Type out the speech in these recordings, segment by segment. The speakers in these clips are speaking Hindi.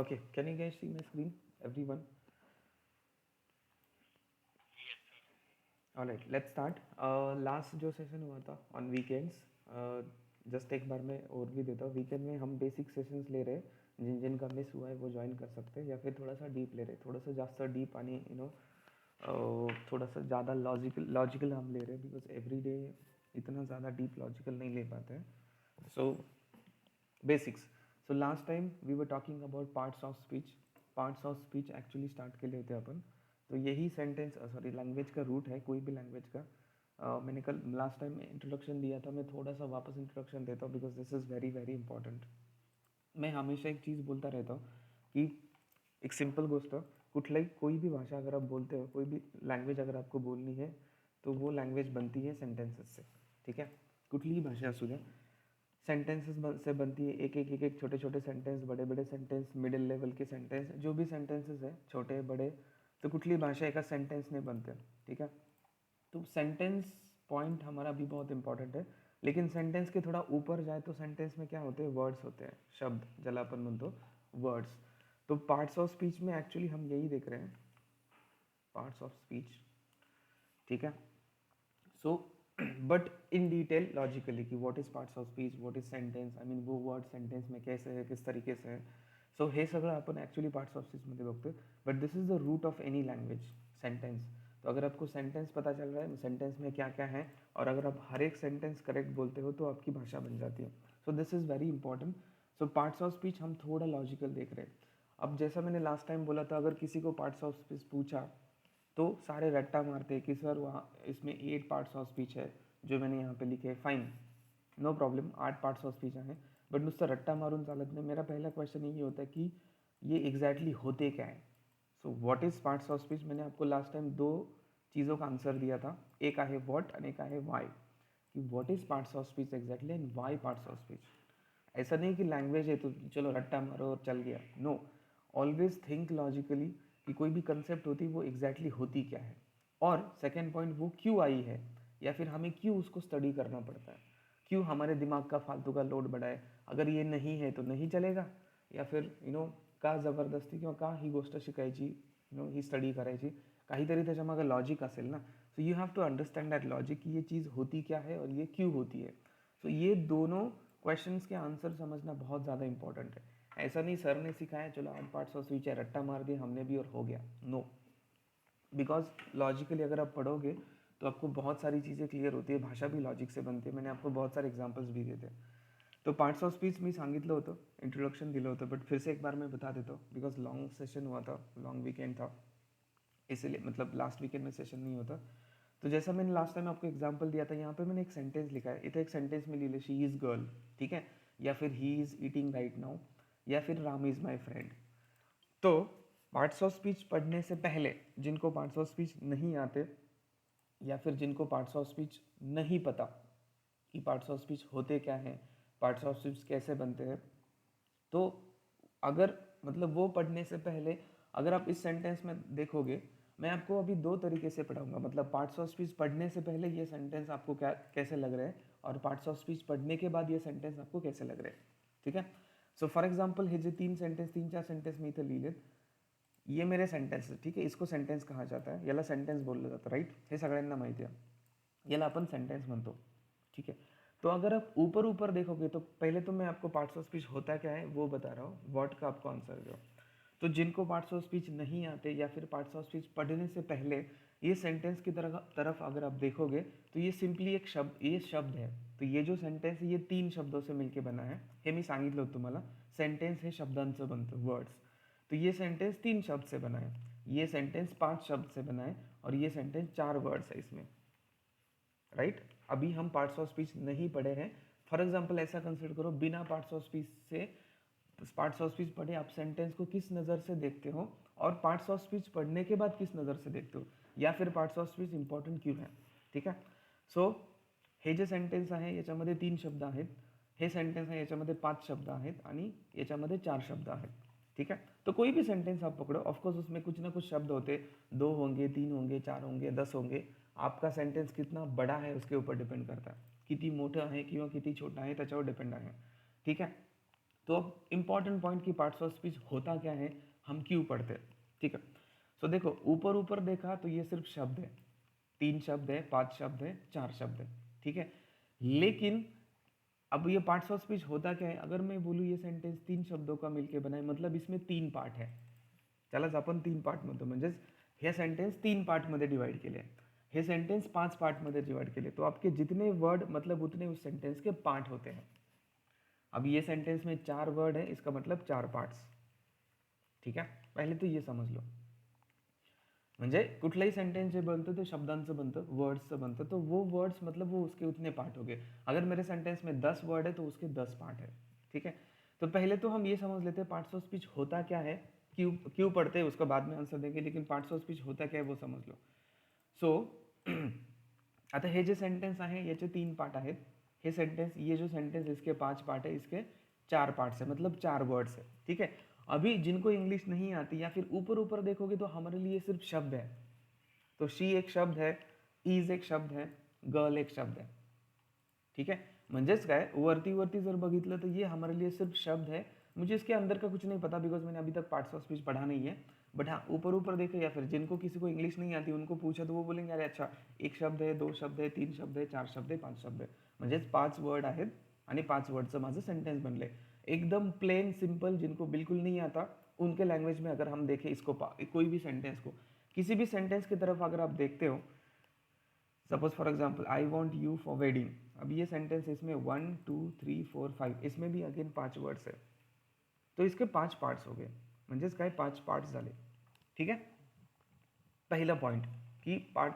Okay, can you guys see my screen, everyone? Alright, let's start. Last जो सेशन हुआ था ऑन वीकेंड्स, जस्ट एक बार मैं ओवरव्यू देता हूँ. वीकेंड में हम बेसिक सेशंस ले रहे हैं. जिनका मिस हुआ है वो ज्वाइन कर सकते हैं, या फिर थोड़ा सा डीप ले रहे हैं, थोड़ा सा ज़्यादा डीप आने थोड़ा सा ज़्यादा लॉजिकल हम ले रहे हैं, बिकॉज एवरी डे इतना ज़्यादा डीप लॉजिकल नहीं ले पाते हैं. So basics. So last time we were talking about parts of speech. Parts of speech actually start के लिए थे अपन. तो यही सेंटेंस, सॉरी, लैंग्वेज का रूट है, कोई भी लैंग्वेज का. मैंने कल लास्ट टाइम इंट्रोडक्शन दिया था, मैं थोड़ा सा वापस इंट्रोडक्शन देता हूँ, because this is very very important. मैं हमेशा एक चीज़ बोलता रहता हूँ कि एक सिंपल गोष्ट, कुठलाही कोई भी भाषा अगर आप बोलते हो, कोई भी लँग्वेज अगर आपको बोलनी है, तो वो लँग्वेज बनती है सेंटेंसेस से. ठीक है, कुठलीही भाषा असू द्या, सेंटेंसेस से बनती है. एक छोटे छोटे सेंटेंस, बड़े बड़े सेंटेंस, मिडिल लेवल के सेंटेंस, जो भी सेंटेंसेस है छोटे बड़े, तो कुठली भाषा एक सेंटेंस नहीं बनते. ठीक है, तो सेंटेंस पॉइंट हमारा भी बहुत इंपॉर्टेंट है. लेकिन सेंटेंस के थोड़ा ऊपर जाए तो सेंटेंस में क्या होते हैं, वर्ड्स होते हैं, शब्द, ज्याला अपन म्हणतो वर्ड्स. तो पार्ट्स ऑफ स्पीच में एक्चुअली हम यही देख रहे हैं, पार्ट्स ऑफ स्पीच. ठीक है, so but in detail logically कि what is parts of speech, what is sentence, I mean वो वर्ड सेंटेंस में कैसे है, किस तरीके से है. सो हे सगळं आपण ॲक्च्युली पार्ट्स ऑफ स्पीचमध्ये बघतोय. But this is the root of any language, sentence. तो अगर आपको सेंटेंस पता चल रहा है सेंटेंस में क्या क्या है, और अगर आप हर एक सेंटेंस करेक्ट बोलते हो तो आपकी भाषा बन जाती है. So this is very important. So parts of speech हम थोड़ा लॉजिकल देख रहे हैं. अब जैसा मैंने लास्ट टाइम बोला था, अगर किसी को पार्ट्स ऑफ स्पीच पूछा तो सारे रट्टा मारते हैं कि सर वहाँ इसमें 8 पार्ट्स ऑफ स्पीच है, जो मैंने यहाँ पे लिखे. Fine, no problem, 8 parts of speech आहे, बट नुसतं रट्टा मारून चालत नाही. मेरा पहला क्वेश्चन यही होता है कि ये एग्जैक्टली होते क्या है. So what is parts of speech. मैंने आपको लास्ट टाइम दो चीज़ों का आंसर दिया था, एक आहे व्हाट और एक आहे वाई. कि what is parts of speech exactly and why parts of speech. ऐसा नहीं कि लैंग्वेज है तो चलो रट्टा मारो और चल गया. नो, ऑलवेज थिंक लॉजिकली कि कोई भी कंसेप्ट होती है वो एग्जैक्टली होती क्या है, और सेकेंड पॉइंट वो क्यों आई है, या फिर हमें क्यों उसको स्टडी करना पड़ता है, क्यों हमारे दिमाग का फालतू का लोड बढ़ा है. अगर ये नहीं है तो नहीं चलेगा, या फिर का जबरदस्ती किंवा का ही गोष्ट शिकायची, ही स्टडी करायची, काहीतरी त्याच्यामागे लॉजिक असेल ना. So you have to understand that logic कि ये चीज़ होती क्या है और ये क्यों होती है. सो ये दोनों क्वेश्चंस के आंसर समझना बहुत ज़्यादा इंपॉर्टेंट है. ऐसा नहीं सर ने सिखाया चलो 8 पार्ट्स ऑफ स्पीच है, रट्टा मार दिया हमने भी और हो गया. नो, बिकॉज लॉजिकली अगर आप पढ़ोगे तो आपको बहुत सारी चीज़ें क्लियर होती है. भाषा भी लॉजिक से बनती है. मैंने आपको बहुत सारे एग्जाम्पल्स भी दिए थे. तो पार्ट्स ऑफ स्पीच मी सांगितलं होतं, इंट्रोडक्शन दिलं होतं, बट फिर से एक बार मैं बता देता हूँ, बिकॉज लॉन्ग सेशन हुआ था, लॉन्ग वीकेंड था, इसलिए मतलब लास्ट वीकेंड में सेशन नहीं होता. तो जैसा मैंने लास्ट टाइम आपको एग्जांपल दिया था, यहाँ पे मैंने एक सेंटेंस लिखा है. इधर एक सेंटेंस में ले शी इज़ गर्ल, ठीक है, या फिर he is eating right now, या फिर राम इज़ माई फ्रेंड. तो पार्ट्स ऑफ स्पीच पढ़ने से पहले जिनको पार्ट्स ऑफ स्पीच नहीं आते, या फिर जिनको पार्ट्स ऑफ स्पीच नहीं पता कि पार्ट्स ऑफ स्पीच होते क्या हैं, पार्ट्स ऑफ स्पीच कैसे बनते हैं, तो अगर मतलब वो पढ़ने से पहले अगर आप इस सेंटेंस में देखोगे, मैं आपको अभी दो तरीके से पढ़ाऊंगा. मतलब पार्ट्स ऑफ स्पीच पढ़ने से पहले ये सेंटेंस आपको क्या कैसे लग रहे हैं, और पार्ट्स ऑफ स्पीच पढ़ने के बाद ये सेंटेंस आपको कैसे लग रहे हैं. ठीक है, सो फॉर एक्झाम्पल हे जे तीन चार सेंटेंस मी इथं लिहिलेत, ये मेरे सेंटेंस. ठीक है, इसको सेंटेंस कहा जाता है, याला सेंटेंस बोललं जातं, राईट. हे सगळ्यांना माहिती आहे, याला अपन सेंटेंस म्हणतो. ठीक है, तो अगर आप ऊपर ऊपर देखोगे तो पहले तो मैं आपको पार्ट्स ऑफ स्पीच होता क्या है वो बता रहा हूँ, वर्ड का आपको आंसर दो. तो जिनको पार्ट्स ऑफ स्पीच नहीं आते, या फिर पार्ट्स ऑफ स्पीच पढ़ने से पहले ये सेंटेंस की तरफ अगर आप देखोगे, तो ये सिंपली एक शब्द, ये शब्द है. तो ये जो सेंटेंस है ये 3 शब्दों से मिलके बना है. हे मी सांगितलं होतं तुम्हाला, सेंटेंस हे शब्दांचं बनतं, वर्ड्स. तो ये सेंटेंस 3 शब्द से बना है, ये सेंटेंस 5 शब्द से बना है, और ये सेंटेंस 4 वर्ड्स है इसमें, राइट. अभी हम पार्ट्स ऑफ स्पीच नहीं पढ़े हैं. फॉर एग्जाम्पल ऐसा कंसिडर करो, बिना पार्ट्स ऑफ स्पीच से, पार्ट्स ऑफ स्पीच पढ़े आप सेंटेंस को किस नज़र से देखते हो, और पार्ट्स ऑफ स्पीच पढ़ने के बाद किस नज़र से देखते हो, या फिर पार्ट्स ऑफ स्पीच इंपॉर्टंट क्यों है. ठीक आहे, सो हे जे सेंटेन्स आहे याच्यामध्ये 3 शब्द आहेत, हे सेंटेन्स आहे याच्यामध्ये 5 शब्द आहेत, आणि याच्यामध्ये 4 शब्द आहेत. ठीक है, तो कोई भी सेंटेंस आप पकड़ो, ऑफकोर्स उसमें कुछ ना कुछ शब्द होते, 2 होंगे, 3 होंगे, 4 होंगे, 10 होंगे. आपका सेंटेंस कितना बड़ा है उसके ऊपर डिपेंड करता है, किती मोठं आहे किंवा किती छोटा आहे त्याच्यावर डिपेंड आहे. ठीक आहे, तो अब इंपॉर्टेंट पॉइंट की पार्ट्स ऑफ स्पीच होता क्या है, हम क्यों पढ़ते हैं, ठीक है। सो देखो ऊपर ऊपर देखा तो ये सिर्फ शब्द है, 3 शब्द है, 5 शब्द है, 4 शब्द है, ठीक है। लेकिन अब ये पार्ट्स ऑफ स्पीच होता क्या है, अगर मैं बोलूँ ये सेंटेंस 3 शब्दों का मिलके बना है, मतलब इसमें 3 पार्ट है. त्यालाच आपण 3 पार्ट म्हणतो, म्हणजेच हे सेंटेंस 3 पार्ट मध्ये डिवाइड केले, हे सेंटेंस 5 पार्ट मध्ये डिवाइड केले, तो आपके जितने वर्ड मतलब उतने उस सेंटेंस के पार्ट होते हैं. अब ये सेंटेंस में 4 वर्ड है, इसका मतलब 4 पार्ट्स. ठीक है, पहले तो ये समझ लो. म्हणजे कुठलाही सेंटेंस जे बनतं ते शब्दांचं बनतं, वर्ड्सचं बनतं, तो वो वर्ड्स मतलब वो उसके उतने पार्ट हो गए. अगर मेरे सेंटेंस में 10 वर्ड है तो उसके 10 पार्ट है. ठीक है, तो पहले तो हम ये समझ लेते हैं पार्ट्स ऑफ स्पीच होता क्या है, क्यों क्यों पढ़ते हैं उसका बाद में आंसर देंगे, लेकिन पार्ट्स ऑफ स्पीच होता क्या है वो समझ लो. सो आता हे जे सेंटेंस आहे याचे 3 पार्ट आहेत. हे सेंटेंस, ये जो सेंटेंस इसके 5 पार्ट है, इसके 4 पार्ट्स है, मतलब 4 वर्ड्स है. ठीक है, अभी जिनको इंग्लिश नहीं आती या फिर ऊपर ऊपर देखोगे तो हमारे लिए सिर्फ शब्द है. तो शी एक शब्द है, इज एक शब्द है, गर्ल एक शब्द है. ठीक है, म्हणजेच काय, वरती वरती जर बघितलं तो ये हमारे लिए सिर्फ शब्द है. मुझे इसके अंदर का कुछ नहीं पता बिकॉज मैंने अभी तक पार्ट्स ऑफ स्पीच पढ़ा नहीं है. बट हाँ, ऊपर ऊपर देखे या फिर जिनको किसी को इंग्लिश नहीं आती उनको पूछा तो वो बोलेंगे अरे अच्छा, एक शब्द है, 2 शब्द है, 3 शब्द है, 4 शब्द है, 5 शब्द है, म्हणजेच 5 वर्ड आहेत आणि 5 वर्डचं माझं सेंटेंस बनले. एकदम प्लेन सिंपल, जिनको बिल्कुल नहीं आता उनके लैंग्वेज में अगर हम देखें इसको, कोई भी सेंटेंस को, किसी भी सेंटेंस की तरफ अगर आप देखते हो, suppose for example I want you for wedding. अब ये सेंटेंस इसमें 1 2 3 4 5, इसमें भी अगेन 5 वर्ड्स है, तो इसके 5 पार्ट्स हो गए, म्हणजेच काय 5 पार्ट्स झाले. ठीक है, पहला पॉइंट कि पार्ट,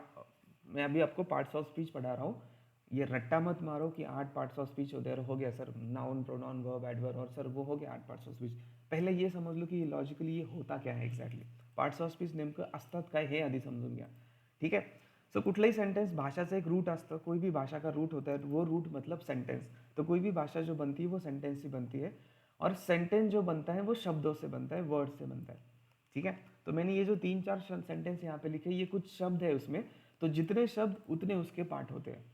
मैं अभी आपको पार्ट्स ऑफ स्पीच पढ़ा रहा हूँ, ये रट्टा मत मारो कि 8 पार्ट्स ऑफ स्पीच होते हो गया sir, noun pronoun verb adverb और सर वो हो गया 8 पार्ट्स ऑफ स्पीच. पहले ये समज लो कि लॉजिकली ये होता क्या है एक्झॅक्टली, पार्ट्स ऑफ स्पीच नेमकं असतात काय हे आधी समजून घ्या. ठीक है, सो कुठलाही सेंटेंस भाषाचं एक रूट असतं, कोई भी भाषा का रूट होता है, वो रूट मतलब सेंटेंस. तो कोई भी भाषा जो बनती है वो सेंटेंस से बनती है, और सेंटेंस जो बनता है वो शब्दों से बनता है, वर्ड से बनता है. ठीक है, तो मैंने ये जो 3-4 सेंटेंस यहाँ पे लिखे, ये कुछ शब्द है उसमें, तो जितने शब्द उतने उसके पार्ट होते हैं.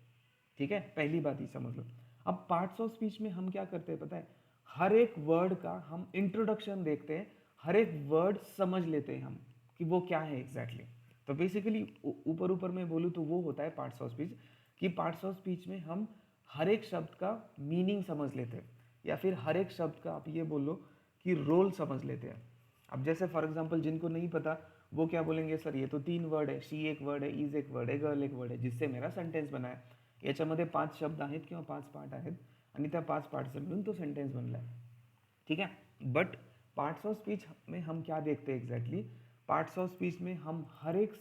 ठीक है, पहली बात ही समझ लो. अब पार्ट्स ऑफ स्पीच में हम क्या करते हैं पता है, हर एक वर्ड का हम इंट्रोडक्शन देखते हैं, हर एक वर्ड समझ लेते हैं हम कि वो क्या है एग्जैक्टली. तो बेसिकली ऊपर ऊपर में बोलूँ तो वो होता है पार्ट्स ऑफ स्पीच, कि पार्ट्स ऑफ स्पीच में हम हर एक शब्द का मीनिंग समझ लेते हैं, या फिर हर एक शब्द का आप ये बोलो कि रोल समझ लेते हैं. अब जैसे फॉर एग्जाम्पल जिनको नहीं पता वो क्या बोलेंगे, सर ये तो 3 वर्ड है, शी एक वर्ड है, इज एक वर्ड है, गर्ल एक वर्ड है, जिससे मेरा सेंटेंस बना है. याच्यामध्ये 5 शब्द आहेत किंवा 5 पार्ट आहेत आणि त्या 5 पार्टचं मिळून तो सेंटेंस बनला है. ठीक है, बट पार्ट्स ऑफ स्पीच में हम क्या देखते हैं एग्जैक्टली, पार्ट्स ऑफ स्पीच में हम हर एक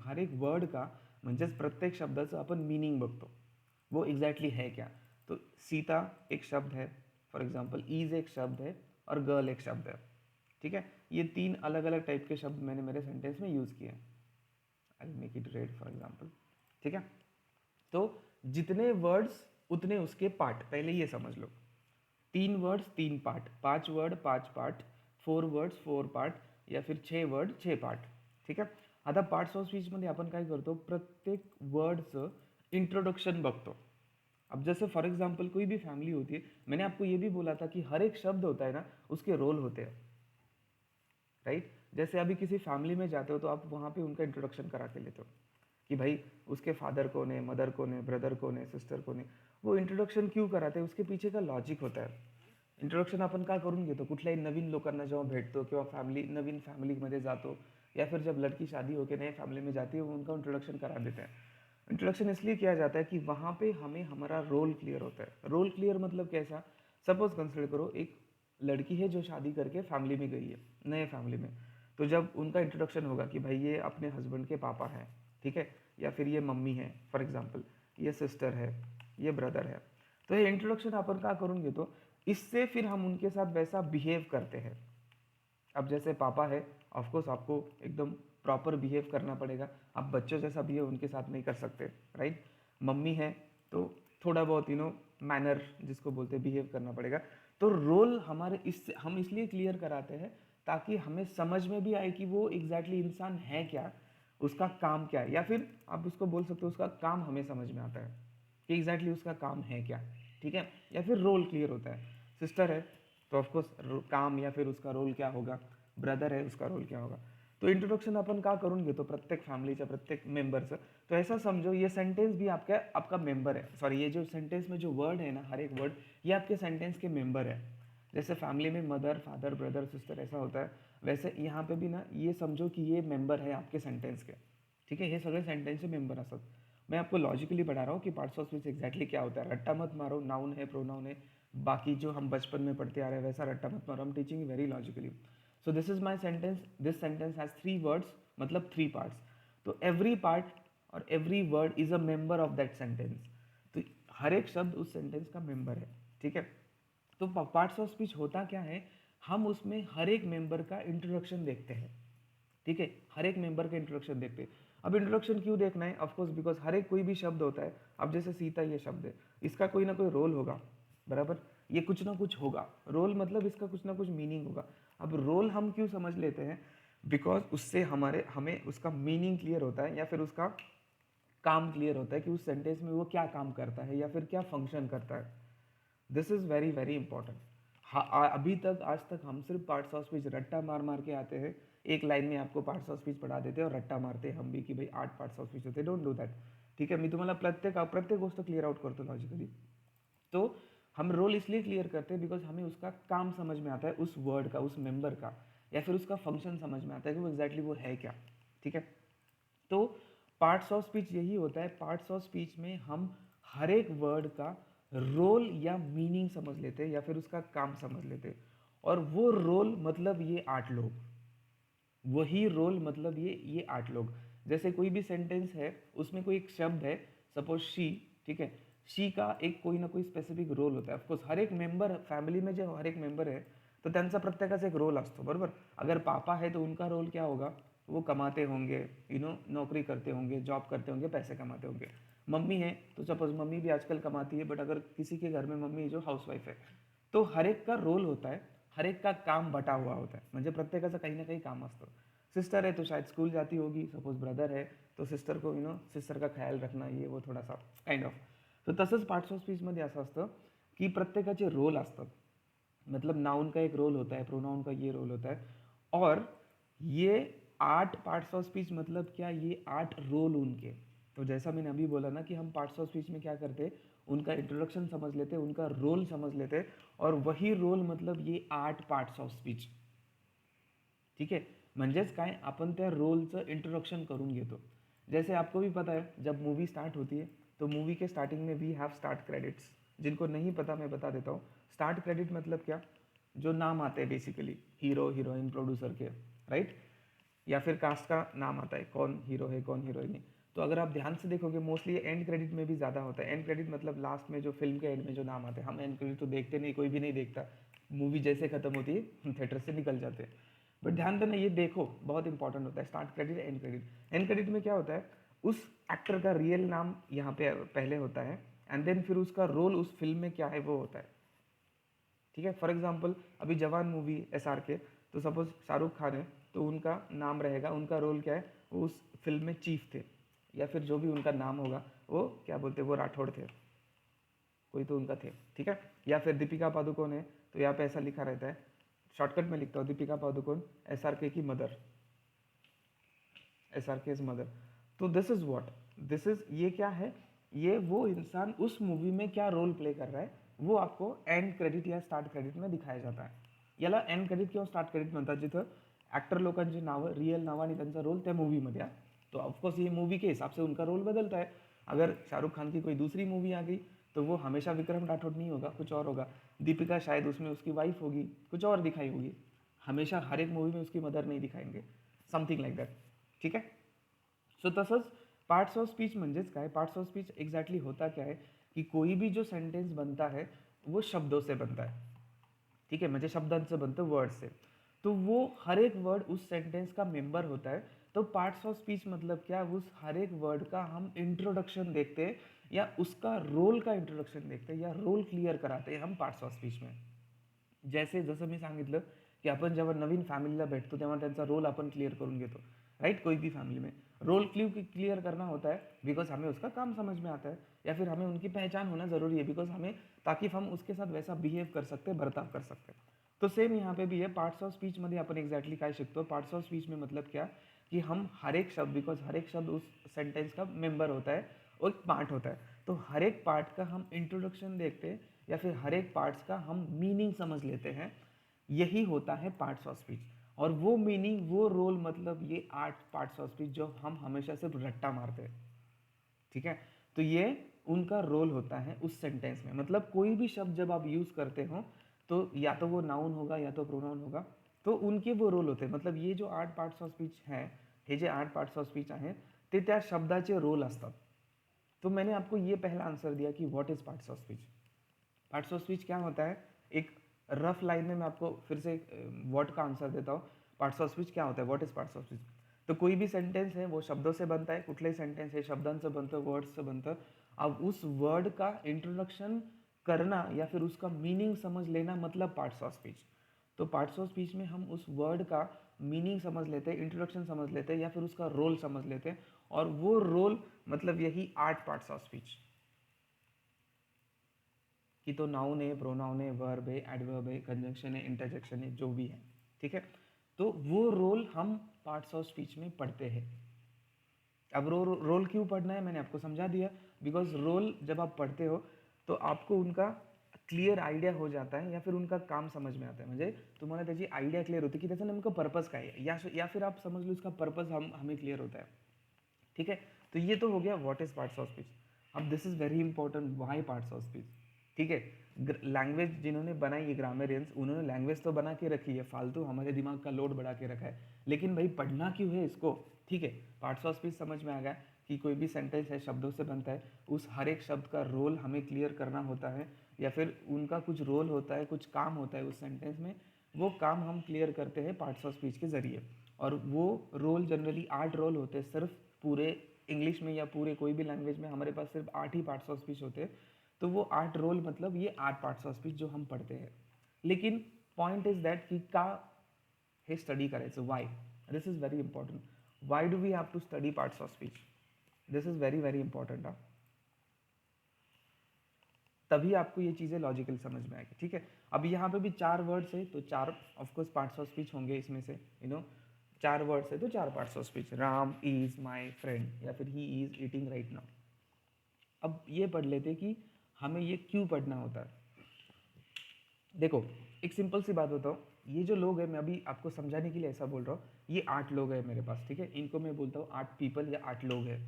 हर एक वर्ड का म्हणजेच प्रत्येक शब्दाचं आपण मीनिंग बघतो, वो एग्जैक्टली है क्या. तो सीता एक शब्द है फॉर एग्जाम्पल, ईज एक शब्द है और गर्ल एक शब्द है. ठीक है, ये 3 अलग अलग टाइप के शब्द मैंने मेरे सेंटेंस में यूज़ किए. I make it red for example. ठीक है, तो जितने वर्ड्स उतने उसके पार्ट, पहले ये समझ लो. 3 words 3 part, 5 word 5 part, 4 words 4 part, या फिर 6 वर्ड 6 पार्ट. ठीक है, आता पार्ट्स ऑफ स्पीचमध्ये आपण काय करतो, प्रत्येक वर्डचं इंट्रोडक्शन बघतो. अब जैसे फॉर एग्जाम्पल कोई भी फैमिली होती है, मैंने आपको ये भी बोला था कि हर एक शब्द होता है ना, उसके रोल होते हैं. राइट, जैसे अभी किसी फैमिली में जाते हो तो आप वहाँ पे उनका इंट्रोडक्शन करा के लेते हो कि भाई उसके फादर कौन है, मदर कौन है, ब्रदर कौन है, सिस्टर कौन है. वो इंट्रोडक्शन क्यों कराते हैं, उसके पीछे का लॉजिक होता है. इंट्रोडक्शन आपण का करून घेतो, कुठल्याही नवीन लोकांना जेव्हा भेटतो किंवा नवीन फॅमिलीमध्ये जातो, या फिर जब लड़की शादी होकर नए फैमिली में जाती है वो उनका इंट्रोडक्शन करा देते हैं. इंट्रोडक्शन इसलिए किया जाता है कि वहाँ पे हमें हमारा रोल क्लियर होता है. रोल क्लियर मतलब कैसा, सपोज कंसिडर करो एक लड़की है जो शादी करके फैमिली में गई है, नए फैमिली में. तो जब उनका इंट्रोडक्शन होगा कि भाई ये अपने हस्बैंड के पापा हैं, ठीक है, या फिर ये मम्मी है फॉर एग्जाम्पल, ये सिस्टर है, ये ब्रदर है. तो ये इंट्रोडक्शन आपण का करून घेतो, इससे फिर हम उनके साथ वैसा बिहेव करते हैं. अब जैसे पापा है, ऑफकोर्स आपको एकदम प्रॉपर बिहेव करना पड़ेगा, आप बच्चों जैसा बिहेव उनके साथ नहीं कर सकते. राइट, मम्मी है तो थोड़ा बहुत मैनर जिसको बोलते हैं बिहेव करना पड़ेगा. तो रोल हमारे इससे हम इसलिए क्लियर कराते हैं ताकि हमें समझ में भी आए कि वो एग्जैक्टली इंसान है क्या, उसका काम क्या है, या फिर आप उसको बोल सकते हो उसका काम हमें समझ में आता है कि एग्जैक्टली उसका काम है क्या. ठीक है, या फिर रोल क्लियर होता है. सिस्टर है तो ऑफकोर्स काम या फिर उसका रोल क्या होगा, ब्रदर है उसका रोल क्या होगा. तो इंट्रोडक्शन अपन का करून घेतो प्रत्येक फॅमिलीच्या प्रत्येक मेंबरचं. तो ऐसा समझो ये सेंटेंस भी आपका मेंबर है. सॉरी, ये जो सेंटेंस में जो वर्ड है ना, हर एक वर्ड ये आपके सेंटेंस के मेंबर है. जैसे फैमिली में मदर, फादर, ब्रदर, सिस्टर ऐसा होता है, वैसे यहाँ पे भी ना ये समझो कि ये मेंबर है आपके सेंटेंस के. ठीक है, हे सगळे सेंटेन्सचे मेंबर असतात. मैं आपको लॉजिकली बता रहा हूँ कि पार्ट्स ऑफ स्पीच एग्जैक्टली क्या होता है. रट्टा मत मारो, नाउन है, प्रोनाउन है, बाकी जो हम बचपन में पढ़ते आ रहे हैं वैसा रट्टा मत मारो. हम teaching very logically. So this is my sentence. This sentence has 3 words, मतलब 3 पार्ट्स. तो एवरी पार्ट और every word is a member of that sentence. तो हर एक शब्द उस सेंटेंस का मेंबर है. ठीक है. तो पार्ट्स ऑफ स्पीच होता क्या है, हम उसमें हर एक मेंबर का इंट्रोडक्शन देखते हैं. ठीक है, हर एक मेंबर का इंट्रोडक्शन देखते हैं. अब इंट्रोडक्शन क्यों देखना है, ऑफकोर्स बिकॉज हर एक कोई भी शब्द होता है. अब जैसे सीता ये शब्द है, इसका कोई ना कोई रोल होगा, बराबर. ये कुछ ना कुछ होगा. रोल मतलब इसका कुछ ना कुछ मीनिंग होगा. अब रोल हम क्यों समझ लेते हैं, बिकॉज उससे हमें उसका मीनिंग क्लियर होता है या फिर उसका काम क्लियर होता है कि उस सेंटेंस में वो क्या काम करता है या फिर क्या फंक्शन करता है. This is very very important. हाँ, अभी तक आज तक हम सिर्फ पार्ट्स ऑफ स्पीच रट्टा मार मार के आते हैं. एक लाइन में आपको पार्ट्स ऑफ स्पीच पढ़ा देते हैं और रट्टा मारते हैं हम भी कि भाई 8 पार्ट्स ऑफ स्पीच होते. Don't do that. ठीक है, मी तुम्हाला प्रत्येक गोष्ट क्लियर आउट करतो लॉजिकली. तो हम रोल इसलिए क्लियर करते हैं बिकॉज हमें उसका काम समझ में आता है, उस वर्ड का, उस मेंबर का, या फिर उसका फंक्शन समझ में आता है कि वो एग्जैक्टली वो है क्या. ठीक है. तो पार्ट्स ऑफ स्पीच यही होता है. पार्ट्स ऑफ स्पीच में हम हर एक वर्ड का रोल या मीनिंग समझ लेते हैं या फिर उसका काम समझ लेते हैं. और वो रोल मतलब ये 8 लोग, वही रोल मतलब ये 8 लोग. जैसे कोई भी सेंटेंस है, उसमें कोई एक शब्द है, सपोज शी. ठीक है, शी का एक कोई ना कोई स्पेसिफिक रोल होता है. ऑफकोर्स हर एक मेंबर फॅमिली में जो हर एक मेंबर है तो त्यांचा प्रत्येकाचा एक रोल असतो, बरोबर. अगर पापा है तो उनका रोल क्या होगा, वो कमाते होंगे, नौकरी करते होंगे, जॉब करते होंगे, पैसे कमाते होंगे. मम्मी है तो सपोज मम्मी भी आजकल कमाती है, बट अगर किसी के घर में मम्मी जो हाउसवाइफ है, तो हर एक का रोल होता है, हर एक का काम बटा हुआ होता है. म्हणजे प्रत्येकाचं काही ना काही काम असतं. सिस्टर है तो शायद स्कूल जाती होगी, सपोज ब्रदर है तो सिस्टर को सिस्टर का ख्याल रखना, ये वो थोडासा काइंड ऑफ. तो तसंच पार्ट्स ऑफ स्पीचमध्ये असं असतं की प्रत्येकाचे रोल असतात. मतलब नाउन का एक रोल होता है, प्रोनाउन का ये रोल होता है. और ये 8 पार्ट्स ऑफ स्पीच मतलब क्या, ये 8 रोल उनके. तो जैसा मैंने अभी बोला ना कि हम पार्ट्स ऑफ स्पीच में क्या करते हैं, उनका इंट्रोडक्शन समझ लेते हैं, उनका रोल समझ लेते हैं, और वही रोल मतलब ये 8 पार्ट्स ऑफ स्पीच. ठीक है. म्हणजेच काय, आपण त्या रोलचं इंट्रोडक्शन करून घेतो. जैसे आपको भी पता है जब मूवी स्टार्ट होती है तो मूवी के स्टार्टिंग में वी हैव स्टार्ट क्रेडिट्स. जिनको नहीं पता मैं बता देता हूँ. स्टार्ट क्रेडिट मतलब क्या, जो नाम आते हैं बेसिकली हीरो हीरोइन प्रोड्यूसर के, राइट. या फिर कास्ट का नाम आता है, कौन हीरो है कौन हीरोइन है. तो अगर आप ध्यान से देखोगे मोस्टली एंड क्रेडिट में भी ज़्यादा होता है. एंड क्रेडिट मतलब लास्ट में जो फिल्म के एंड में जो नाम आते हैं. हम एंड क्रेडिट तो देखते नहीं, कोई भी नहीं देखता. मूवी जैसे खत्म होती है हम थिएटर से निकल जाते हैं. बट ध्यान देना, ये देखो बहुत इंपॉर्टेंट होता है start credit and credit. And credit में क्या होता है, उस एक्टर का रियल नाम यहाँ पे पहले होता है, एंड देन फिर उसका रोल उस फिल्म में क्या है वो होता है. ठीक है. फॉर एग्जाम्पल अभी जवान मूवी SRK, तो सपोज शाहरुख खान है तो उनका नाम रहेगा, उनका रोल क्या है, वो उस फिल्म में चीफ थे, या फिर जो भी उनका नाम होगा वो क्या बोलते हैं, वो राठौड़ थे, कोई तो उनका थे. ठीक है. या फिर दीपिका पादुकोण है तो यहाँ पे ऐसा लिखा रहता है, शॉर्टकट में लिखता हूँ, दीपिका पादुकोण SRK की मदर, SRK इज मदर. तो this is what, this is, ये क्या है, ये वो इंसान उस मूवी में क्या रोल प्ले कर रहा है वो आपको एंड क्रेडिट या स्टार्ट क्रेडिट में दिखाया जाता है. याला एंड क्रेडिट किंवा स्टार्ट क्रेडिट म्हणतात, जिथं ॲक्टर लोकांची नावं, रियल नावं आणि त्यांचा रोल त्या मूवीमध्ये आहे. तो ऑफकोर्स ये मूवी के हिसाब से उनका रोल बदलता है. अगर शाहरुख खान की कोई दूसरी मूवी आ गई तो वो हमेशा विक्रम राठौड़ नहीं होगा, कुछ और होगा. दीपिका शायद उसमें उसकी वाइफ होगी, कुछ और दिखाई होगी. हमेशा हर एक मूवी में उसकी मदर नहीं दिखाएंगे, समथिंग लाइक दैट. ठीक है. सो तसंच पार्ट्स ऑफ स्पीच म्हणजेच काय, पार्ट्स ऑफ स्पीच एग्जैक्टली होता क्या है कि कोई भी जो सेंटेंस बनता है वो शब्दों से बनता है. ठीक है, म्हणजे शब्दांचं बनतं, वर्ड से. तो वो हर एक वर्ड उस सेंटेंस का मेंबर होता है. तो पार्ट्स ऑफ स्पीच मतलब क्या, उस हर एक वर्ड का हम इंट्रोडक्शन देखते हैं या उसका रोल का इंट्रोडक्शन देखते हैं या रोल क्लियर कराते हैं हम पार्ट्स ऑफ स्पीच में. जसं मी सांगितलं की आपण जेव्हा नवीन फॅमिलीला भेटतो तेव्हा त्यांचा रोल आपण क्लियर करून घेतो, राइट. कोई भी फैमिली में रोल क्लियर करना होता है बिकॉज हमें उसका काम समझ में आता है, या फिर हमें उनकी पहचान होना ज़रूरी है बिकॉज हमें, ताकि हम उसके साथ वैसा बिहेव कर सकते हैं, बर्ताव कर सकते हैं. तो सेम यहाँ पे भी है, पार्ट्स ऑफ स्पीच मध्ये आपण एक्झॅक्टली काय शिकतो, पार्ट्स ऑफ स्पीच में मतलब क्या कि हम हर एक शब्द, बिकॉज हर एक शब्द उस सेंटेंस का मेंबर होता है और एक पार्ट होता है, तो हर एक पार्ट का हम इंट्रोडक्शन देखते हैं या फिर हर एक पार्ट्स का हम मीनिंग समझ लेते हैं, यही होता है पार्ट्स ऑफ स्पीच। और वो मीनिंग, वो रोल, मतलब ये 8 पार्ट्स ऑफ स्पीच जो हम हमेशा सिर्फ रट्टा मारते हैं, ठीक है, तो ये उनका रोल होता है उस सेंटेंस में। मतलब कोई भी शब्द जब आप यूज करते हो तो या तो वो नाउन होगा या तो प्रोनाउन होगा, तो उनके वो रोल होते हैं। मतलब ये जो 8 पार्ट्स ऑफ स्पीच है, हे जे 8 पार्ट्स ऑफ स्पीच आहेत ते त्या शब्दाचे रोल असतात। तो मैंने आपको ये पहला आंसर दिया कि what is parts of speech. Parts of speech क्या होता है, एक रफ लाइन में मैं आपको फिर से व्हाट का आंसर देता हूँ। पार्ट्स ऑफ स्पीच क्या होता है, what is parts of speech. तो कोई भी सेंटेंस है वो शब्दों से बनता है, कुठलंही सेंटेंस हे शब्दांचं बनतं, वर्ड्स से बनतं। अब उस वर्ड का इंट्रोडक्शन करना या फिर उसका मीनिंग समझ लेना, मतलब पार्ट्स ऑफ स्पीच। तो पार्ट्स ऑफ स्पीच में हम उस वर्ड का मीनिंग समझ लेते हैं, इंट्रोडक्शन समझ लेते हैं या फिर उसका रोल समझ लेते हैं, और वो रोल मतलब यही 8 पार्ट्स ऑफ स्पीच, कि तो नाउन है, प्रोनाउन है, वर्ब है, एडवर्ब है, कंजंक्शन है, इंटरजेक्शन है, जो भी है, ठीक है। तो वो रोल हम पार्ट्स ऑफ स्पीच में पढ़ते हैं। अब रोल क्यों पढ़ना है मैंने आपको समझा दिया, बिकॉज रोल जब आप पढ़ते हो तो आपको उनका क्लिअर आयडिया हो जाता है या फिर उनका काम समझ में आता है, म्हणजे तुम्हाला त्याची आयडिया क्लियर होती की त्याचा नेमका पर्पज काय है, या फिर आप समझ लो उसका पर्पज हमें क्लियर होता है, ठीक है। तो ये तो हो गया what is parts of speech. अब this is very important, why parts of speech, ठीक है। लैंग्वेज जिन्होंने बनाई है, ग्रामरियंस, उन्होंने लैंग्वेज तो बना के रखी है, फालतू हमारे दिमाग का लोड बढ़ा के रखा है, लेकिन भाई पढ़ना क्यों है इसको, ठीक है। पार्ट्स ऑफ स्पीच समझ में आ गया कि कोई भी सेंटेंस है शब्दों से बनता है, उस हर एक शब्द का रोल हमें क्लियर करना होता है या फिर उनका कुछ रोल होता है, कुछ काम होता है उस सेंटेंस में, वो काम हम क्लियर करते हैं पार्ट्स ऑफ स्पीच के ज़रिए। और वो रोल जनरली 8 रोल होते हैं सिर्फ, पूरे इंग्लिश में या पूरे कोई भी लैंग्वेज में हमारे पास सिर्फ 8 ही पार्ट्स ऑफ स्पीच होते हैं। तो वो 8 रोल मतलब ये 8 पार्ट्स ऑफ स्पीच जो हम पढ़ते हैं। लेकिन पॉइंट इज दैट कि का हे स्टडी करायचं, why, this is very important, why do we have to study parts of speech, this is very very important. तभी आपको ये चीज़ें लॉजिकल समझ में आएगी, ठीक है। अब यहाँ पे भी 4 वर्ड्स है तो 4 ऑफकोर्स पार्ट्स ऑफ स्पीच होंगे इसमें से, 4 वर्ड्स है तो 4 parts of speech, Ram is my friend या फिर he is eating right now. अब ये पढ़ लेते कि हमें ये क्यों पढ़ना होता है। देखो एक सिंपल सी बात बताओ, ये जो लोग हैं, मैं अभी आपको समझाने के लिए ऐसा बोल रहा हूँ, ये 8 लोग हैं मेरे पास, ठीक है, इनको मैं बोलता हूँ 8 पीपल या 8 लोग हैं।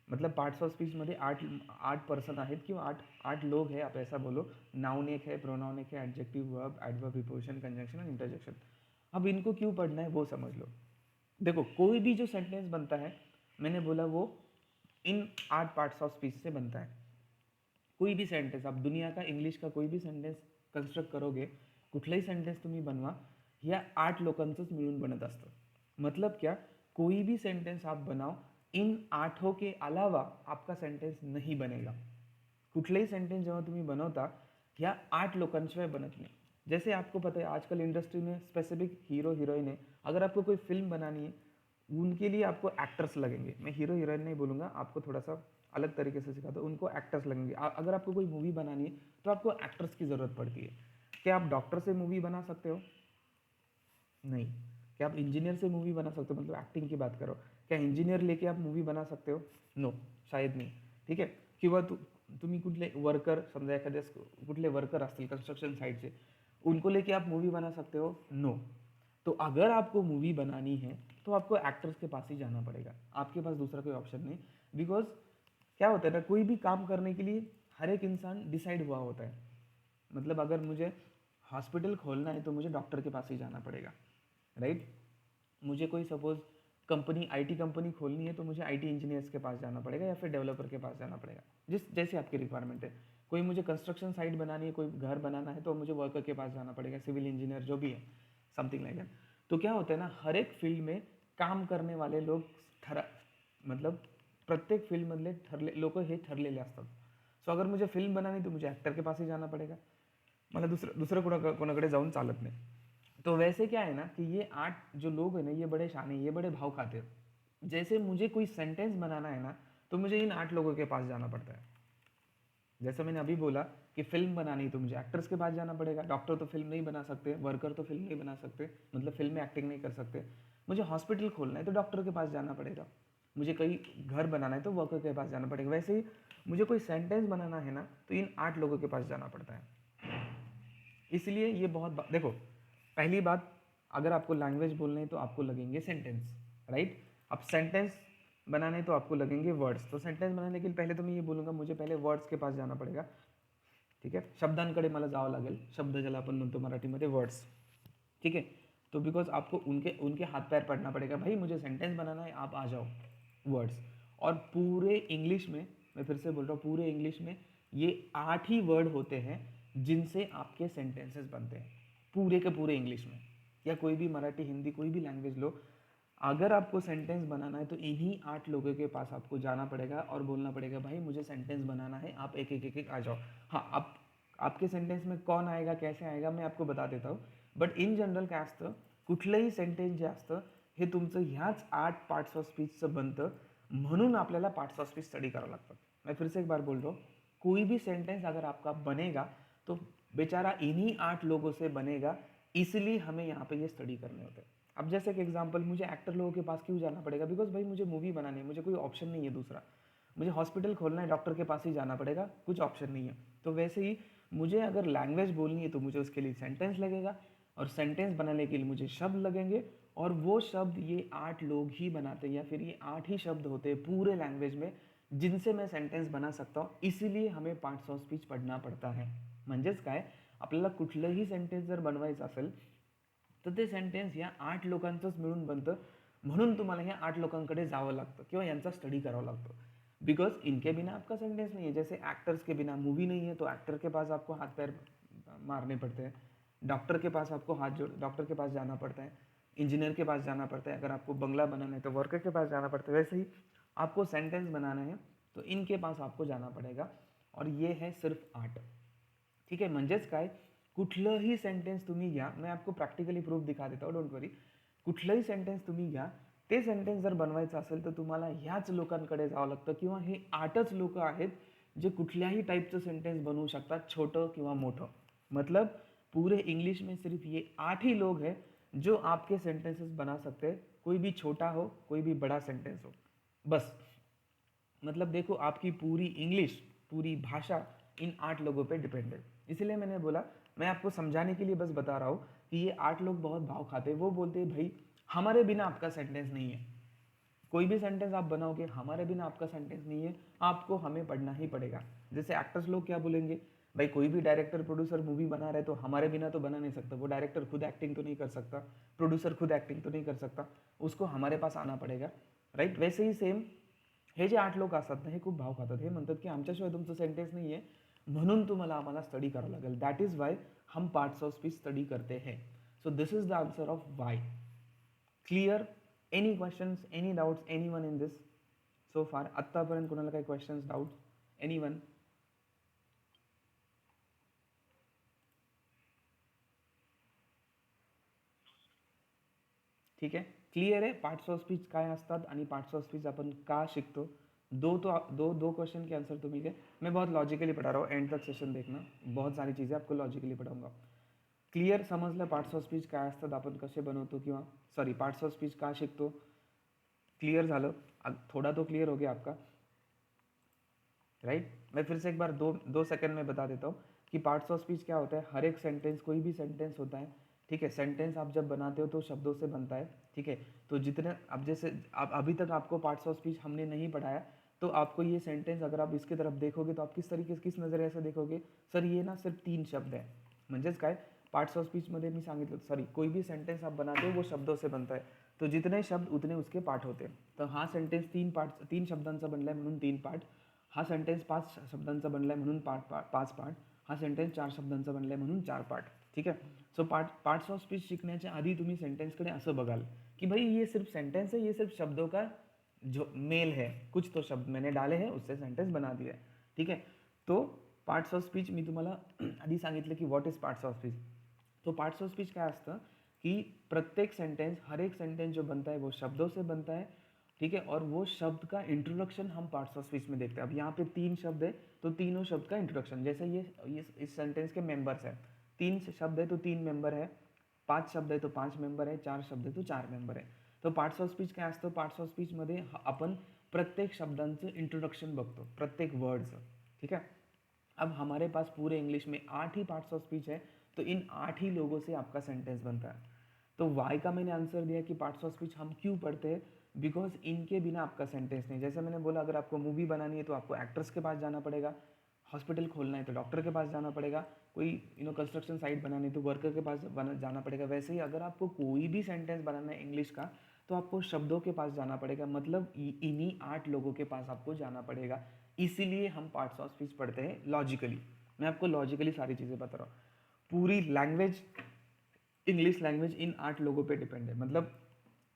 मतलब पार्ट्स ऑफ स्पीच मध्ये 8 पर्सन आहेत किंवा 8 लोग हैं, आप ऐसा बोलो। नाउन एक है, प्रोनाउन एक है, adjective, verb, adverb, preposition, conjunction और इंटरजेक्शन। अब इनको क्यों पढ़ना है वो समझ लो। देखो कोई भी जो सेंटेंस बनता है, मैंने बोला वो इन 8 पार्ट्स ऑफ स्पीच से बनता है। कोई भी सेंटेंस, आप दुनिया का इंग्लिश का कोई भी सेंटेंस कन्स्ट्रक्ट करोगे, कुठलंही सेंटेंस तुम्ही बनवा, या 8 लोकांचंच मिळून बनत असतं। मतलब क्या, कोई भी सेंटेंस आप बनाओ, इन 8 के अलावा आपका सेंटेंस नहीं बनेगा। कुठलंही सेंटेंस जेव्हा तुम्ही बनवता, ह्या 8 लोकांशिवाय बनत नहीं। जैसे आपको पता है आजकल इंडस्ट्री में स्पेसिफिक हीरो हीरोइन है, अगर आपको कोई फिल्म बनानी है, उनके लिए आपको एक्टर्स लगेंगे। मैं हीरो हीरोइन नहीं बोलूँगा, आपको थोड़ा सा अलग तरीके से सिखाता हूँ, उनको एक्टर्स लगेंगे। अगर आपको कोई मूवी बनानी है तो आपको एक्टर्स की ज़रूरत पड़ती है। क्या आप डॉक्टर से मूवी बना सकते हो? नहीं। क्या आप इंजीनियर से मूवी बना सकते हो? मतलब एक्टिंग की बात करो, क्या इंजीनियर लेके आप मूवी बना सकते हो? नो, शायद नाही, ठीक आहे। किंवा तुम्ही कुठले वर्कर, समजा एखाद्या कुठले वर्कर असतील कंस्ट्रक्शन साइटचे, उनको लेके आप मूवी बना सकते हो? नो। तो अगर आपको मूवी बनानी है तो आपको एक्टर्स के पास ही जाना पड़ेगा, आपके पास दूसरा कोई ऑप्शन नहीं। बिकॉज क्या होता है ना, कोई भी काम करने के लिए हर एक इंसान डिसाइड हुआ होता है। मतलब अगर मुझे हॉस्पिटल खोलना है तो मुझे डॉक्टर के पास ही जाना पड़ेगा, राइट। मुझे कोई सपोज कंपनी, आईटी कंपनी खोलनी है तो मुझे आईटी इंजीनियर्स के पास जाना पड़ेगा या फिर डेवलपर के पास जाना पड़ेगा, जैसे आपकी रिक्वायरमेंट है। कोई मुझे कंस्ट्रक्शन साइट बनानी है, कोई घर बनाना है तो मुझे वर्कर के पास जाना पड़ेगा, सिविल इंजीनियर जो भी है, समथिंग लाइक दैट। तो क्या होता है ना, हर एक फील्ड में काम करने वाले लोग मतलब प्रत्येक फील्डमधले लोक हे ठरलेले असतात। सो अगर मुझे फिल्म बनानी तो मुझे एक्टर के पास ही जाना पड़ेगा, मला दुसरं कोणाकडे जाऊन चालत नहीं। तो वैसे क्या है ना कि ये 8 जो लोग हैं ना, ये बड़े शाने, ये बड़े भाव खाते हैं। जैसे मुझे कोई सेंटेंस बनाना है ना, तो मुझे इन 8 लोगों के पास जाना पड़ता है। जैसे मैंने अभी बोला कि फिल्म बनानी है तो मुझे एक्टर्स के पास जाना पड़ेगा, डॉक्टर तो फिल्म नहीं बना सकते, वर्कर तो फिल्म नहीं बना सकते, मतलब फिल्म में एक्टिंग नहीं कर सकते। मुझे हॉस्पिटल खोलना है तो डॉक्टर के पास जाना पड़ेगा, मुझे कहीं घर बनाना है तो वर्कर के पास जाना पड़ेगा। वैसे ही मुझे कोई सेंटेंस बनाना है ना तो इन 8 लोगों के पास जाना पड़ता है। इसलिए ये देखो, पहली बात, अगर आपको लैंग्वेज बोलनी है तो आपको लगेंगे सेंटेंस, राइट। अब सेंटेंस बनाने तो आपको लगेंगे वर्ड्स। तो सेंटेंस बनाने के लिए पहले तो मैं ये बोलूँगा मुझे पहले वर्ड्स के पास जाना पडेगा, ठीक आहे। शब्दांकडे मला जावं लागेल, शब्द ज्याला आपण म्हणतो मराठीमध्ये वर्ड्स, ठीक है। तो बिकॉज आपको उनके उनके हाथ पैर पड़ना पड़ेगा, भाई मुझे सेंटेंस बनाना है, आप आ जाओ, वर्ड्स। और पूरे इंग्लिश में, मैं फिर से बोल रहा हूँ, पूरे इंग्लिश में ये 8 ही वर्ड होते हैं जिनसे आपके सेंटेंसेस बनते हैं, पूरे के पूरे इंग्लिश में, या कोई भी मराठी हिंदी कोई भी लैंग्वेज लो, अगर आपको सेंटेंस बनाना है तो इन्हीं 8 लोगों के पास आपको जाना पड़ेगा और बोलना पड़ेगा, भाई मुझे सेंटेंस बनाना है, आप एक एक एक एक आ जाओ। हाँ, आप आपके सेंटेंस में कौन आएगा कैसे आएगा मैं आपको बता देता हूँ, बट इन जनरल काय असतं, कुठलंही सेंटेन्स जे असतं हे तुमचं ह्याच 8 पार्ट्स ऑफ स्पीचचं बनतं, म्हणून आपल्याला पार्ट्स ऑफ स्पीच स्टडी करावं लागतं। मैं फिर से एक बार बोल रहा हूँ, कोई भी सेंटेंस अगर आपका बनेगा तो बेचारा इन्हीं 8 लोगों से बनेगा, इसलिए हमें यहाँ पे ये स्टडी करने होते हैं। अब जैसे एक एग्जांपल, मुझे एक्टर लोगों के पास क्यों जाना पड़ेगा, बिकॉज भाई मुझे मूवी बनानी है, मुझे कोई ऑप्शन नहीं है दूसरा। मुझे हॉस्पिटल खोलना है, डॉक्टर के पास ही जाना पड़ेगा, कुछ ऑप्शन नहीं है। तो वैसे ही मुझे अगर लैंग्वेज बोलनी है तो मुझे उसके लिए सेंटेंस लगेगा, और सेंटेंस बनाने के लिए मुझे शब्द लगेंगे, और वो शब्द ये 8 लोग ही बनाते हैं, या फिर ये 8 ही शब्द होते हैं पूरे लैंग्वेज में जिनसे मैं सेंटेंस बना सकता हूँ। इसीलिए हमें पार्ट्स ऑफ स्पीच पढ़ना पड़ता है। म्हणजेच काय, आपल्याला कुठलंही सेंटेन्स जर बनवायचं असेल तर ते सेंटेन्स या 8 लोकांचंच मिळून बनतं, म्हणून तुम्हाला ह्या 8 लोकांकडे जावं लागतं किंवा यांचा स्टडी करावा लागतो। बिकॉज इनके बिना आपका सेंटेंस नहीं है, जैसे एक्टर्स के बिना मूवी नहीं है, तो एक्टर के पास आपको हाथ पैर मारने पड़ते हैं, डॉक्टर के पास आपको डॉक्टर के पास जाना पड़ता है, इंजीनियर के पास जाना पड़ता है, अगर आपको बंगला बनाना है तो वर्कर के पास जाना पड़ता है। वैसे ही आपको सेंटेंस बनाना है तो इनके पास आपको जाना पड़ेगा, और ये है सिर्फ 8, ठीक आहे। म्हणजेच काय, कुठलंही सेंटेन्स तुम्ही घ्या, मैं आपको प्रॅक्टिकली प्रूफ दिखा देता हूँ, डोंट वरी। कुठलंही सेंटेन्स तुम्ही घ्या, ते सेंटेन्स जर बनवायचं असेल तर तुम्हाला ह्याच लोकांकडे जावं लागतं, किंवा हे 8च लोक आहेत जे कुठल्याही टाईपचं सेंटेन्स बनवू शकतात, छोटं किंवा मोठं। मतलब पूरे इंग्लिश में सिर्फ ये 8 ही लोग हैं जो आपके सेंटेंसेस बना सकते हैं, कोई भी छोटा हो कोई भी बड़ा सेंटेंस हो, बस। मतलब देखो, आपकी पूरी इंग्लिश, पूरी भाषा इन 8 लोगों पे डिपेंड है। इसलिए मैंने बोला, मैं आपको समझाने के लिए बस बता रहा हूँ कि ये 8 लोग बहुत भाव खाते हैं। वो बोलते हैं, भाई हमारे बिना आपका सेंटेंस नहीं है, कोई भी सेंटेंस आप बनाओगे, हमारे बिना आपका सेंटेंस नहीं है, आपको हमें पढ़ना ही पड़ेगा। जैसे एक्टर्स लोग क्या बोलेंगे, भाई कोई भी डायरेक्टर प्रोड्यूसर मूवी बना रहा है तो हमारे बिना तो बना नहीं सकता, वो डायरेक्टर खुद एक्टिंग तो नहीं कर सकता, प्रोड्यूसर खुद एक्टिंग तो नहीं कर सकता, उसको हमारे पास आना पड़ेगा, राईट। वैसे ही सेम हे जे 8 लोक असतात ना, हे खूप भाव खातात, हे म्हणतात की आमच्याशिवाय तुमचं सेंटेन्स नाही आहे, म्हणून तुम्हाला आम्हाला स्टडी करावं लागेल। दॅट इज वाय हम पार्ट्स ऑफ स्पीच स्टडी करते हैं। So this is the answer of why. Clear? Any questions, any doubts, anyone in this so far? आत्तापर्यंत कोणाला काही क्वेश्चंस, डाउट्स, एनीवन? ठीक आहे, क्लियर आहे पार्ट्स ऑफ स्पीच काय असतात आणि पार्ट्स ऑफ स्पीच अपन का शिखतो? दो क्वेश्चन के आंसर तो मिल गए। मैं बहुत लॉजिकली पढ़ा रहा हूँ, एंड तक सेशन देखना, बहुत सारी चीज़ें आपको लॉजिकली पढ़ाऊंगा। क्लियर समजलं पार्ट्स ऑफ स्पीच काय असतात, आपण कसे बनवतो, किंवा सॉरी पार्ट्स ऑफ स्पीच का शिकतो? क्लियर झालं? थोड़ा तो क्लियर हो गया आपका, राइट। मैं फिर से एक बार दो सेकंड में बता देता हूँ कि पार्ट्स ऑफ स्पीच क्या होता है। हर एक सेंटेंस, कोई भी सेंटेंस होता है, ठीक है। सेंटेंस आप जब बनाते हो तो शब्दों से बनता है, ठीक है। तो जितने, अब जैसे अब अभी तक आपको पार्ट्स ऑफ स्पीच हमने नहीं पढ़ाया, तो आपको ये सेंटेंस अगर आप इसकी तरफ देखोगे तो आप किस तरीके से, किस नजरिए से देखोगे, सर ये ना सिर्फ 3 शब्द है। म्हणजेच काय, पार्ट्स ऑफ स्पीचमध्ये मी सांगितलं, सॉरी, कोई भी सेंटेंस आप बनाते हो वो शब्दों से बनता है, तो जितने शब्द उतने उसके पार्ट होते हैं। तो हा सेंटेंस 3 शब्दांचा बनला आहे म्हणून 3 पार्ट, हा सेंटेन्स 5 शब्दांचा बनला आहे म्हणून 5 पार्ट, हा सेंटेन्स 4 शब्दांचा बनला आहे म्हणून 4 पार्ट, ठीक आहे। सो पार्ट्स ऑफ स्पीच शिकण्याच्या आधी तुम्ही सेंटेन्सकडे असं बघाल की भाई ये सिर्फ सेंटेंस है, ये सिर्फ शब्दों का जो मेल है, कुछ तो शब्द मैंने डाले हैं, उससे सेंटेंस बना दिया है, ठीक है। तो पार्ट्स ऑफ स्पीच मी तुम्हाला आधी सांगितलं की what is parts of speech. तो पार्ट्स ऑफ स्पीच काय असतं की प्रत्येक सेंटेंस, हर एक सेंटेंस जो बनता है वो शब्दों से बनता है, ठीक है, और वो शब्द का इंट्रोडक्शन हम पार्ट्स ऑफ स्पीच में देखते हैं। अब यहाँ पे 3 शब्द है तो तीनों शब्द का इंट्रोडक्शन, जैसे ये इस सेंटेंस के मेंबर्स हैं, 3 शब्द है तो 3 मेंबर है, 5 शब्द आहे तो 5 मेंबर आहे, 4 शब्द आहे तो 4 मेंबर आहे. तो पार्ट्स ऑफ स्पीच काय असतं, पार्ट्स ऑफ स्पीचमध्ये आपण प्रत्येक शब्दांचं इंट्रोडक्शन बघतो, प्रत्येक वर्डचं. ठीक है, अब हमारे पास पूरे इंग्लिश में 8 ही पार्ट्स ऑफ स्पीच है, तो इन 8 ही लोगों से आपका सेंटेंस बनता है. तो वाई का मैंने आंसर दिया कि पार्ट्स ऑफ स्पीच हम क्यों पढ़ते हैं, बिकॉज इनके बिना आपका सेंटेंस नहीं. जैसे मैंने बोला, अगर आपको मूवी बनानी है तो आपको एक्टर्स के पास जाना पड़ेगा, हॉस्पिटल खोलना है तो डॉक्टर के पास जाना पड़ेगा, कोई कंस्ट्रक्शन साइट बनानी है तो वर्कर के पास जाना पड़ेगा. वैसे ही अगर आपको कोई भी सेंटेंस बनाना है इंग्लिश का तो आपको शब्दों के पास जाना पड़ेगा, मतलब इन्हीं 8 लोगों के पास आपको जाना पड़ेगा. इसीलिए हम पार्ट्स ऑफ स्पीच पढ़ते हैं लॉजिकली. मैं आपको लॉजिकली सारी चीज़ें बता रहा हूँ. पूरी लैंग्वेज, इंग्लिश लैंग्वेज इन 8 लोगों पे डिपेंड है, मतलब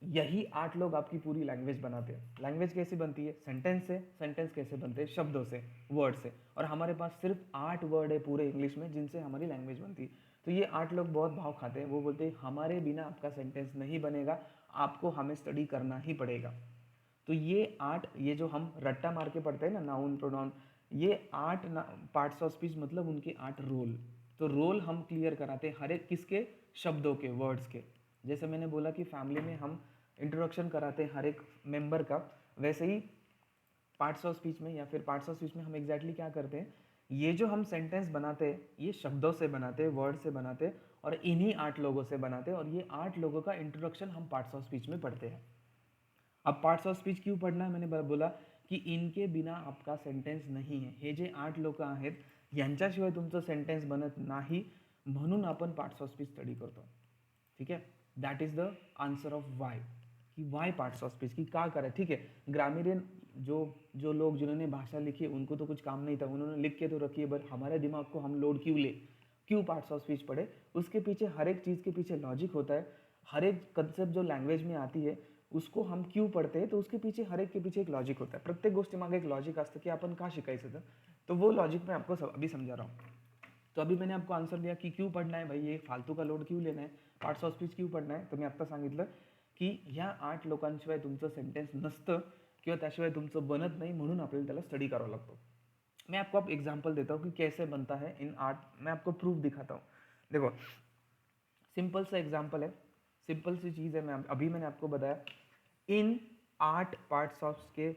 यही 8 लोग आपकी पूरी लैंग्वेज बनाते हैं. लैंग्वेज कैसे बनती है, सेंटेंस से. सेंटेंस कैसे बनते हैं, शब्दों से, वर्ड से. और हमारे पास सिर्फ 8 वर्ड है पूरे इंग्लिश में जिनसे हमारी लैंग्वेज बनती है. तो ये 8 लोग बहुत भाव खाते हैं, वो बोलते हैं हमारे बिना आपका सेंटेंस नहीं बनेगा, आपको हमें स्टडी करना ही पड़ेगा. तो ये 8, ये जो हम रट्टा मार के पढ़ते हैं ना, नाउन प्रोनाउन, ये 8 पार्ट्स ऑफ स्पीच, मतलब उनके 8 रोल. तो रोल हम क्लियर कराते हैं हर एक किसके, शब्दों के, वर्ड्स के. जैसे मैंने बोला कि फैमिली में हम इंट्रोडक्शन कराते हैं हर एक मेंबर का, वैसे ही पार्ट्स ऑफ स्पीच में या फिर पार्ट्स ऑफ स्पीच में हम एग्जैक्टली क्या करते हैं, ये जो हम सेंटेंस बनाते हैं ये शब्दों से बनाते हैं, वर्ड से बनाते हैं, और इन्हीं 8 लोगों से बनाते हैं, और ये 8 लोगों का इंट्रोडक्शन हम पार्ट्स ऑफ स्पीच में पढ़ते हैं. अब पार्ट्स ऑफ स्पीच क्यों पढ़ना है, मैंने बोला की इनके बिना आपका सेंटेन्स नाही आहे. हे जे 8 लोक आहेत यांच्याशिवाय तुमचं सेंटेन्स बनत नाही, म्हणून आपण पार्ट्स ऑफ स्पीच स्टडी करतो. ठीक है, that is the answer of why, कि वाई पार्ट्स ऑफ स्पीच, की क्या करें. ठीक है, ग्रामीण जो जो लोग जिन्होंने भाषा लिखी उनको तो कुछ काम नहीं था, उन्होंने लिख के तो रखी है, बट हमारे दिमाग को हम लोड क्यों ले, क्यों पार्ट्स ऑफ स्पीच पढ़े. उसके पीछे हर एक चीज़ के पीछे लॉजिक होता है. हर एक कंसेप्ट जो लैंग्वेज में आती है उसको हम क्यों पढ़ते हैं, तो उसके पीछे हर एक के पीछे एक लॉजिक होता है. प्रत्येक गोष्टीमागे एक लॉजिक असतं की आपण का शिकायचं तर. तो वो लॉजिक मैं आपको अभी समझा रहा हूँ. तो अभी मैंने आपको आंसर दिया कि क्यों पढ़ना है भाई, ये फालतू का लोड क्यों लेना है, पार्ट्स ऑफ स्पीच क्यों पढ़ना आहे. तर मी आत्ता सांगितलं की ह्या 8 लोकांशिवाय तुमचं सेंटेन्स नसतं किंवा त्याशिवाय तुमचं बनत नाही, म्हणून आपल्याला त्याला स्टडी करावा लागतो. मैं आपको अब एग्जाम्पल देता हूँ कि कैसे बनता है इन 8. मैं आपको प्रूफ दिखाता हूँ. देखो, सिंपल सा एग्जाम्पल है, सिंपल सी चीज़ है. मैं अभी मैंने आपको बताया इन 8 पार्ट्स ऑफ के,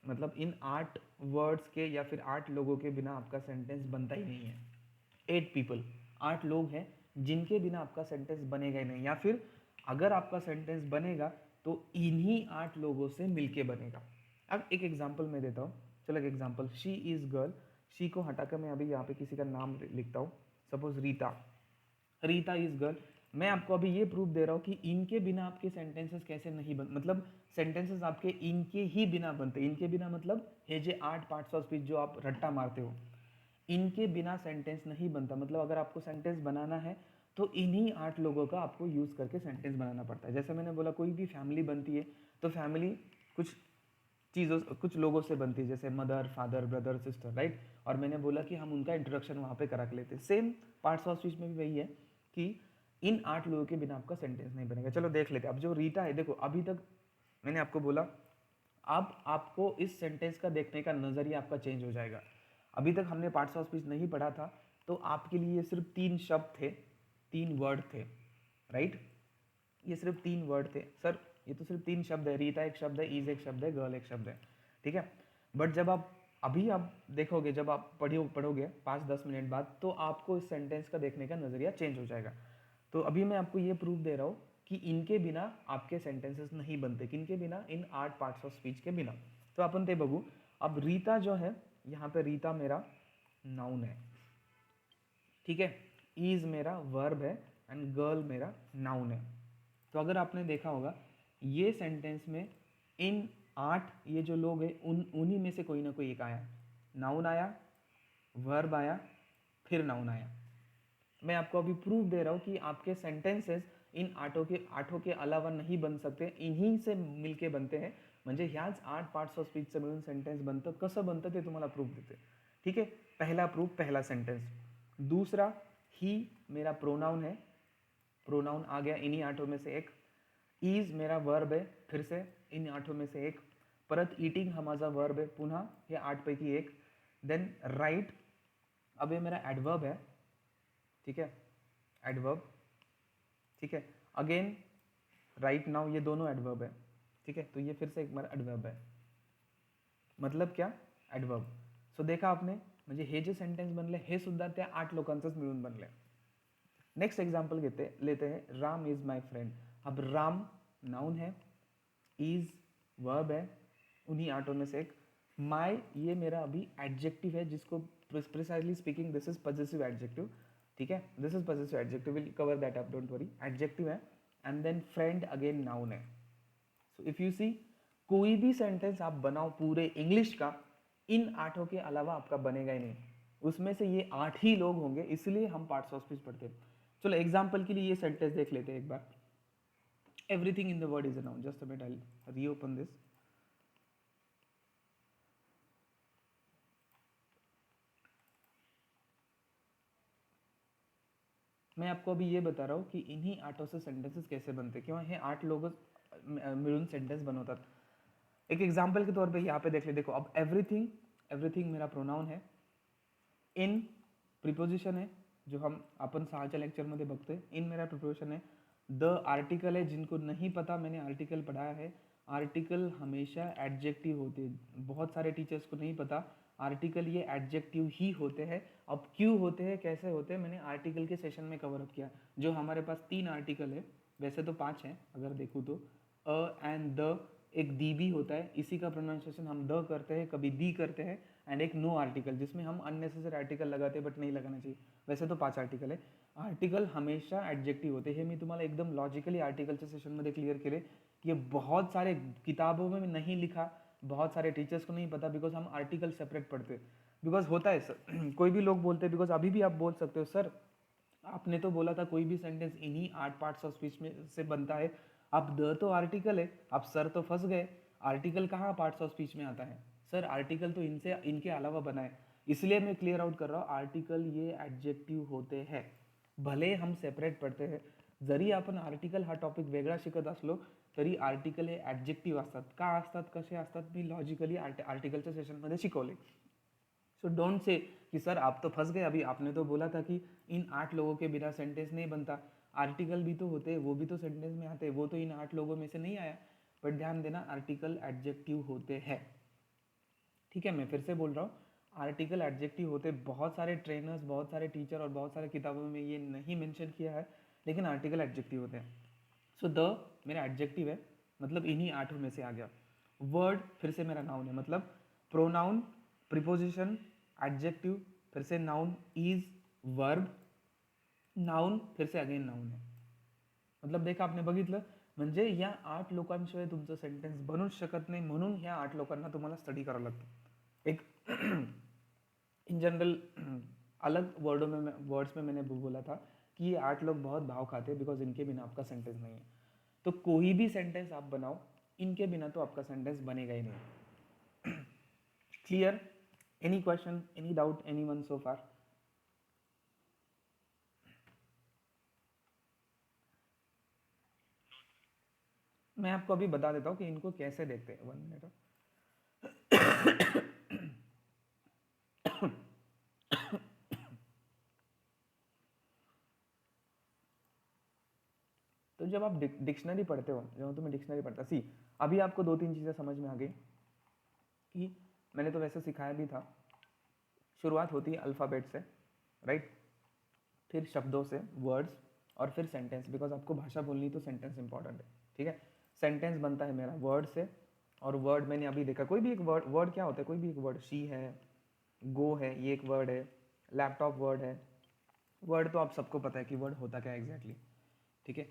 मतलब इन 8 वर्ड्स के या फिर 8 लोगों के बिना आपका सेंटेंस बनता ही नहीं है. 8 पीपल, 8 लोग हैं जिनके बिना आपका सेंटेंस बनेगा ही नहीं, या फिर अगर आपका सेंटेंस बनेगा तो इन्हीं 8 लोगों से मिलके बनेगा. अब एक एग्जाम्पल मैं देता हूँ. चलो एक example, she is girl. She को हटाकर मैं अभी यहाँ पे किसी का नाम लिखता हूँ. Suppose Rita. Rita is girl. मैं आपको अभी ये प्रूफ दे रहा हूँ कि इनके बिना आपके सेंटेंसेस कैसे नहीं बन, मतलब सेंटेंसेस आपके इनके ही बिना बनते. इनके बिना मतलब ये जो 8 पार्ट्स ऑफ स्पीच जो आप रट्टा मारते हो, इनके बिना सेंटेंस नहीं बनता. मतलब अगर आपको सेंटेंस बनाना है तो इन्हीं 8 लोगों का आपको यूज़ करके सेंटेंस बनाना पड़ता है. जैसे मैंने बोला कोई भी फैमिली बनती है तो फैमिली कुछ चीज़ों, कुछ लोगों से बनती है, जैसे mother, father, brother, sister, right. और मैंने बोला कि हम उनका इंट्रोडक्शन वहाँ पे करा के लेते हैं. सेम पार्ट्स ऑफ स्पीच में भी वही है कि इन 8 लोगों के बिना आपका सेंटेंस नहीं बनेगा. चलो देख लेते हैं. अब जो रीटा है, देखो अभी तक मैंने आपको बोला, अब आपको इस सेंटेंस का देखने का नज़रिया आपका चेंज हो जाएगा. अभी तक हमने पार्ट्स ऑफ स्पीच नहीं पढ़ा था, तो आपके लिए सिर्फ 3 शब्द थे, 3 वर्ड थे, राइट. ये सिर्फ 3 वर्ड थे. सर ये तो सिर्फ 3 शब्द है, रीता एक शब्द है, ईज एक शब्द है, गर्ल एक शब्द है. ठीक है, बट जब आप अभी आप देखोगे, जब आप पढ़ोगे 5-10 मिनट बाद, तो आपको इस सेंटेंस का देखने का नज़रिया चेंज हो जाएगा. तो अभी मैं आपको ये प्रूफ दे रहा हूँ कि इनके बिना आपके सेंटेंसेस नहीं बनते. किनके बिना, इन 8 पार्ट्स ऑफ स्पीच के बिना. तो अपन ते बघू. अब रीता जो है, यहाँ पे रीता मेरा नाउन है, ठीक है. ईज मेरा वर्ब है एंड गर्ल मेरा नाउन है. तो अगर आपने देखा होगा ये सेंटेंस में इन 8 ये जो लोग हैं उन्हीं में से कोई ना कोई एक आया. नाउन आया, वर्ब आया, फिर नाउन आया. मैं आपको अभी प्रूफ दे रहा हूँ कि आपके सेंटेंसेस इन आठों के अलावा नहीं बन सकते, इन्हीं से मिलके बनते हैं. म्हणजे ह्याच 8 पार्ट्स ऑफ स्पीचचं मिळून सेंटेंस बनतं. कसं बनतं ते तुम्हाला प्रूफ देते. ठीक है, पहला प्रूफ, पहला सेंटेंस. दूसरा, ही मेरा प्रोनाउन है, प्रोनाउन आ गया इन्हीं 8 में से एक. ईज मेरा वर्ब है, फिर से इन 8 में से एक. परत ईटिंग हा माझा वर्ब आहे, पुन्हा हे 8 पैकी एक. देन राइट, अब ये मेरा एडवर्ब है, ठीक है, एडवर्ब, ठीक है. अगेन राइट नाउ, ये दोनों एडवर्ब है, ठीक है. तो ये फिर से एक मेरा एडवर्ब है. मतलब क्या, एडवर्ब. सो देखा आपने, म्हणजे हे जे सेंटेन्स बनले हे सुद्धा त्या 8 लोकांचंच मिळून बनले. नेक्स्ट एग्जाम्पल लेते हैं, राम इज माई फ्रेंड. अब राम नाउन है, इज वर्ब है, उन्हीं 8 में से एक. माई ये मेरा अभी एडजेक्टिव है, जिसको precisely speaking this is possessive adjective, ठीक है. This is possessive adjective, will cover that up, don't worry. Adjective है. And then friend again noun है. सो इफ यू सी, कोई भी सेंटेंस आप बनाओ पूरे इंग्लिश का, इन 8 के अलावा आपका बनेगा ही नहीं. उसमें से ये 8 ही लोग होंगे, इसलिए हम पार्ट्स ऑफ स्पीच पढ़ते हैं. चलो एग्जाम्पल के लिए ये सेंटेंस देख लेते हैं एक बार. Everything in the word is a noun. Just a minute, I will reopen this. मैं आपको अभी ये बता रहा हूँ की इन्हीं 8 से सेंटेन्सेस कैसे बनते, किंवा हे 8 लोग मिळून सेंटेन्स बनवतात. एक एग्जाम्पल के तौर पे यहाँ पे देख ले. देखो अब एवरीथिंग, एवरीथिंग मेरा प्रोनाउन है. इन प्रिपोजिशन है, जो हम अपन 6च्या लेक्चरमध्ये बघतोय. इन मेरा प्रिपोजिशन है. द आर्टिकल है, जिनको नहीं पता मैंने आर्टिकल पढ़ाया है. आर्टिकल हमेशा एडजेक्टिव होते हैं, बहुत सारे टीचर्स को नहीं पता. आर्टिकल ये एडजेक्टिव ही होते हैं. अब क्यों होते हैं, कैसे होते हैं, मैंने आर्टिकल के सेशन में कवर अप किया. जो हमारे पास 3 आर्टिकल है, वैसे तो 5 हैं अगर देखूँ तो. अ एंड द, एक दी भी होता है, इसी का प्रोनाउंसिएशन हम द करते हैं, कभी दी करते हैं. एंड एक नो आर्टिकल, जिसमें हम अननेसेसरी आर्टिकल लगाते हैं, बट नहीं लगाना चाहिए. वैसे तो 5 आर्टिकल है. आर्टिकल हमेशा एडजेक्टिव होते हैं. मी तुम्हाला एकदम लॉजिकली आर्टिकलच्या सेशनमध्ये क्लियर केले की ये बहुत सारे किताबों में नहीं लिखा, बहुत सारे टीचर्स को नहीं पता, बिकॉज हम आर्टिकल सेपरेट पढ़ते. बिकॉज होता है सर, कोई भी लोग बोलते हैं, बिकॉज अभी भी आप बोल सकते हो सर आपने तो बोला था कोई भी सेंटेंस इन्हीं 8 पार्ट्स ऑफ स्पीच में से बनता है. आप द तो आर्टिकल है, आप सर तो फंस गए. आर्टिकल कहाँ पार्ट्स ऑफ स्पीच में आता है सर, आर्टिकल तो इनसे इनके अलावा बना है. इसलिए मैं क्लियर आउट कर रहा हूँ, आर्टिकल ये एडजेक्टिव होते हैं, भले हम सेपरेट पढ़ते हैं. जरी आपण आर्टिकल हा टॉपिक वेगळा शिकत असलो तरी आर्टिकल हे ॲडजेक्टिव्ह असतात. का असतात, कसे असतात, मी लॉजिकली आर्टिकलच्या सेशनमध्ये शिकवले. सो डोंट से कि सर आप तो फंस गए, अभी आपने तो बोला था कि इन 8 लोगों के बिना सेंटेंस नहीं बनता. आर्टिकल भी तो होते हैं, वो भी तो सेंटेंस में आते हैं, वो तो इन 8 लोगों में से नहीं आया. बट ध्यान देना, आर्टिकल एडजेक्टिव होते हैं, ठीक है. मैं फिर से बोल रहा हूँ, आर्टिकल एडजेक्टिव होते. बहुत सारे ट्रेनर्स, बहुत सारे टीचर और बहुत सारे किताबों में ये नहीं मेंशन किया है, लेकिन आर्टिकल एडजेक्टिव होते हैं. सो द मेरा एडजेक्टिव है, मतलब इन्हीं 8 में से आ गया. वर्ड फिर से मेरा नाउन है, मतलब प्रोनाउन, प्रिपोजिशन, एडजेक्टिव, फिर से नाउन, इज, वर्ब, नाउन, फिर से अगेन नाउन है. मतलब देखा आपने, बघितलं, म्हणजे या 8 लोकांशिवाय तुमचं सेंटेन्स बनूच शकत नाही. म्हणून ह्या 8 लोकांना तुम्हाला स्टडी करावं लागतं. एक इन जनरल अलग वर्ड्स में मैंने बोला था कि ये 8 लोग बहुत भाव खाते हैं, बिकॉज इनके बिना आपका सेंटेंस नहीं है. तो कोई भी सेंटेंस आप बनाओ, इनके बिना तो आपका सेंटेंस बनेगा ही नहीं. Clear? Any question, any doubt, anyone so far? मैं आपको अभी बता देता हूँ कि इनको कैसे देखते हैं. 1 मिनट. तो जब आप डिक्शनरी पढ़ते हो, जब तुम्हें डिक्शनरी पढ़ता, सी अभी आपको 2-3 चीज़ें समझ में आ गई कि मैंने तो वैसे सिखाया भी था. शुरुआत होती है अल्फ़ाबेट से, राइट, फिर शब्दों से, वर्ड्स, और फिर सेंटेंस, बिकॉज आपको भाषा बोलनी तो सेंटेंस इंपॉर्टेंट है, ठीक है. सेंटेंस बनता है मेरा वर्ड से, और वर्ड मैंने अभी देखा, कोई भी एक वर्ड क्या होता है, कोई भी एक वर्ड, शी है, गो है, ये एक वर्ड है, लैपटॉप वर्ड है. वर्ड तो आप सबको पता है कि वर्ड होता क्या है एग्जैक्टली, ठीक है.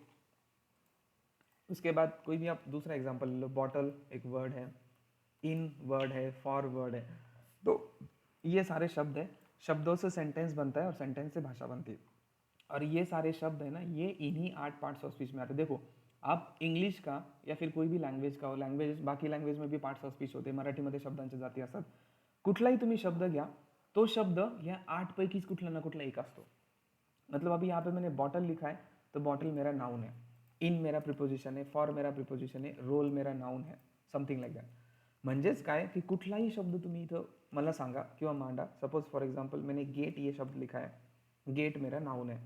उसके बाद कोई भी आप दूसरा एग्जांपल ले लो, बॉटल एक वर्ड है, इन वर्ड है, फॉर वर्ड है. तो ये सारे शब्द हैं, शब्दों से सेंटेंस बनता है और सेंटेंस से भाषा बनती है. और ये सारे शब्द है ना, ये इन्हीं 8 पार्ट्स ऑफ स्पीच में आते हैं. देखो आप इंग्लिश का या फिर कोई भी लँग्वेज का हो, लँग्वेज बाकी लँग्वेज में भी पार्ट्स ऑफ स्पीच होते. मराठीमध्ये शब्दांच्या जाती असतात. कुठलाही तुम्ही शब्द घ्या, तो शब्द या 8 पैकीच कुठला ना कुठला एक असतो. मतलब अभी यहाँ पे मैंने बॉटल लिखा है, तो बॉटल मेरा नाउन है. इन मेरा प्रिपोजिशन आहे, फॉर मेरा प्रिपोजिशन आहे, रोल मेरा नाउन आहे, समथिंग लाईक दॅट. म्हणजेच काय की कुठलाही शब्द तुम्ही इथं मला सांगा किंवा मांडा. सपोज फॉर एग्जाम्पल मैंने गेट ये शब्द लिखा है, गेट मेरा नाउन है,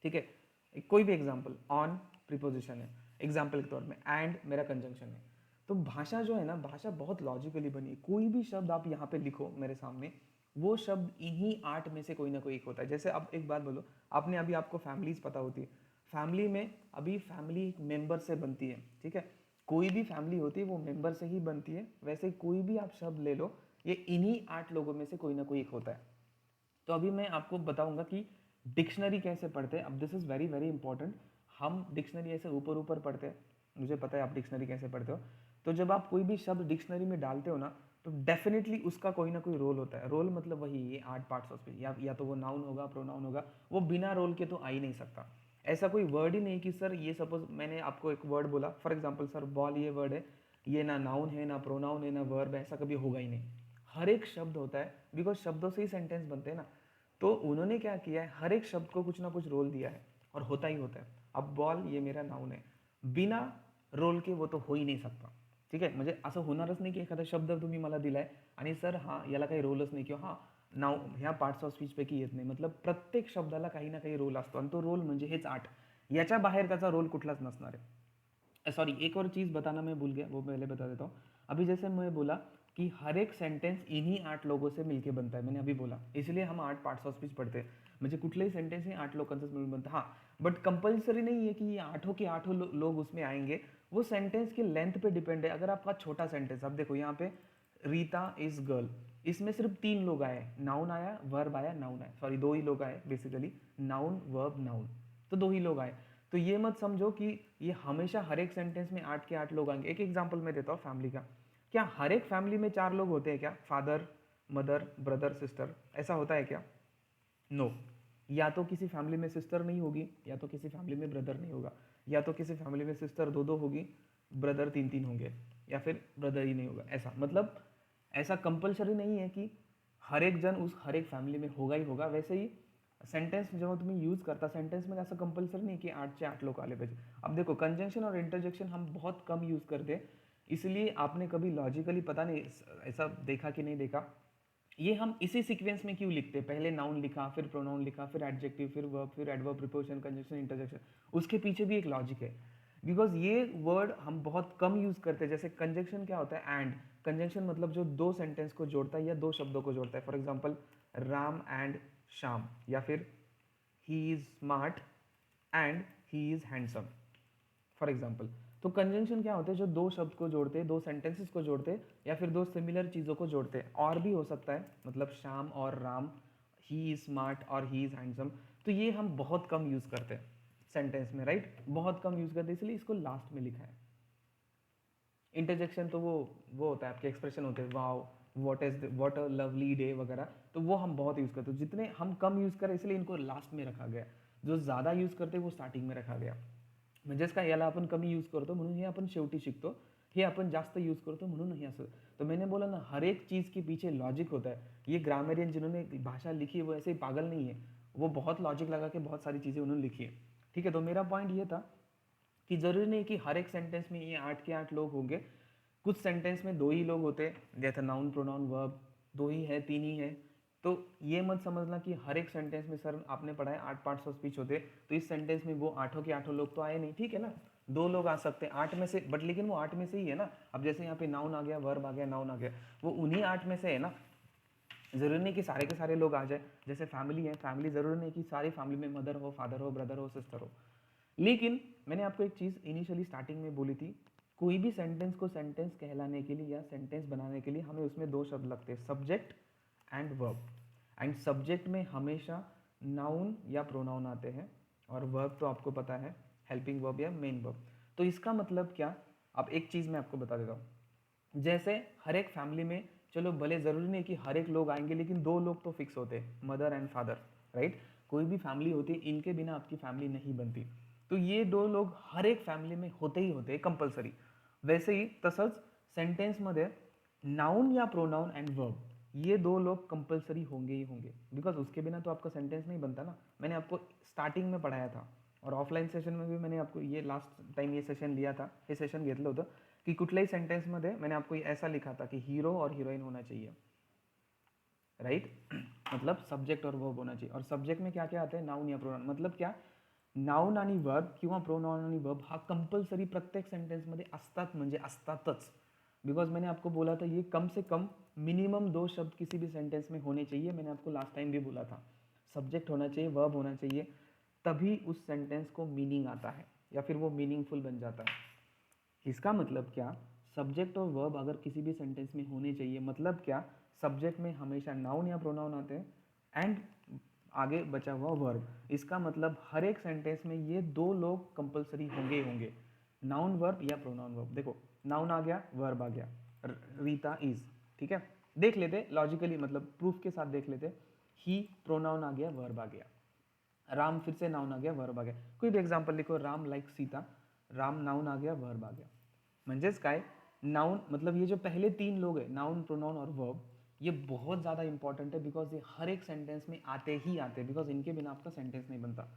ठीक है. कोई भी एग्जाम्पल, ऑन प्रिपोजिशन है एग्जाम्पल के तौर में, एंड मेरा कंजंक्शन है. तो भाषा जो है ना, भाषा बहुत लॉजिकली बनी है. कोई भी शब्द आप यहाँ पे लिखो मेरे सामने, वो शब्द इन्हीं 8 में से कोई ना कोई एक होता है. जैसे अब एक बात बोलो, आपने अभी आपको फैमिलीज पता होती है, फैमिली में अभी फैमिली मेंबर से बनती है, ठीक है. कोई भी फैमिली होती है वो मेंबर से ही बनती है. वैसे कोई भी आप शब्द ले लो, ये इन्हीं 8 लोगों में से कोई ना कोई एक होता है. तो अभी मैं आपको बताऊंगा कि डिक्शनरी कैसे पढ़ते हैं. अब this is very very important. हम डिक्शनरी ऐसे ऊपर ऊपर पढ़ते हैं, मुझे पता है आप डिक्शनरी कैसे पढ़ते हो. तो जब आप कोई भी शब्द डिक्शनरी में डालते हो ना, तो डेफिनेटली उसका कोई ना कोई रोल होता है. रोल मतलब वही ये 8 पार्ट्स ऑफ स्पीच, या तो वो नाउन होगा, प्रोनाउन होगा. वो बिना रोल के तो आ ही नहीं सकता. ऐसा कोई वर्ड ही नहीं कि सर ये सपोज मैंने आपको एक वर्ड बोला, फॉर एग्जाम्पल सर बॉल ये वर्ड है, ये ना नाउन है, ना प्रोनाउन है, ना वर्ब है, ऐसा कभी होगा ही नहीं. हर एक शब्द होता है, बिकॉज शब्दों से ही सेंटेंस बनते हैं ना. तो उन्होंने क्या किया है, हर एक शब्द को कुछ ना कुछ रोल दिया है, और होता ही होता है. अब बॉल ये मेरा नाउन है, बिना रोल के वो तो हो ही नहीं सकता, ठीक आहे. म्हणजे असं होणारच नाही की एखादा शब्द तुम्ही मला दिलाय आणि सर हां याला काही रोलच नाही किंवा हां नाव ह्या पार्ट्स ऑफ स्पीचपैकी येत नाही. मतलब प्रत्येक शब्दाला काही ना काही रोल असतो, आणि तो रोल म्हणजे हेच 8. याच्या बाहेर त्याचा रोल कुठलाच नसणार आहे. सॉरी, एक और चीज़ बताना मैं भूल गया, वो पहले बता देता हूँ. अभी जैसे मैं बोला कि हर एक सेंटेंस इन्हीं 8 लोगों से मिलके बनता है, मैंने अभी बोला, इसलिए हम 8 पार्ट्स ऑफ स्पीच पढ़ते हैं. म्हणजे कुठलंही सेंटेंस हे 8 लोकांचं मिळून बनतं. हां, बट कंपल्सरी नहीं है कि ये आठों के आठों लोग उसमें आएंगे. वो सेंटेंस की लेंथ पे डिपेंड है. अगर आपका छोटा सेंटेंस, अब देखो यहाँ पे रीता इज गर्ल, इसमें सिर्फ 3 लोग आए, नाउन आया, वर्ब आया, नाउन आया, सॉरी 2 ही लोग आए बेसिकली, नाउन वर्ब नाउन, तो 2 ही लोग आए. तो ये मत समझो कि ये हमेशा हर एक सेंटेंस में 8 के 8 लोग आएंगे. एक एग्जाम्पल मैं देता हूँ फैमिली का. क्या हर एक फैमिली में 4 लोग होते हैं क्या? फादर, मदर, ब्रदर, सिस्टर, ऐसा होता है क्या? नो. या तो किसी फैमिली में सिस्टर नहीं होगी, या तो किसी फैमिली में ब्रदर नहीं होगा, या तो किसी फैमिली में सिस्टर 2 2 होगी, ब्रदर 3 3 होंगे, या फिर ब्रदर ही नहीं होगा. ऐसा मतलब ऐसा कंपल्सरी नहीं है कि हर एक जन उस हर एक फैमिली में होगा ही होगा. वैसे ही सेंटेंस जेव्हा तुम्ही यूज करता, सेंटेन्समध्ये असं कंपल्सरी नहीं कि 8 चे 8 लोग आले पाहिजे. अब देखो कंजंक्शन और इंटरजेक्शन हम बहुत कम यूज़ करते हैं, इसलिए आपने कभी लॉजिकली पता नहीं ऐसा देखा कि नहीं देखा, ये हम इसी सीक्वेंस में क्यों लिखते हैं, पहले नाउन लिखा, फिर प्रोनाउन लिखा, फिर एडजेक्टिव, फिर वर्ब, फिर एडवर्ब, प्रीपोजिशन, कंजंक्शन, इंटरजेक्शन. उसके पीछे भी एक लॉजिक है, बिकॉज ये वर्ड हम बहुत कम यूज़ करते हैं. जैसे कंजंक्शन क्या होता है, एंड. कंजंक्शन मतलब जो 2 सेंटेंस को जोड़ता है या 2 शब्दों को जोड़ता है. For example Ram and Shyam, या फिर he is smart and he is handsome, for example. तो कंजंक्शन क्या होते हैं, जो 2 शब्द को जोड़ते हैं, 2 सेंटेंसेस को जोड़ते हैं, या फिर 2 सिमिलर चीज़ों को जोड़ते हैं. और भी हो सकता है, मतलब श्याम और राम, ही इज स्मार्ट और ही इज हैंडसम. तो ये हम बहुत कम यूज़ करते हैं सेंटेंस में, राइट. बहुत कम यूज़ करते हैं, इसलिए इसको लास्ट में लिखा है. इंटरजेक्शन तो वो होता है, आपके एक्सप्रेशन होते हैं, wow, what a lovely day वगैरह, तो वो हम बहुत यूज़ करते हैं. जितने हम कम यूज़ करें इसलिए इनको लास्ट में रखा गया. जो ज़्यादा यूज़ करते हैं वो स्टार्टिंग में रखा गया. म्हणजेच काय, याला आपण कमी यूज करतो म्हणून हे आपण शेवटी शिकतो, हे आपण जास्त यूज करतो म्हणून हे असं. तो मैंने बोला ना, हर एक चीज़ के पीछे लॉजिक होता है. ये ग्रामरियन जिन्होंने भाषा लिखी है वो ऐसे ही पागल नहीं है, वो बहुत लॉजिक लगा के बहुत सारी चीज़ें उन्होंने लिखी है, ठीक है. तो मेरा पॉइंट ये था कि ज़रूरी नहीं कि हर एक सेंटेंस में ये 8 के 8 लोग होंगे. कुछ सेंटेंस में 2 ही लोग होते हैं, जैसे नाउन, प्रोनाउन, वर्ब 2 ही है, 3 ही है. तो ये मत समझना कि हर एक सेंटेंस में सर आपने पढ़ा है 8 पार्ट्स ऑफ स्पीच होते, तो इस सेंटेंस में वो 8 के 8 लोग तो आए नहीं, ठीक है ना. 2 लोग आ सकते हैं 8 में से, बट लेकिन वो 8 में से ही है ना. अब जैसे यहाँ पे नाउन आ गया, वर्ब आ गया, नाउन आ गया, वो उन्हीं 8 में से है ना. ज़रूरी नहीं कि सारे के सारे लोग आ जाए. जैसे फैमिली है, फैमिली ज़रूरी नहीं कि सारी फैमिली में मदर हो, फादर हो, ब्रदर हो, सिस्टर हो. लेकिन मैंने आपको एक चीज़ इनिशियली स्टार्टिंग में बोली थी, कोई भी सेंटेंस को सेंटेंस कहलाने के लिए या सेंटेंस बनाने के लिए हमें उसमें 2 शब्द लगते हैं, subject and verb. And subject में हमेशा नाउन या प्रोनाउन आते हैं, और वर्ब तो आपको पता है हेल्पिंग वर्ब या मेन वर्ब. तो इसका मतलब क्या, अब एक चीज़ मैं आपको बता देता हूँ. जैसे हर एक फैमिली में, चलो भले ज़रूरी नहीं कि हर एक लोग आएंगे, लेकिन 2 लोग तो फिक्स होते हैं, मदर एंड फादर, राइट. कोई भी फैमिली होती है, इनके बिना आपकी फैमिली नहीं बनती. तो ये 2 लोग हर एक फॅमिली में होते ही होते, कंपल्सरी. वैसे ही तसंच सेंटेन्समध्ये नाउन या प्रोनाउन एंड वर्ब, ये 2 लोग कंपल्सरी होंगे ही होंगे, बिकॉज उसके बिना तो आपका सेंटेंस नहीं बनता ना. मैंने आपको स्टार्टिंग में पढ़ाया था और ऑफलाईन सेशन में भी मैंने आपको ये लास्ट टाइम ये सेशन लिया था, हे सेशन घेतलं होतं की कुठल्याही सेंटेन्समध्ये मैंने आपको ऐसा लिखा था कि हीरो और हीरोइन होना चाहिए, राइट मतलब सब्जेक्ट और वर्ब होना चाहिए. और सब्जेक्ट में क्या क्या आता है, नाउन या प्रोनाउन. मतलब क्या, नाउन आणि वर्ब किंवा प्रोनाउन आणि वर्ब हा कंपल्सरी प्रत्येक सेंटेन्समध्ये असतात, म्हणजे असतातच. बिकॉज मैंने आपको बोला था ये कम से कम मिनिमम 2 शब्द किसी भी सेंटेंस में होने चाहिए. मैंने आपको लास्ट टाइम भी बोला था, सब्जेक्ट होना चाहिए, वर्ब होना चाहिए, तभी उस सेंटेंस को मीनिंग आता है या फिर वो मीनिंगफुल बन जाता है. इसका मतलब क्या, सब्जेक्ट और वर्ब अगर किसी भी सेंटेंस में होने चाहिए. मतलब क्या, सब्जेक्ट में हमेशा नाउन या प्रोनाउन आते हैं एंड आगे बचा हुआ वर्ब. इसका मतलब हर एक सेंटेंस में ये दो लोग कंपलसरी होंगे होंगे, नाउन वर्ब या प्रोनाउन वर्ब. देखो नाउन आ गया, वर्ब आ गया, रीता इज, ठीक है. देख लेते लॉजिकली, मतलब प्रूफ के साथ देख लेते. ही प्रोनाउन आ गया, वर्ब आ गया. राम फिर से नाउन आ गया, वर्ब आ गया. कोई भी एग्जांपल लिखो, राम लाइक सीता, राम नाउन आ गया, वर्ब आ गया. म्हणजेच काय, नाउन मतलब ये जो पहले 3 लोग हैं, नाउन प्रोनाउन और वर्ब, ये बहुत ज़्यादा इंपॉर्टेंट है बिकॉज ये हर एक सेंटेंस में आते ही आते हैं. बिकॉज इनके बिना आपका सेंटेंस नहीं बनता.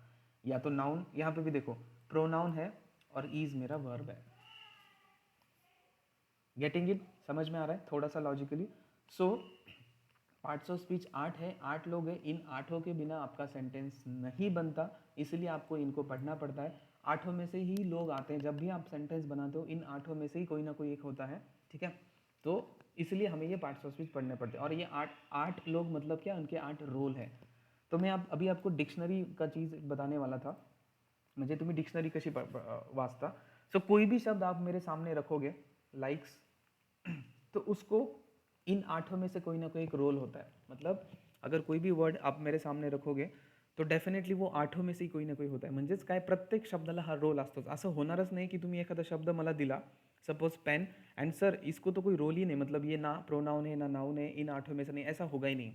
या तो नाउन, यहाँ पे भी देखो प्रोनाउन है और इज मेरा वर्ब है. गेटिंग इट, समझ में आ रहा है थोड़ा सा logically. So parts of speech 8 है, 8 लोग हैं. इन 8 के बिना आपका सेंटेंस नहीं बनता, इसलिए आपको इनको पढ़ना पड़ता है. 8 में से ही लोग आते हैं. जब भी आप सेंटेंस बनाते हो इन 8 में से ही कोई ना कोई एक होता है, ठीक है. तो इसलिए हमें ये पार्ट्स ऑफ स्पीच पढ़ने पड़ते हैं. और ये 8 लोग मतलब क्या, उनके 8 रोल है. तो मैं अभी आपको डिक्शनरी का चीज़ बताने वाला था. म्हणजे तुम्ही डिक्शनरी कशी वाचता. सो कोई भी शब्द आप मेरे सामने रखोगे, लाइक्स, तो उसको इन 8 में से कोई ना कोई एक रोल होता है. मतलब अगर कोई भी वर्ड आप मेरे सामने रखोगे तो डेफिनेटली वो 8 में से ही कोई ना कोई होता है. म्हणजेच काय, प्रत्येक शब्दाला हा रोल असतोच. असं होणारच नाही की तुम्ही एखादा शब्द मला दिला, सपोज पेन, एंड सर इसको तो कोई रोल ही नहीं, मतलब ये ना प्रोनाउन है ना नाउन है, इन 8 में से नहीं, ऐसा होगा ही नहीं.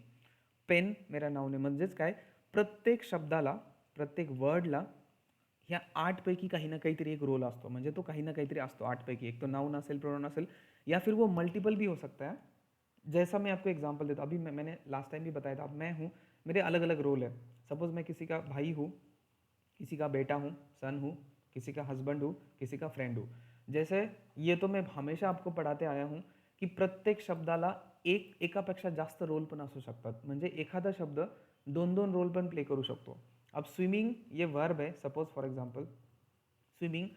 पेन मेरा नाउन आहे. म्हणजेच काय, प्रत्येक शब्दाला, प्रत्येक वर्डला ह्या 8 पैकी काही ना काहीतरी एक रोल असतो. म्हणजे तो काही ना काहीतरी असतो 8 पैकी. एक तो नाउन असेल, प्रोनाउन असेल, या फिर वो मल्टीपल भी हो सकता है. जैसा मैं आपको एग्जांपल देता हूँ, अभी मैंने लास्ट टाइम भी बताया था, अब मैं हूँ, मेरे अलग अलग रोल है. सपोज मैं किसी का भाई हूँ, किसी का बेटा हूँ, सन हूँ, किसी का हस्बंड हूँ, किसी का फ्रेंड हूँ. जैसे ये तो मैं हमेशा आपको पढ़ाते आया हूँ की प्रत्येक शब्दाला एकापेक्षा जास्त रोल पण असू शकतात. म्हणजे एखादा शब्द 2-2 रोल पण प्ले करू शकतो. अब स्विमिंग ये वर्ब है, सपोज फॉर एग्जांपल स्विमिंग,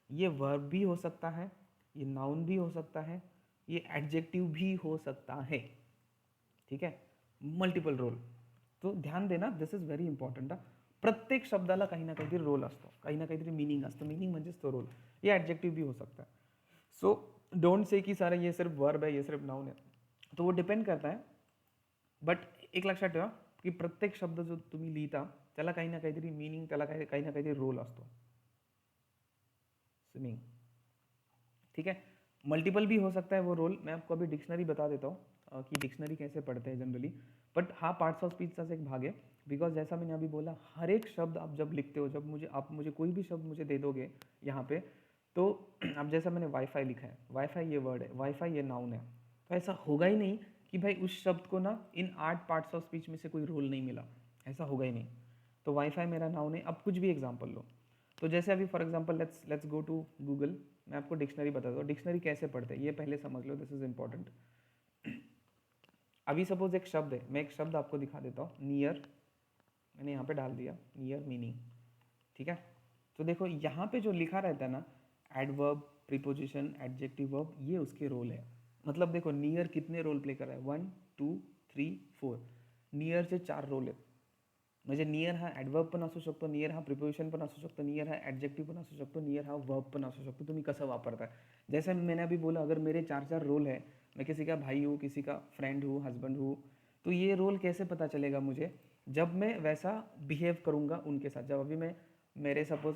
ये वर्ब भी हो सकता है, ये नाउन भी हो सकता है, ये एडजेक्टिव भी हो सकता है, ठीक है. Multiple role. तो ध्यान देना, दिस इज व्हेरी इंपॉर्टंट. प्रत्येक शब्दाला काही ना काहीतरी रोल असतो, काही ना काहीतरी मीनिंग असतं. मीनिंग म्हणजेच तो रोल. ये एडजेक्टिव भी हो सकता है. सो डोंट से कि सारा ये सिर्फ वर्ब है, ये सिर्फ नाउन है. तो वो डिपेंड करता है. बट एक लक्षात ठेवा की प्रत्येक शब्द जो तुम्ही लिहिता त्याला काही ना काहीतरी मीनिंग, त्याला काही ना काहीतरी रोल असतो. स्विमिंग, ठीक है. मल्टीपल भी हो सकता है वो रोल. मैं आपको अभी डिक्शनरी बता देता हूँ कि डिक्शनरी कैसे पढ़ते हैं जनरली. बट हाँ, पार्ट्स ऑफ स्पीच का एक भाग है. बिकॉज जैसा मैंने अभी बोला, हर एक शब्द आप जब लिखते हो, जब आप मुझे कोई भी शब्द मुझे दे दोगे यहाँ पे, तो अब जैसा मैंने वाईफाई लिखा है, वाईफाई ये वर्ड है, वाईफाई ये नाउन है, तो ऐसा होगा ही नहीं कि भाई उस शब्द को ना इन 8 पार्ट्स ऑफ स्पीच में से कोई रोल नहीं मिला. ऐसा होगा ही नहीं. तो वाईफाई मेरा नाउन है. अब कुछ भी एग्जाम्पल लो. तो जैसे अभी for example let's go to Google. मैं आपको डिक्शनरी बताता हूँ. डिक्शनरी कैसे पढ़ते हैं ये पहले समझ लो, दिस इज इंपॉर्टेंट. अभी सपोज एक शब्द है, मैं एक शब्द आपको दिखा देता हूँ, नियर. मैंने यहाँ पे डाल दिया नियर मीनिंग, ठीक है. तो देखो यहाँ पे जो लिखा रहता है ना, एडवर्ब, प्रीपोजिशन, एडजेक्टिव वर्ब, ये उसके रोल है. मतलब देखो नियर कितने रोल प्ले कर रहा है, 1 2 3 4. नियरचे 4 रोल आहेत. म्हणजे नियर हा ॲडवर्ब पण असू शकतो, नियर हा प्रिपोजिशन पण असू शकतो, नियर हा एडजेक्टिव पण असू शकतो, नियर हा वर्ब पण असू शकतो. तुम्ही कसं वापरताय. जैसे मैंने अभी बोला, अगर मेरे 4 रोल है, मैं किसी का भाई हूँ, किसी का फ्रेंड हूँ, हस्बैंड हूँ, तो ये रोल कैसे पता चलेगा मुझे, जब मैं वैसा बिहेव करूँगा उनके साथ. जब अभी मैं मेरे सपोज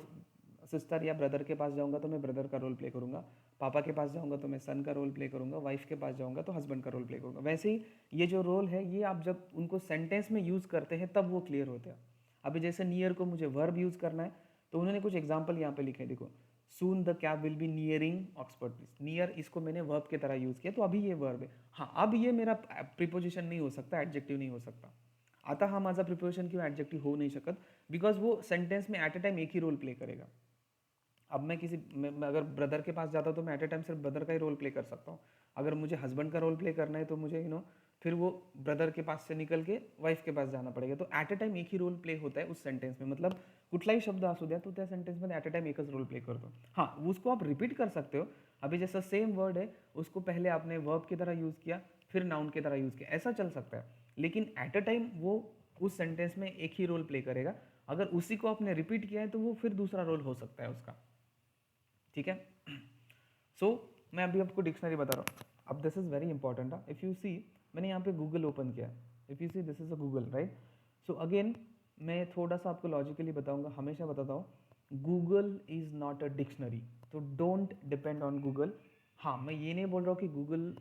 सिस्टर या ब्रदर के पास जाऊँगा तो मैं ब्रदर का रोल प्ले करूँगा, पापा के पास जाऊँगा तो मैं सन का रोल प्ले करूँगा, वाइफ के पास जाऊँगा तो हस्बैंड का रोल प्ले करूँगा. वैसे ही ये जो रोल है, ये आप जब उनको सेंटेंस में यूज़ करते हैं तब वो क्लियर होते हैं. अभी जैसे नियर को मुझे वर्ब यूज़ करना है, तो उन्होंने कुछ एग्जाम्पल यहाँ पे लिखे, देखो soon the cab will be nearing Oxford please. Near इसको मैंने वर्ब की तरह यूज़ किया, तो अभी ये वर्ब है. हाँ, अब ये मेरा प्रीपोजिशन नहीं हो सकता, एडजेक्टिव नहीं हो सकता. आता हा माझा प्रिपोजिशन किंवा ॲडजेक्टिव्ह होऊ नाही शकत, बिकॉज वो सेंटेंस में एट अ टाइम एक ही रोल प्ले करेगा. अब मैं अगर ब्रदर के पास जाता हूँ तो मैं एट अ टाइम सिर्फ ब्रदर का ही रोल प्ले कर सकता हूँ. अगर मुझे हस्बैंड का रोल प्ले करना है तो मुझे फिर वो ब्रदर के पास से निकल के वाईफ के पास जाना पडेगा. तो ॲट अ टाइम एक ही रोल प्ले होत आहे उस सेंटेन्स में. मतलब कुठलाही शब्द असू द्या तो त्या सेंटेन्समध्ये ॲट अ टाइम एकच रोल प्ले करतो. हाँ, उसको आप रिपीट कर सकते हो. अभी जैसा सेम वर्ड है उसको पहले आपने वर्ब की तरह यूज़ किया, फिर नाउन की तरह यूज़ किया, ऐसा चल सकता है. लेकिन एट अ टाइम वो उस सेंटेंस में एक ही रोल प्ले करेगा. अगर उसी को आपने रिपीट किया है तो वो फिर दूसरा रोल हो सकता है उसका. ठीक है. सो मैं अभी आपको डिक्शनरी बता रहा हूँ. अब this is very important. If you see, मैंने यहाँ पे गूगल ओपन किया. If you see this is a Google, right. So again मैं थोड़ा सा आपको लॉजिकली बताऊंगा, हमेशा बताता हूँ, Google is not a dictionary. तो डोंट डिपेंड ऑन गूगल. हाँ, मैं ये नहीं बोल रहा हूँ कि गूगल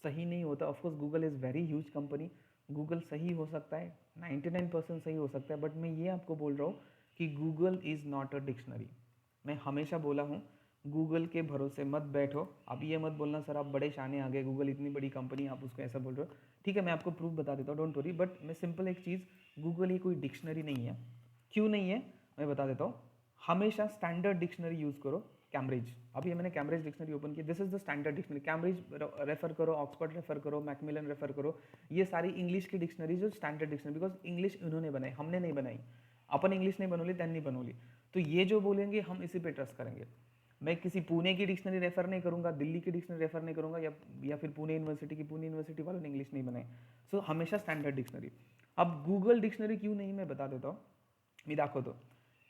सही नहीं होता. Of course Google is very huge company. Google सही हो सकता है, 99% सही हो सकता है, बट मैं ये आपको बोल रहा हूँ कि Google is not a dictionary. मैं हमेशा बोला हूँ, गूगल के भरोसे मत बैठो. अब ये मत बोलना सर आप बड़े शाने आ गए, गूगल इतनी बड़ी कंपनी आप उसको ऐसा बोल रहे हो. ठीक है, मैं आपको प्रूफ बता देता हूँ, डोंट वरी. बट मैं सिंपल एक चीज़, गूगल ये कोई डिक्शनरी नहीं है. क्यों नहीं है मैं बता देता हूँ. हमेशा स्टैंडर्ड डिक्शनरी यूज़ करो. कैम्ब्रिज, अभी मैंने कैम्ब्रिज डिक्शनरी ओपन की. This is the standard dictionary. Cambridge refer करो, ऑक्सफर्ड रेफर करो, मैकमिलन रेफर करो. ये सारी इंग्लिश की डिक्शनरी जो स्टैंडर्ड डिक्शनरी, बिकॉज इंग्लिश इन्होंने बनाई, हमने नहीं बनाई. अपन इंग्लिश नहीं बनवली, त्यांनी बनवली. तो ये जो बोलेंगे हम इसी पे ट्रस्ट करेंगे. मैं किसी पुणे की डिक्शनरी रेफर नहीं करूंगा, दिल्ली की डिक्शनरी रेफर नहीं करूंगा, या फिर पुणे यूनिवर्सिटी वालों ने इंग्लिश नहीं बनाई. सो हमेशा स्टैंडर्ड डिक्शनरी. अब गूगल डिक्शनरी क्यों नहीं, मैं बता देता हूँ. मैं दाखो तो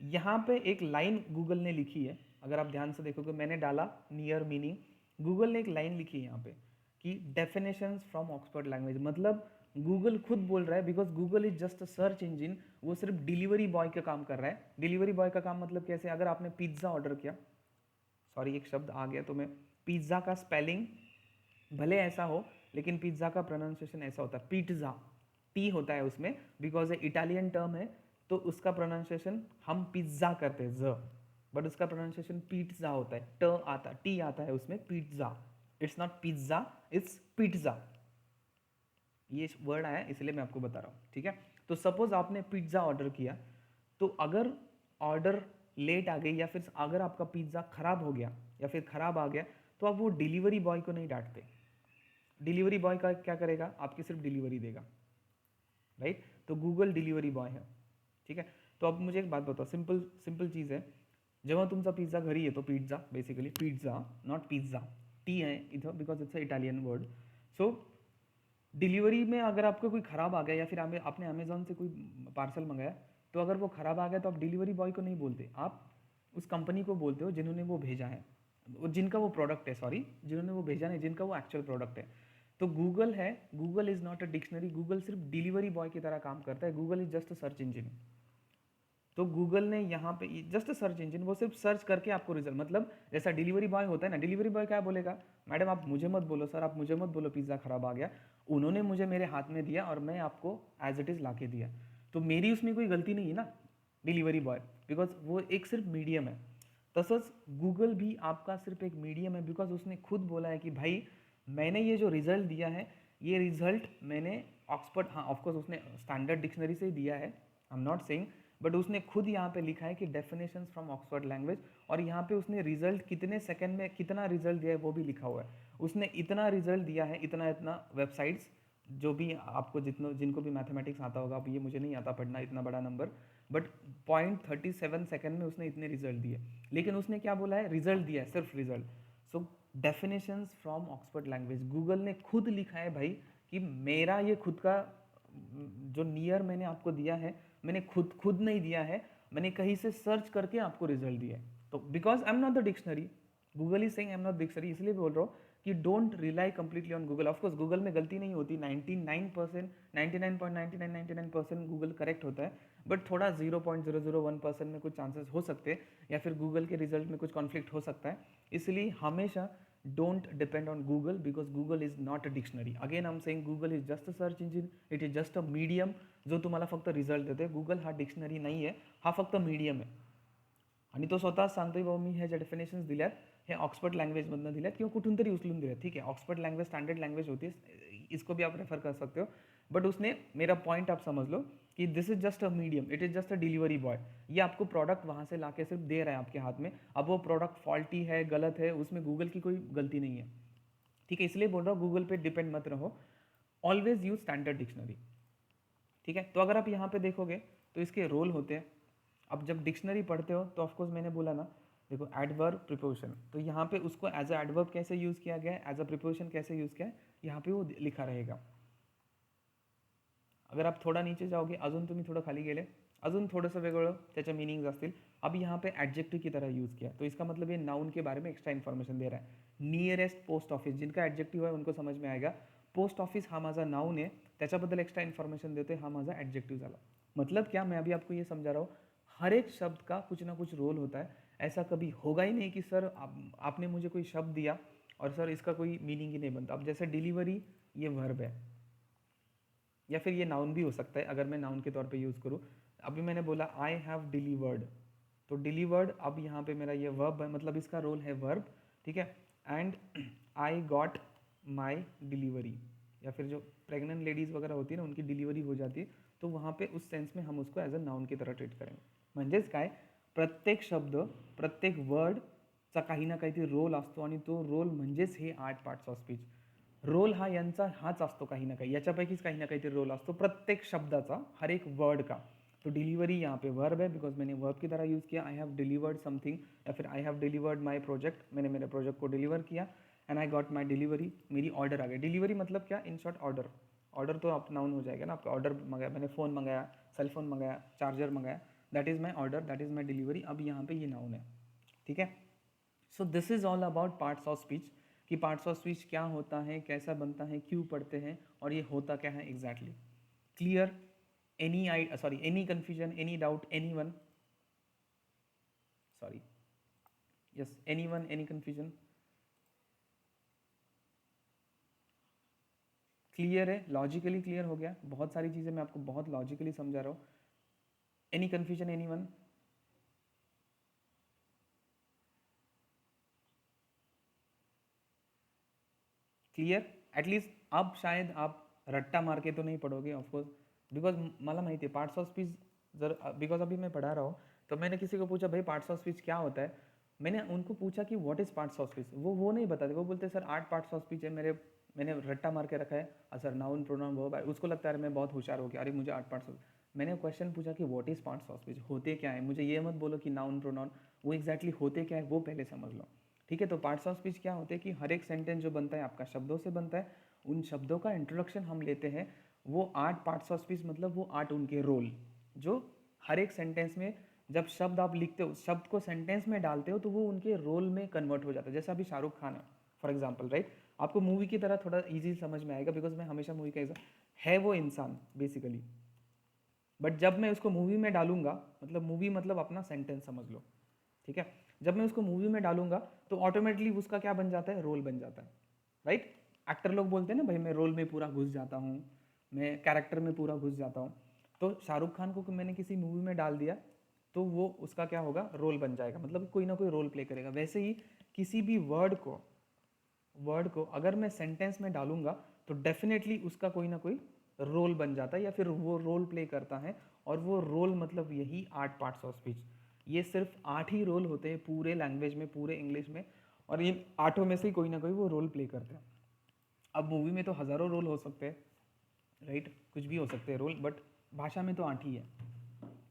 यहाँ पे एक लाइन गूगल ने लिखी है. अगर आप ध्यान से देखोगे, मैंने डाला नियर मीनिंग, गूगल ने एक लाइन लिखी है यहाँ पे कि डेफिनेशंस फ्रॉम ऑक्सफोर्ड लैंग्वेज. मतलब गूगल खुद बोल रहा है, because Google is just a search engine. वो सिर्फ डिलीवरी बॉय का काम कर रहा है. डिलीवरी बॉय का काम मतलब कैसे, अगर आपने पिज्ज़ा ऑर्डर किया, सॉरी एक शब्द आ गया तो मैं, पिज्ज़ा का स्पेलिंग भले ऐसा हो लेकिन पिज्ज़ा का प्रोनाउंसिएशन ऐसा होता है, पिज्ज़ा. टी होता है उसमें, बिकॉज ये इटालियन टर्म है, तो उसका प्रोनाउंसिएशन हम पिज्ज़ा करते हैं ज, बट उसका प्रोनाउंसिएशन पिज्ज़ा होता है. ट आता, टी आता है उसमें, pizza. It's not pizza, it's pizza. ये वर्ड आया इसलिए मैं आपको बता रहा हूँ. ठीक है. तो सपोज आपने पिज्ज़ा ऑर्डर किया, तो अगर ऑर्डर लेट आ गई, या फिर अगर आपका पिज्ज़ा खराब हो गया या फिर खराब आ गया, तो आप वो डिलीवरी बॉय को नहीं डांटते. डिलीवरी बॉय का क्या करेगा, आपकी सिर्फ डिलीवरी देगा, राइट. तो गूगल डिलीवरी बॉय है. ठीक है. तो अब मुझे एक बात बताओ, सिंपल सिंपल चीज़ है. जेव्हा तुमचा पिझ्झा घरी येतो, pizza basically, pizza not pizza, T है इधर because it's a Italian word. So delivery में अगर आपको कोई ख़राब आ गया, या फिर आपने अमेजोन से कोई पार्सल मंगाया, तो अगर वो ख़राब आ गया तो आप डिलीवरी बॉय को नहीं बोलते, आप उस कंपनी को बोलते हो जिन्होंने वो भेजा है, जिनका वो प्रोडक्ट है, सॉरी, जिन्होंने वो भेजा नहीं, जिनका वो एक्चुअल प्रोडक्ट है. तो गूगल है, Google is not a dictionary. Google सिर्फ डिलीवरी बॉय की तरह काम करता है. Google is just a search engine. तो गूगल ने यहाँ पे जस्ट सर्च इंजिन, वो सिर्फ सर्च करके आपको रिजल्ट, मतलब जैसा डिलीवरी बॉय होता है ना, डिलीवरी बॉय क्या बोलेगा, मैडम आप मुझे मत बोलो, सर आप मुझे मत बोलो पिज़्ज़ा खराब आ गया, उन्होंने मुझे मेरे हाथ में दिया और मैं आपको एज इट इज़ ला के दिया, तो मेरी उसमें कोई गलती नहीं है ना, डिलीवरी बॉय, बिकॉज वो एक सिर्फ मीडियम है. तसंच गूगल भी आपका सिर्फ एक मीडियम है, बिकॉज उसने खुद बोला है कि भाई मैंने ये जो रिजल्ट दिया है, ये रिजल्ट मैंने ऑक्सफोर्ड, हाँ ऑफकोर्स उसने स्टैंडर्ड डिक्शनरी से ही दिया है, I am not saying, but उसने खुद यहाँ पे लिखा है कि डेफिनेशंस फ्रॉम ऑक्सफोर्ड लैंग्वेज, और यहाँ पे उसने रिजल्ट कितने सेकंड में कितना रिजल्ट दिया है वो भी लिखा हुआ है. उसने इतना रिजल्ट दिया है, इतना इतना वेबसाइट्स, जो भी आपको जितना जिनको भी मैथमेटिक्स आता होगा, अब ये मुझे नहीं आता पढ़ना इतना बड़ा नंबर, बट 0.37 सेकंड में उसने इतने रिजल्ट दिए. लेकिन उसने क्या बोला है, रिजल्ट दिया है, सिर्फ result. So definitions from Oxford language, Google ने खुद लिखा है भाई कि मेरा ये खुद का जो नियर मैंने आपको दिया है, मैंने खुद खुद नहीं दिया है, मैंने कहीं से सर्च करके आपको रिजल्ट दिया है. तो because I am not the dictionary, Google is saying I am not dictionary, इसलिए बोल रहा हूँ कि don't rely completely on Google. Of course Google में गलती नहीं होती, 99%, 99.9999% गूगल करेक्ट होता है, बट थोड़ा 0.001% में कुछ चांसेस हो सकते हैं, या फिर गूगल के रिजल्ट में कुछ कॉन्फ्लिक्ट हो सकता है. इसलिए हमेशा don't depend on Google, because Google is not a dictionary. Again I'm saying Google is just a search engine, it is just a medium जो तुम्हाला फक्त रिझल्ट देते. गुगल हा डिक्शनरी नाही आहे, हा फक्त मीडियम आहे. आणि तो स्वतः सांगतोय बाबा मी ह्या ज्या डेफिनेशन्स दिल्यात हे ऑक्सफर्ड लँग्वेजमधनं दिल्यात किंवा कुठून तरी उचलून दिल्यात. ठीक है, ऑक्सफर्ड लैंग्वेज स्टैंडर्ड लैंग्वेज होती है, इसको भी आप रेफर कर सकते हो. बट उसने मेरा पॉइंट आप समझ लो कि this is just a medium, it is just a delivery boy, ये आपको प्रोडक्ट वहाँ से ला के सिर्फ दे रहा है आपके हाथ में। अब वो प्रोडक्ट फॉल्टी है, गलत है, उसमें गूगल की कोई गलती नहीं है, ठीक है। इसलिए बोल रहा हूँ गूगल पे डिपेंड मत रहो, ऑलवेज यूज स्टैंडर्ड डिक्शनरी, ठीक है। तो अगर आप यहाँ पे देखोगे तो इसके रोल होते हैं। अब जब डिक्शनरी पढ़ते हो तो ऑफकोर्स मैंने बोला ना, देखो एडवर्ब प्रिपोजिशन, तो यहाँ पे उसको एज अ एडवर्ब कैसे यूज़ किया गया है, एज अ प्रिपोजिशन कैसे यूज़ किया है, यहाँ पे वो लिखा रहेगा। अगर आप थोडा नीचे जाओगे, अजून तुम्ही थोडं खाली गेले, अजून थोडंसं वेगळं त्याच्या मीनिंग्स असतील। अब यहाँ पे एडजेक्टिव की तरह यूज़ किया, तो इसका मतलब ये नाउन के बारे में एक्स्ट्रा इन्फॉर्मेशन दे रहा है। नियरेस्ट पोस्ट ऑफिस, जिनका एडजेक्टिव है उनको समझ में आएगा। पोस्ट ऑफिस हा माझा नाउन आहे, त्याच्याबद्दल एक्स्ट्रा इन्फॉर्मेशन देते, हा माझा एडजेक्टिव झाला। मतलब क्या, मैं अभी आपको ये समझा रहा हूँ, हर एक शब्द का कुछ ना कुछ रोल होता है। ऐसा कभी होगा ही नहीं कि सर आपने मुझे कोई शब्द दिया और सर इसका कोई मीनिंग ही नहीं बनता। अब जैसे डिलीवरी, ये वर्ब है, या फिर ये नाउन भी हो सकता है अगर मैं नाउन के तौर पे यूज़ करूँ। अभी मैंने बोला आई हैव डिलीवर्ड, तो डिलीवर्ड अब यहाँ पे मेरा ये वर्ब है, मतलब इसका रोल है वर्ब, ठीक है। And I got my delivery, या फिर जो प्रेग्नेंट लेडीज़ वगैरह होती है ना, उनकी डिलीवरी हो जाती है, तो वहाँ पे उस सेंस में हम उसको एज अ नाउन की तरह ट्रीट करेंगे। म्हणजेच काय, प्रत्येक शब्द, प्रत्येक वर्डचा काही ना काहीतरी रोल असतो, आणि तो रोल म्हणजेच हे 8 पार्ट्स ऑफ स्पीच। रोल हा यांचा हाच असतो, काही ना काही याच्यापैकीच काही ना काहीतरी रोल असतो प्रत्येक शब्दाचा, हर एक वर्ड का। तो डिलीवरी यहाँ पे वर्ब है, बिकॉज मैंने वर्ब की तरह यूज़ किया, आई हैव डिलीवर्ड समथिंग, या फिर I have delivered my project, मैंने मेरे प्रोजेक्ट को डिलीवर किया। And I got my delivery, मेरी ऑर्डर आ गई। डिलीवरी मतलब क्या, इन शॉर्ट ऑर्डर। ऑर्डर तो आप नाउन हो जाएगा ना, आपका ऑर्डर मंगाया, मैंने फ़ोन मंगाया, सेल फोन मंगाया, चार्जर मंगाया, that is my order, that is my delivery. अब यहाँ पे ये नाउन है, ठीक है। So this is all about parts of speech, कि पार्ट्स ऑफ स्पीच क्या होता है, कैसा बनता है, क्यों पढ़ते हैं, और ये होता क्या है exactly. Clear? Any sorry, any confusion, any doubt, any one? Sorry, yes, any one, any confusion? Clear है, लॉजिकली क्लियर हो गया। बहुत सारी चीज़ें मैं आपको बहुत लॉजिकली समझा रहा हूँ। Any confusion, any one? Clear? At least अब शायद आप रट्टा मार के तो नहीं पढ़ोगे ऑफकोर्स, बिकॉज मला माहिती है पार्ट्स ऑफ स्पीच, जर बिकॉज अभी मैं पढ़ा रहा हूँ, तो मैंने किसी को पूछा भाई पार्ट्स ऑफ स्पीच क्या होता है, मैंने उनको पूछा कि what is parts of speech, वो नहीं बताते, वो बोलते सर 8 पार्ट्स ऑफ स्पीच है, मैंने रट्टा मार के रखा है सर, नाउन प्रोनाउन वर्ब, उसको लगता है अरे मैं बहुत होशियार हो गया, अरे मुझे 8 पार्ट्स। मैंने क्वेश्चन पूछा कि what is parts of speech, होते क्या है, मुझे ये मत बोलो कि नाउन प्रोनाउन, वो एग्जैक्टली होते क्या है वो पहले समझ लो, ठीक है। तो पार्ट्स ऑफ स्पीच क्या होते हैं कि हर एक सेंटेंस जो बनता है आपका शब्दों से बनता है, उन शब्दों का इंट्रोडक्शन हम लेते हैं। वो 8 पार्ट्स ऑफ स्पीच मतलब वो 8 उनके रोल, जो हर एक सेंटेंस में जब शब्द आप लिखते हो, शब्द को सेंटेंस में डालते हो, तो वो उनके रोल में कन्वर्ट हो जाता है। जैसे अभी शाहरुख खान है फॉर एग्जाम्पल, राइट, आपको मूवी की तरह थोड़ा ईजी समझ में आएगा, बिकॉज मैं हमेशा मूवी का है वो इंसान बेसिकली, बट जब मैं उसको मूवी में डालूंगा, मतलब मूवी मतलब अपना सेंटेंस समझ लो, ठीक है। जब मैं उसको मूवी में डालूंगा तो ऑटोमेटिकली उसका क्या बन जाता है, रोल बन जाता है, राइट। एक्टर लोग बोलते हैं ना भाई मैं रोल में पूरा घुस जाता हूँ, मैं कैरेक्टर में पूरा घुस जाता हूँ। तो शाहरुख खान को मैंने किसी मूवी में डाल दिया, तो वो उसका क्या होगा, रोल बन जाएगा, मतलब कोई ना कोई रोल प्ले करेगा। वैसे ही किसी भी वर्ड को अगर मैं सेंटेंस में डालूंगा, तो डेफिनेटली उसका कोई ना कोई रोल बन जाता है, या फिर वो रोल प्ले करता है। और वो रोल मतलब यही 8 पार्ट्स ऑफ स्पीच, ये सिर्फ 8 ही रोल होते हैं पूरे लैंग्वेज में, पूरे इंग्लिश में, और इन 8 में से ही कोई ना कोई वो रोल प्ले करते हैं। अब मूवी में तो हज़ारों रोल हो सकते हैं, राइट, कुछ भी हो सकते हैं रोल, बट भाषा में तो 8 ही है।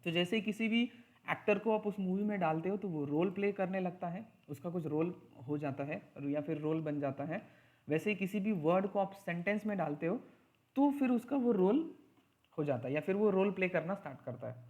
तो जैसे ही किसी भी एक्टर को आप उस मूवी में डालते हो, तो वो रोल प्ले करने लगता है, उसका कुछ रोल हो जाता है, या फिर रोल बन जाता है। वैसे ही किसी भी वर्ड को आप सेंटेंस में डालते हो, तो फिर उसका वो रोल हो जाता है, या फिर वो रोल प्ले करना स्टार्ट करता है।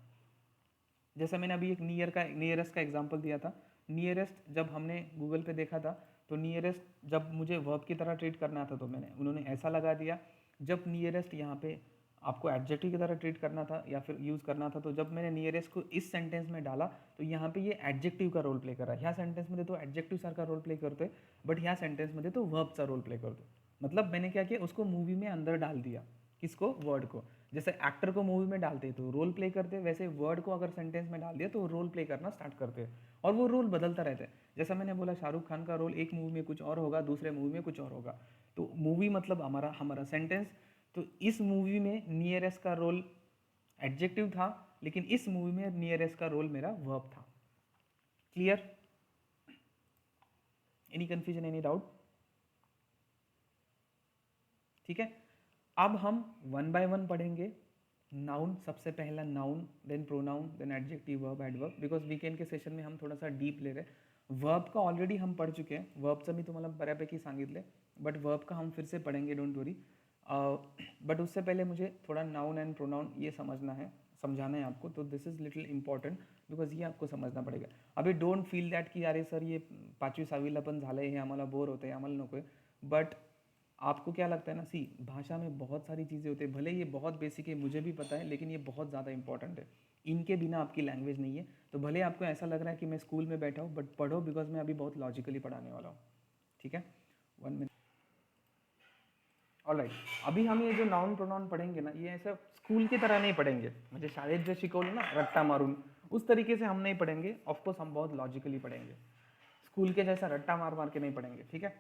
जैसे मैंने अभी एक नियरेस्ट का एग्जांपल दिया था। नियरेस्ट जब हमने गूगल पे देखा था, तो नियरेस्ट जब मुझे वर्ब की तरह ट्रीट करना था, तो उन्होंने ऐसा लगा दिया। जब नियरेस्ट यहाँ पे आपको एडजेक्टिव की तरह ट्रीट करना था या फिर यूज़ करना था, तो जब मैंने नियरेस्ट को इस सेंटेंस में डाला, तो यहाँ पे ये एडजेक्टिव का रोल प्ले कर रहा है। ह्या सेंटेन्समध्ये तो एडजेक्टिव सारखा रोल प्ले करतोय, बट ह्या सेंटेन्समध्ये तो वर्बचा रोल प्ले करतोय। मतलब मैंने क्या किया, उसको मूवी में अंदर डाल दिया। किसको, वर्ड को। जैसे एक्टर को मूवी में डालते तो रोल प्ले करते, वैसे वर्ड को अगर सेंटेंस में डाल दिया तो रोल प्ले करना स्टार्ट करते, और वो रोल बदलता रहता है। जैसा मैंने बोला, शाहरुख खान का रोल एक मूवी में कुछ और होगा, दूसरे मूवी में कुछ और होगा। तो मूवी मतलब हमारा हमारा सेंटेंस। तो इस मूवी में नियरेस्ट का रोल एडजेक्टिव था, लेकिन इस मूवी में नियरेस्ट का रोल मेरा वर्ब था। Clear? Any confusion, any doubt? ठीक है, अब हम वन बाय वन पढ़ेंगे। नाउन, सबसे पहला noun, then pronoun, then adjective, verb, adverb, because weekend के सेशन में हम थोडासा डीप ले रहे। वर्ब का ऑलरेडी हम पढ़ चुके हैं, वर्बचं मी तुम्हाला बऱ्यापैकी सांगितले, बट वर्ब का हम फिर से पढ़ेंगे, डोंट वरी। बट उससे पहले मुझे थोड़ा नाउन एंड प्रोनाउन ये समझाना है आपको, तो this is little important because ये आपको समझना पड़ेगा। अभी डोंट फील दॅट की अरे सर ये 5वी 6वीला पण झालं हे आम्हाला बोर होतं आहे, आम्हाला नको आहे, बट आपको क्या लगता है ना, सी भाषा में बहुत सारी चीज़ें होती है, भले ये बहुत बेसिक है, मुझे भी पता है, लेकिन ये बहुत ज़्यादा इंपॉर्टेंट है। इनके बिना आपकी लैंग्वेज नहीं है। तो भले आपको ऐसा लग रहा है कि मैं स्कूल में बैठा हूँ, बट पढ़ो, बिकॉज मैं अभी बहुत लॉजिकली पढ़ाने वाला हूँ। ठीक है, 1 मिनट। ऑलराइट, अभी हम ये जो नाउन प्रोनाउन पढ़ेंगे ना, ये ऐसा स्कूल की तरह नहीं पढ़ेंगे, म्हणजे शाळेत जे शिकवलं ना रट्टा मारून, उस तरीके से हम नहीं पढ़ेंगे। ऑफकोर्स हम बहुत लॉजिकली पढ़ेंगे, स्कूल के जैसा रट्टा मार मार के नहीं पढ़ेंगे। ठीक है,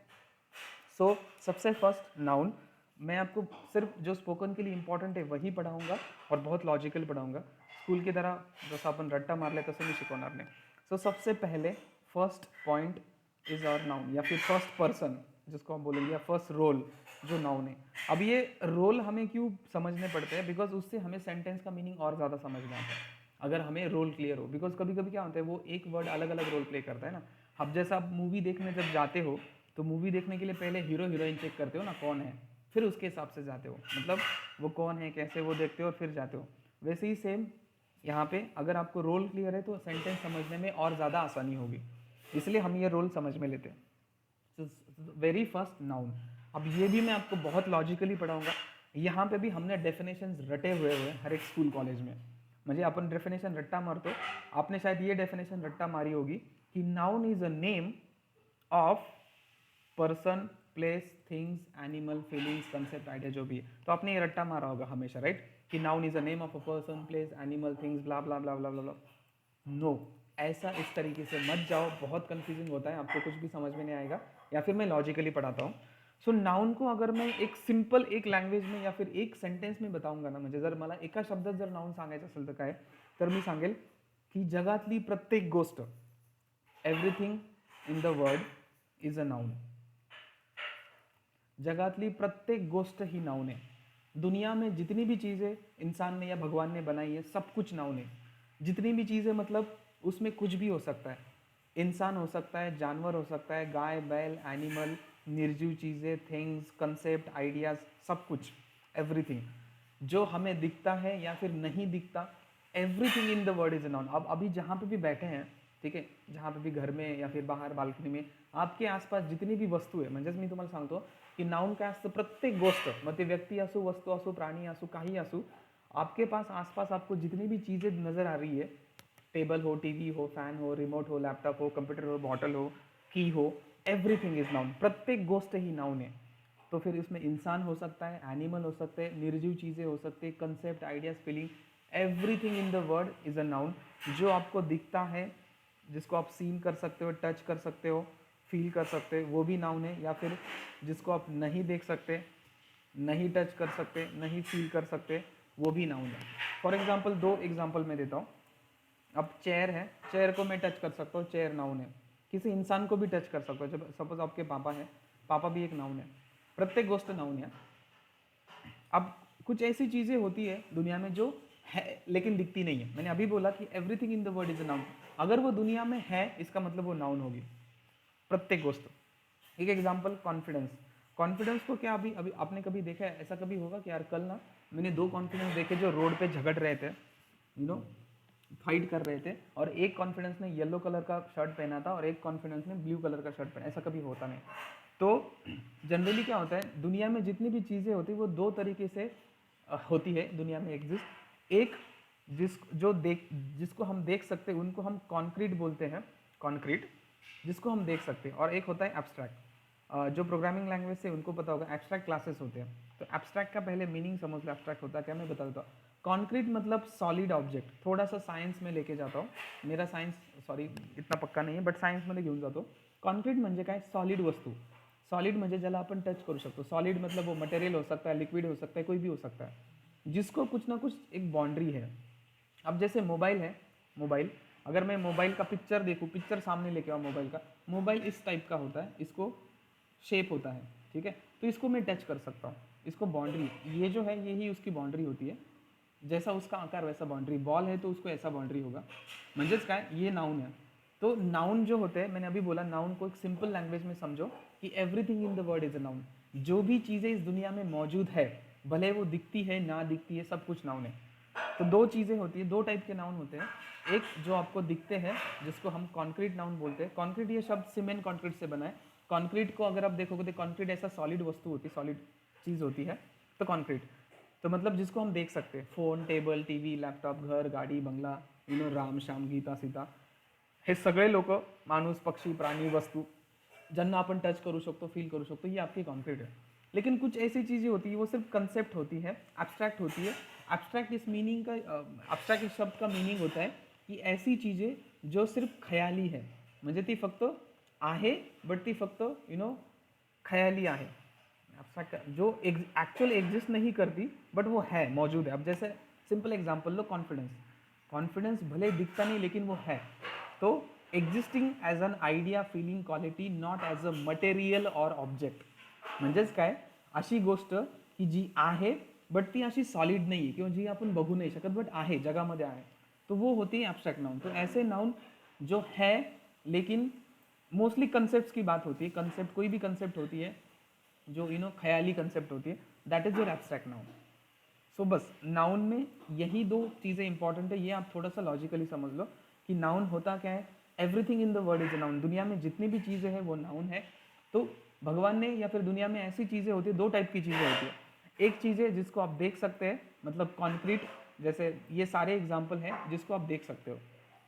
सो सबसे फर्स्ट नाउन, मैं आपको सिर्फ जो स्पोकन के लिए इंपॉर्टेंट है वही पढ़ाऊंगा और बहुत लॉजिकल पढ़ाऊंगा। स्कूल की तरह जसं आपण रट्टा मारले तसं मी शिकवणार नाही। सो सबसे पहले first point is our noun, या फिर फर्स्ट पर्सन जिसको हम बोलेंगे, या फर्स्ट रोल जो नाउन है। अब ये रोल हमें क्यों समझने पड़ते हैं, बिकॉज उससे हमें सेंटेंस का मीनिंग और ज़्यादा समझ में आता है अगर हमें रोल क्लियर हो। बिकॉज कभी कभी क्या होता है, वो एक वर्ड अलग अलग रोल प्ले करता है ना। अब जैसा आप मूवी देखने जब जाते हो, तो मूवी देखने के लिए पहले हीरो हीरोइन चेक करते हो ना कौन है, फिर उसके हिसाब से जाते हो, मतलब वो कौन है कैसे वो देखते हो और फिर जाते हो। वैसे ही सेम यहाँ पे अगर आपको रोल क्लियर है तो सेंटेंस समझने में और ज़्यादा आसानी होगी, इसलिए हम ये रोल समझ में लेते हैं। वेरी फर्स्ट नाउन, अब ये भी मैं आपको बहुत लॉजिकली पढ़ाऊंगा। यहाँ पे भी हमने डेफिनेशन रटे हुए हर एक स्कूल कॉलेज में, म्हणजे अपन डेफिनेशन रट्टा मारतो, आपने शायद ये डेफिनेशन रट्टा मारी होगी कि noun is a name of person, place, things, animal, feelings, concept, idea, जो भी है। तो आपने ये रट्टा मारा होगा हमेशा, राइट, कि noun is a name of a person, place, animal, things, blah blah blah blah blah. No, ऐसा इस तरीके से मत जाओ, बहुत कन्फ्यूजिंग होता है, आपको कुछ भी समझ में नहीं आएगा। या फिर मैं लॉजिकली पढ़ाता हूँ। सो नाउन को अगर मैं एक सिंपल एक लँग्वेज में या फिर एक सेंटेन्स में बताऊंगा ना, म्हणजे जर मला एका शब्दात जर नाउन सांगायचं असेल तर काय, तर मी सांगेल की जगातली प्रत्येक गोष्ट, everything in the world is a noun. जगातली प्रत्येक गोष्ट ही नाउन है। दुनिया में जितनी भी चीज़ें इंसान ने या भगवान ने बनाई है, सब कुछ नाउन है। जितनी भी चीज़ें, मतलब उसमें कुछ भी हो सकता है, इंसान हो सकता है, जानवर हो सकता है, गाय, बैल, एनिमल, निर्जीव चीज़ें, थिंग्स, कंसेप्ट, आइडियाज़, सब कुछ, एवरीथिंग जो हमें दिखता है या फिर नहीं दिखता, everything in the world is a noun. अब अभी जहाँ पे भी बैठे हैं, ठीक है, जहाँ पे भी घर में या फिर बाहर बाल्कनी में, आपके आसपास जितनी भी वस्तू आहे, म्हणजेच मी तुम्हाला सांगतो की नाउन काय असतं, प्रत्येक गोष्ट, मग ते व्यक्ति असो, वस्तू असो, प्राणी असो, काही असो, आपके पास आसपास आपको जितनी भी चीज़ें नज़र आ रही है, टेबल हो, टीवी हो, फैन हो, रिमोट हो, लैपटॉप हो, कंप्यूटर हो, बॉटल हो, की हो, एवरीथिंग इज नाउन। प्रत्येक गोष्ट ही नाउन है। तो फिर इसमें इंसान हो सकता है, एनिमल हो सकते हैं, निर्जीव चीज़ें हो सकती है, concept, ideas, feeling, everything in the world is a noun. जो आपको दिखता है, जिसको आप सीन कर सकते हो, टच कर सकते हो, फील कर सकते हो, वो भी नाउन है। या फिर जिसको आप नहीं देख सकते, नहीं टच कर सकते, नहीं फील कर सकते, वो भी नाउन है। फॉर एग्जाम्पल, 2 एग्जाम्पल मैं देता हूँ। अब चेयर है, चेयर को मैं टच कर सकता हूँ, चेयर नाउन है। किसी इंसान को भी टच कर सकता हूँ, जब सपोज आपके पापा हैं, पापा भी एक नाउन है। प्रत्येक गोष्ट नाउन है। अब कुछ ऐसी चीज़ें होती है दुनिया में जो है लेकिन दिखती नहीं है। मैंने अभी बोला कि everything in the world is a noun. अगर वो दुनिया में है, इसका मतलब वो नाउन होगी, प्रत्येक गोष्ट। एक एग्जांपल, कॉन्फिडेंस। कॉन्फिडेंस को क्या अभी अभी आपने कभी देखा है, ऐसा कभी होगा कि यार कल ना मैंने 2 कॉन्फिडेंस देखे जो रोड पे झगड़ रहे थे, फाइट कर रहे थे, और एक कॉन्फिडेंस ने येलो कलर का शर्ट पहना था और एक कॉन्फिडेंस ने ब्लू कलर का शर्ट पहना। ऐसा कभी होता नहीं। तो जनरली क्या होता है, दुनिया में जितनी भी चीज़ें होती है वो 2 तरीके से होती है दुनिया में एग्जिस्ट। एक जिसको हम देख सकते हैं, उनको हम कॉन्क्रीट बोलते हैं, कॉन्क्रीट, जिसको हम देख सकते हैं। और एक होता है एब्स्ट्रैक्ट। जो प्रोग्रामिंग लैंग्वेज से उनको पता होगा, एब्स्ट्रैक्ट क्लासेस होते हैं। तो एब्स्ट्रैक्ट का पहले मीनिंग समझ लो, एब्स्ट्रैक्ट होता है क्या, मैं बता देता हूँ। कॉन्क्रीट मतलब सॉलिड ऑब्जेक्ट। थोड़ा सा साइंस में लेके जाता हूँ, मेरा साइंस सॉरी इतना पक्का नहीं है, बट सायन्समध्ये घेऊन जातो। कॉन्क्रीट म्हणजे काय, सॉलिड वस्तू। सॉलिड म्हणजे ज्याला आपण टच करू शकतो। सॉलिड मतलब वो मटेरियल हो सकता है, लिक्विड हो सकता है, कोई भी हो सकता है। जिसको कुछ ना कुछ एक बाउंड्री है। अब जैसे मोबाइल है, मोबाइल अगर मैं मोबाइल का पिक्चर देखूँ, पिक्चर सामने लेके आओ मोबाइल का, मोबाइल इस टाइप का होता है, इसको शेप होता है, ठीक है, तो इसको मैं टच कर सकता हूँ, इसको बाउंड्री, ये जो है यही उसकी बाउंड्री होती है, जैसा उसका आकार वैसा बाउंड्री, बॉल है तो उसको ऐसा बाउंड्री होगा, म्हणजेच काय, ये नाउन है। तो नाउन जो होते हैं, मैंने अभी बोला नाउन को एक सिंपल लैंग्वेज में समझो कि everything in the world is a noun. जो भी चीज़ें इस दुनिया में मौजूद है, भले वो दिखती है ना दिखती है, सब कुछ नाउन है। तो दो चीज़ें होती है, दो टाइप के नाउन होते हैं, एक जो आपको दिखते हैं जिसको हम कॉन्क्रीट नाउन बोलते हैं। कॉन्क्रीट ये शब्द सीमेंट कॉन्क्रीट से बना है। कॉन्क्रीट को अगर आप देखोगे तो कॉन्क्रीट ऐसा सॉलिड वस्तु होती है, सॉलिड चीज़ होती है, तो कॉन्क्रीट तो मतलब जिसको हम देख सकते हैं, फोन, टेबल, टीवी, लॅपटॉप, घर, गाडी, बंगला, राम श्याम, गीता, सीता, हे सगळे लोक, माणूस, पक्षी, प्राणी, वस्तू ज्यांना आपण टच करू शकतो, फील करू शकतो, ये आपकी कॉन्क्रीट है। लेकिन कुछ ऐसी चीज़ें होती है वो सिर्फ कंसेप्ट होती है, एब्स्ट्रैक्ट होती है। एब्स्ट्रैक्ट इस मीनिंग का, एब्स्ट्रैक्ट इस शब्द का मीनिंग होता है की ऐसी चीज़ें जो सिर्फ खयाली है, म्हणजे ती फक्त आहे बट ती फक्त खयाली आहे। एब्स्ट्रैक्ट जो एक्चुअल एग्जिस्ट नहीं करती बट वो है, मौजूद है। अब जैसे सिंपल एग्जांपल लो, कॉन्फिडेंस, कॉन्फिडेंस भले दिखता नहीं लेकिन वो है। तो existing as an idea, feeling, quality, not as a material और ऑब्जेक्ट, म्हणजेच काय, अशी गोष्ट की जी आहे बट ती अशी सॉलिड नाही आहे किंवा जी आपण बघू नाही शकत बट आहे, जगामध्ये आहे, तो वो होती है एब्स्ट्रैक्ट नाउन। तो ऐसे नाउन जो है लेकिन मोस्टली कंसेप्ट की बात होती है, कंसेप्ट कोई भी कंसेप्ट होती है जो ख्याली कंसेप्ट होती है, that is your abstract noun. So बस नाउन में यही दो चीज़ें इंपॉर्टेंट है, ये आप थोड़ा सा लॉजिकली समझ लो कि नाउन होता क्या है। Everything in the world is a noun, दुनिया में जितनी भी चीज़ें हैं वो नाउन है। तो भगवान ने या फिर दुनिया में ऐसी चीज़ें होती है, दो टाइप की चीज़ें होती है। एक चीज़ है जिसको आप देख सकते हैं, मतलब कॉन्क्रीट, जैसे ये सारे एग्जाम्पल हैं जिसको आप देख सकते हो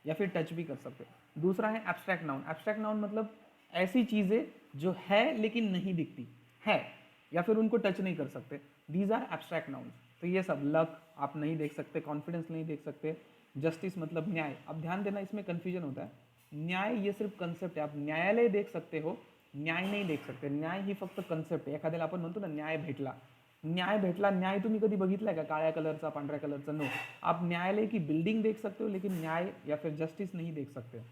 या फिर टच भी कर सकते हो। दूसरा है एब्स्ट्रैक्ट नाउन। एब्स्ट्रैक्ट नाउन मतलब ऐसी चीज़ें जो है लेकिन नहीं दिखती है या फिर उनको टच नहीं कर सकते, दीज आर एब्स्ट्रैक्ट नाउन्स। तो ये सब, लक आप नहीं देख सकते, कॉन्फिडेंस नहीं देख सकते, जस्टिस मतलब न्याय। अब ध्यान देना, इसमें कन्फ्यूजन होता है। न्याय ये सिर्फ कन्सेप्ट है, आप न्यायालय देख सकते हो, न्याय नहीं देख सकते। न्याय ही फक्त कन्सेप्ट आहे। एखाद्याला आपण म्हणतो ना न्याय भेटला, न्याय भेटला, न्याय तुम्ही कधी बघितलाय का, काळ्या कलरचा, पांढऱ्या कलरचा? नो। आप न्यायालय की बिल्डिंग देख सकते हो लेकिन न्याय या फिर जस्टिस नहीं देख सकते हो।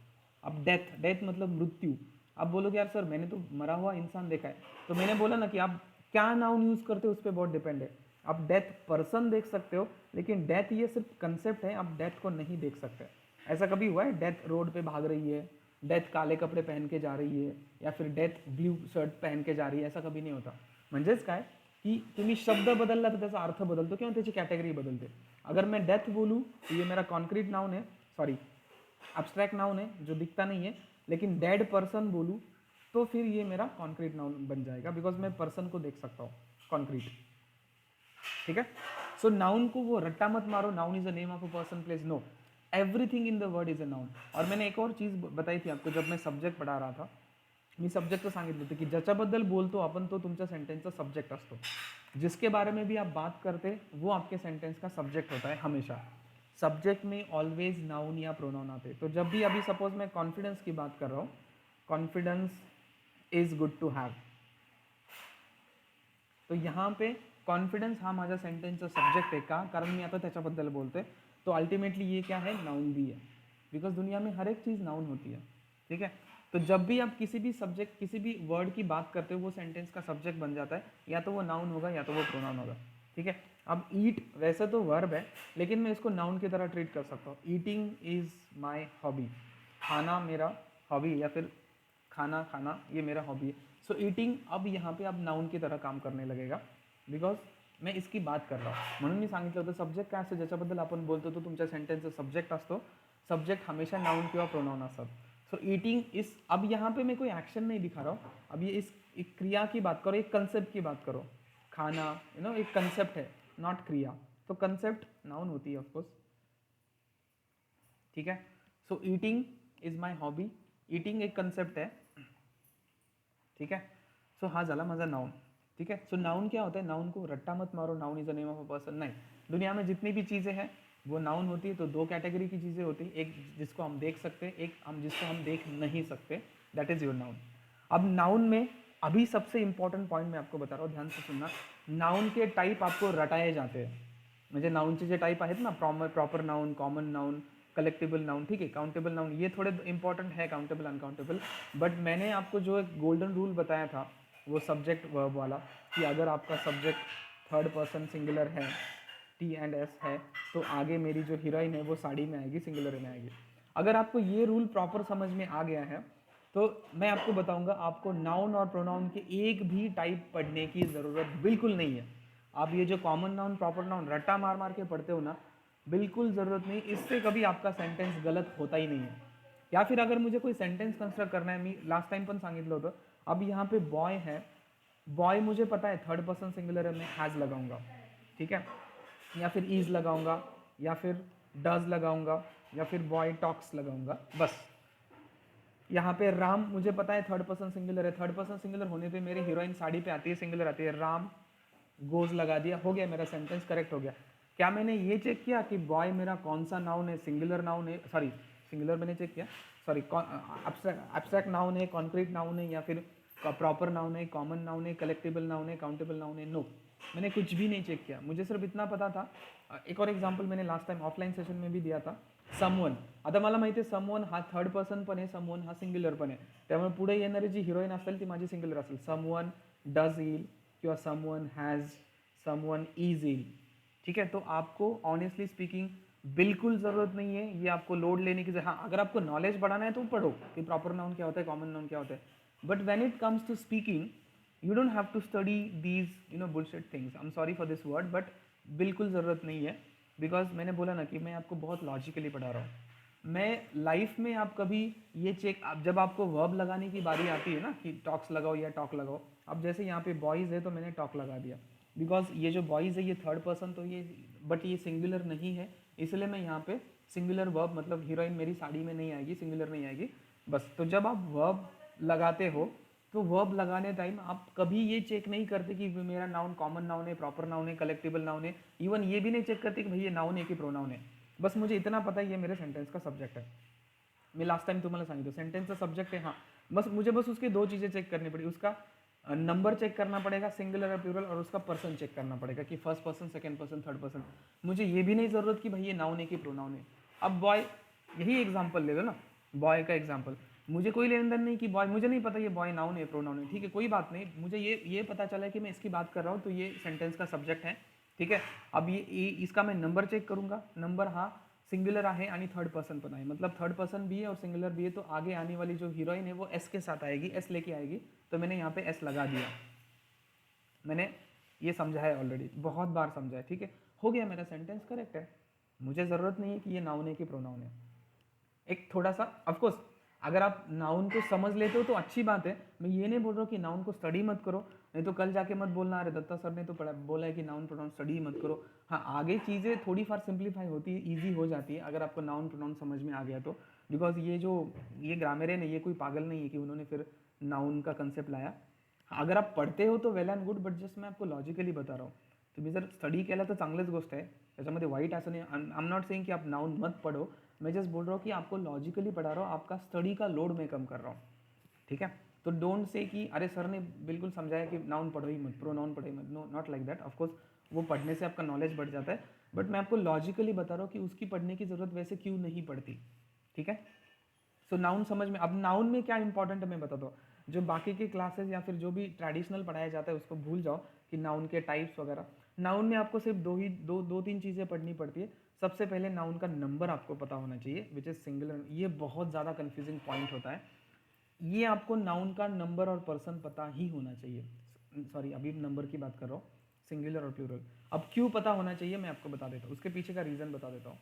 अब डेथ, डेथ मतलब मृत्यु। आप बोलोगे यार सर मैंने तो मरा हुआ इंसान देखा है, तो मैंने बोला ना कि आप क्या नाउन यूज करते हो उस पर बहुत डिपेंड है। आप डेथ पर्सन देख सकते हो लेकिन डेथ ये सिर्फ कंसेप्ट है, आप डेथ को नहीं देख सकते। ऐसा कभी हुआ है डेथ रोड पे भाग रही है, डेथ काले कपडे पहन के जा रही है, या फिर डेथ ब्लू शर्ट पहन के जा रही है? ऐसा कभी नहीं होता। म्हणजेच काय की तुम्ही शब्द बदलला तर त्याचा अर्थ बदलतो किंवा त्याची कॅटेगरी बदलते। अगर मैं डेथ बोलूँ तो ये मेरा कॉन्क्रीट नाउन है, सॉरी एब्स्ट्रैक्ट नाउन है जो दिखता नहीं है, लेकिन डेड पर्सन बोलूँ तो फिर ये मेरा कॉन्क्रीट नाउन बन जाएगा, बिकॉज मैं पर्सन को देख सकता हूँ, कॉन्क्रीट। ठीक है। सो नाउन को वो रट्टा मत मारो, noun is a name of a person, place, no, everything in the word is a noun. और मैंने एक और चीज़ बताई थी आपको जब मैं सब्जेक्ट पढ़ा रहा था, मी सब्जेक्ट सांगितलं होतं की ज्याच्याबद्दल बोलतो आपण तो तुमच्या सेंटेन्सचा सब्जेक्ट असतो। जिसके बारे में भी आप बात करते वो आपके सेंटेंस का सब्जेक्ट होता है हमेशा। सब्जेक्ट में ऑलवेज नाउन या प्रोनाउन आते। तो जब भी अभी सपोज मैं कॉन्फिडेंस की बात कर रहा हूँ, confidence is good to have, तो यहाँ पे कॉन्फिडेंस हा माझ्या सेंटेन्सचा सब्जेक्ट आहे का, कारण मी आता त्याच्याबद्दल बोलतोय। तो अल्टीमेटली ये क्या है, नाउन भी है, बिकॉज दुनिया में हर एक चीज़ नाउन होती है। ठीक है। तो जब भी आप किसी भी सब्जेक्ट, किसी भी वर्ड की बात करते हो वो सेंटेंस का सब्जेक्ट बन जाता है, या तो वो नाउन होगा या तो वो प्रोनाउन होगा। ठीक है। अब ईट वैसे तो वर्ब है लेकिन मैं इसको नाउन की तरह ट्रीट कर सकता हूँ। ईटिंग इज़ माई हॉबी, खाना मेरा हॉबी, या फिर खाना खाना ये मेरा हॉबी है। सो ईटिंग अब यहाँ पे अब नाउन की तरह काम करने लगेगा, बिकॉज मैं इसकी बात कर रहा हूँ। म्हणून मी सांगितलं होतं सब्जेक्ट काय असतं ज्याच्याबद्दल आपण बोलतो तो तुमच्या सेंटेन्सचा सब्जेक्ट असतो। सब्जेक्ट हमेशा नाउन किंवा प्रोनाउन असतात। सो ईटिंग इस, अब यहाँ पे मैं कोई एक्शन नहीं दिखा रहा हूँ, अब ये इस एक क्रिया की बात करो, एक कंसेप्ट की बात करो। खाना एक कंसेप्ट है, नॉट क्रिया। तो कंसेप्ट नाउन होती है ऑफकोर्स। ठीक है। So eating is my hobby, eating एक कंसेप्ट है। ठीक है। सो हा झाला माझा नाउन। ठीक है। सो नाउन क्या होता है, नाउन को रट्टा मत मारो, noun is a name of a person, नहीं। दुनिया में जितनी भी चीज़ें हैं वो नाउन होती है। तो दो कैटेगरी की चीज़ें होती है, एक जिसको हम देख सकते हैं, एक हम जिसको हम देख नहीं सकते, दैट इज योर नाउन। अब नाउन में अभी सबसे इंपॉर्टेंट पॉइंट मैं आपको बता रहा हूँ, ध्यान से सुनना। नाउन के टाइप आपको रटाए जाते हैं। म्हणजे नाऊनचे जे टाइप आहेत ना, proper noun, common noun, collectible noun, ठीक है, काउंटेबल नाउन, ये थोड़े इंपॉर्टेंट है, काउंटेबल अनकाउंटेबल। बट मैंने आपको जो एक गोल्डन रूल बताया था वो सब्जेक्ट वर्ब वाला, कि अगर आपका सब्जेक्ट थर्ड पर्सन सिंगुलर है, टी एंड एस है, तो आगे मेरी जो हीरोइन है वो साड़ी में आएगी, सिंगुलर में आएगी। अगर आपको ये रूल प्रॉपर समझ में आ गया है तो मैं आपको बताऊंगा, आपको नाउन और प्रोनाउन के एक भी टाइप पढ़ने की ज़रूरत बिल्कुल नहीं है। आप ये जो कॉमन नाउन, प्रॉपर नाउन रट्टा मार मार के पढ़ते हो ना, बिल्कुल ज़रूरत नहीं, इससे कभी आपका सेंटेंस गलत होता ही नहीं है। या फिर अगर मुझे कोई सेंटेंस कंस्ट्रक्ट करना है, मी लास्ट टाइम पण सांगितलं होतं, अब यहाँ पे बॉय है, बॉय मुझे पता है थर्ड पर्सन सिंगुलर है, मैं हैज़ लगाऊंगा, ठीक है, या फिर इज लगाऊंगा, या फिर डज लगाऊंगा, या फिर बॉय टॉक्स लगाऊंगा, बस। यहाँ पे राम मुझे पता है थर्ड पर्सन सिंगुलर है, थर्ड पर्सन सिंगुलर होने पे मेरी हीरोइन साड़ी पे आती है, सिंगुलर आती है, राम गोज लगा दिया, हो गया, मेरा सेंटेंस करेक्ट हो गया। क्या मैंने ये चेक किया कि बॉय मेरा कौन सा नाउन है, सिंगुलर नाउन है, सॉरी सिंगुलर मैंने चेक किया, सॉरी एब्स्ट्रैक्ट नाउन है, कॉन्क्रीट नाउन है, या फिर प्रॉपर नाउन है, कॉमन नाउन है, कलेक्टिबल नाउन है, काउंटेबल नाउन है? नो, मैंने कुछ भी नहीं चेक किया, मुझे सिर्फ इतना पता था। एक और एग्जांपल मैंने लास्ट टाइम ऑफलाइन सेशन में भी दिया था, समवन। आता मला माहिती आहे समवन हा थर्ड पर्सन पण आहे, समवन हा सिंग्युलर पण आहे, त्यामुळे पुढे येणारी जी हिरोईन असेल ती माझी सिंग्युलर असेल, समवन डज येईल किंवा समवन हैज़, समवन इज येईल, ठीक है। तो आपको ऑनेस्टली स्पीकिंग बिल्कुल ज़रूरत नहीं है ये आपको लोड लेने की। हाँ, अगर आपको नॉलेज बढ़ाना है तो पढ़ो कि प्रॉपर नाउन क्या होता है, कॉमन नाउन क्या होता है, but when it comes to speaking you don't have to study these bullshit things. I am sorry for this word, but बिल्कुल ज़रूरत नहीं है, बिकॉज मैंने बोला ना कि मैं आपको बहुत लॉजिकली पढ़ा रहा हूँ। मैं लाइफ में आप कभी ये चेक, जब आपको वर्ब लगाने की बारी आती है ना कि टॉक्स लगाओ या टॉक लगाओ, अब जैसे यहाँ पे बॉयज़ है तो मैंने टॉक लगा दिया, बिकॉज ये जो बॉयज़ है ये थर्ड पर्सन तो ये, बट ये सिंगुलर नहीं है, इसलिए मैं यहाँ पे सिंगुलर वर्ब, मतलब हीरोइन मेरी साड़ी में नहीं आएगी, सिंगुलर नहीं आएगी, बस। तो जब आप वर्ब लगाते हो तो वर्ब लगाने टाइम आप कभी ये चेक नहीं करते कि मेरा नाउन कॉमन नाउन है, प्रॉपर नाउन है, कलेक्टिबल नाउन है, इवन ये भी नहीं चेक करते कि भाई ये नाउन है कि प्रोनाउन है। बस मुझे इतना पता है ये मेरे सेंटेंस का सब्जेक्ट है। मैं लास्ट टाइम तुम्हाला सांगितलं सेंटेंसचा सब्जेक्ट है, हाँ, बस मुझे बस उसकी दो चीज़ें चेक करनी पड़ी, उसका नंबर चेक करना पड़ेगा सिंगुलर और प्लूरल, और उसका पर्सन चेक करना पड़ेगा कि first person, second person, third person. मुझे ये भी नहीं ज़रूरत कि भाई ये नाउन है कि प्रोनाउन है। अब बॉय, यही एग्जाम्पल ले लो ना, बॉय का एग्जाम्पल, मुझे कोई लेन देन नहीं कि बॉय, मुझे नहीं पता ये बॉय नाउन है प्रोनाउन है, ठीक है, कोई बात नहीं, मुझे ये पता चला है कि मैं इसकी बात कर रहा हूँ तो ये सेंटेंस का सब्जेक्ट है, ठीक है। अब ये इसका मैं नंबर चेक करूँगा, नंबर हाँ सिंगुलर आहे आणि थर्ड पर्सन पण आहे, मतलब थर्ड पर्सन भी है और सिंगुलर भी है, तो आगे आने वाली जो हीरोइन है वो एस के साथ आएगी, एस लेके आएगी, तो मैंने यहाँ पे एस लगा दिया। मैंने ये समझा है ऑलरेडी, बहुत बार समझा है, ठीक है, हो गया, मेरा सेंटेंस करेक्ट है। मुझे ज़रूरत नहीं है कि ये नाउन है कि प्रोनाउन है। एक थोड़ा सा ऑफकोर्स अगर आप नाउन को समझ लेते हो तो अच्छी बात है, मैं ये नहीं बोल रहा हूँ कि नाउन को स्टडी मत करो, नहीं तो कल जाके मत बोलना अरे दत्ता सर ने तो पढ़ा बोला है कि नाउन प्रोनाउन स्टडी मत करो। हाँ, आगे चीज़ें थोड़ी फार सिंप्लीफाई होती है, ईजी हो जाती है अगर आपको नाउन प्रोनाउन समझ में आ गया तो, बिकॉज ये ग्रामर है ये कोई पागल नहीं है कि उन्होंने फिर नाउन का कंसेप्ट लाया। अगर आप पढ़ते हो तो well and good, but just मैं आपको लॉजिकली बता रहा हूँ, तुम्ही जर स्टडी केला तर चांगलीच गोष्ट आहे, त्याच्यामध्ये वाईट असं नाही। आई एम नॉट सेइंग कि आप नाउन मत पढ़ो, मैं जस्ट बोल रहा हूँ कि आपको लॉजिकली पढ़ा रहा हूँ, आपका स्टडी का लोड मैं कम कर रहा हूँ, ठीक है। तो डोंट से कि अरे सर ने बिल्कुल समझाया कि नाउन पढ़ो ही मत, प्रोनाउन पढ़ो ही मत, no, not like that. Of course वो पढ़ने से आपका नॉलेज बढ़ जाता है, बट मैं आपको लॉजिकली बता रहा हूँ कि उसकी पढ़ने की ज़रूरत वैसे क्यों नहीं पड़ती, ठीक है। सो नाउन समझ में, अब नाउन में क्या इंपॉर्टेंट है मैं बताता हूँ, जो बाकी के क्लासेस या फिर जो भी ट्रेडिशनल पढ़ाया जाता है उसको भूल जाओ कि नाउन के टाइप्स वगैरह। नाउन में आपको सिर्फ दो तीन चीज़ें पढ़नी पड़ती है। सबसे पहले नाउन का नंबर आपको पता होना चाहिए, विच इज़ सिंगुलर, ये बहुत ज़्यादा कन्फ्यूजिंग पॉइंट होता है, ये आपको नाउन का नंबर और पर्सन पता ही होना चाहिए। सॉरी, अभी नंबर की बात कर रहा हूँ, सिंगुलर और प्लूरल। अब क्यों पता होना चाहिए मैं आपको बता देता हूँ, उसके पीछे का रीज़न बता देता हूँ।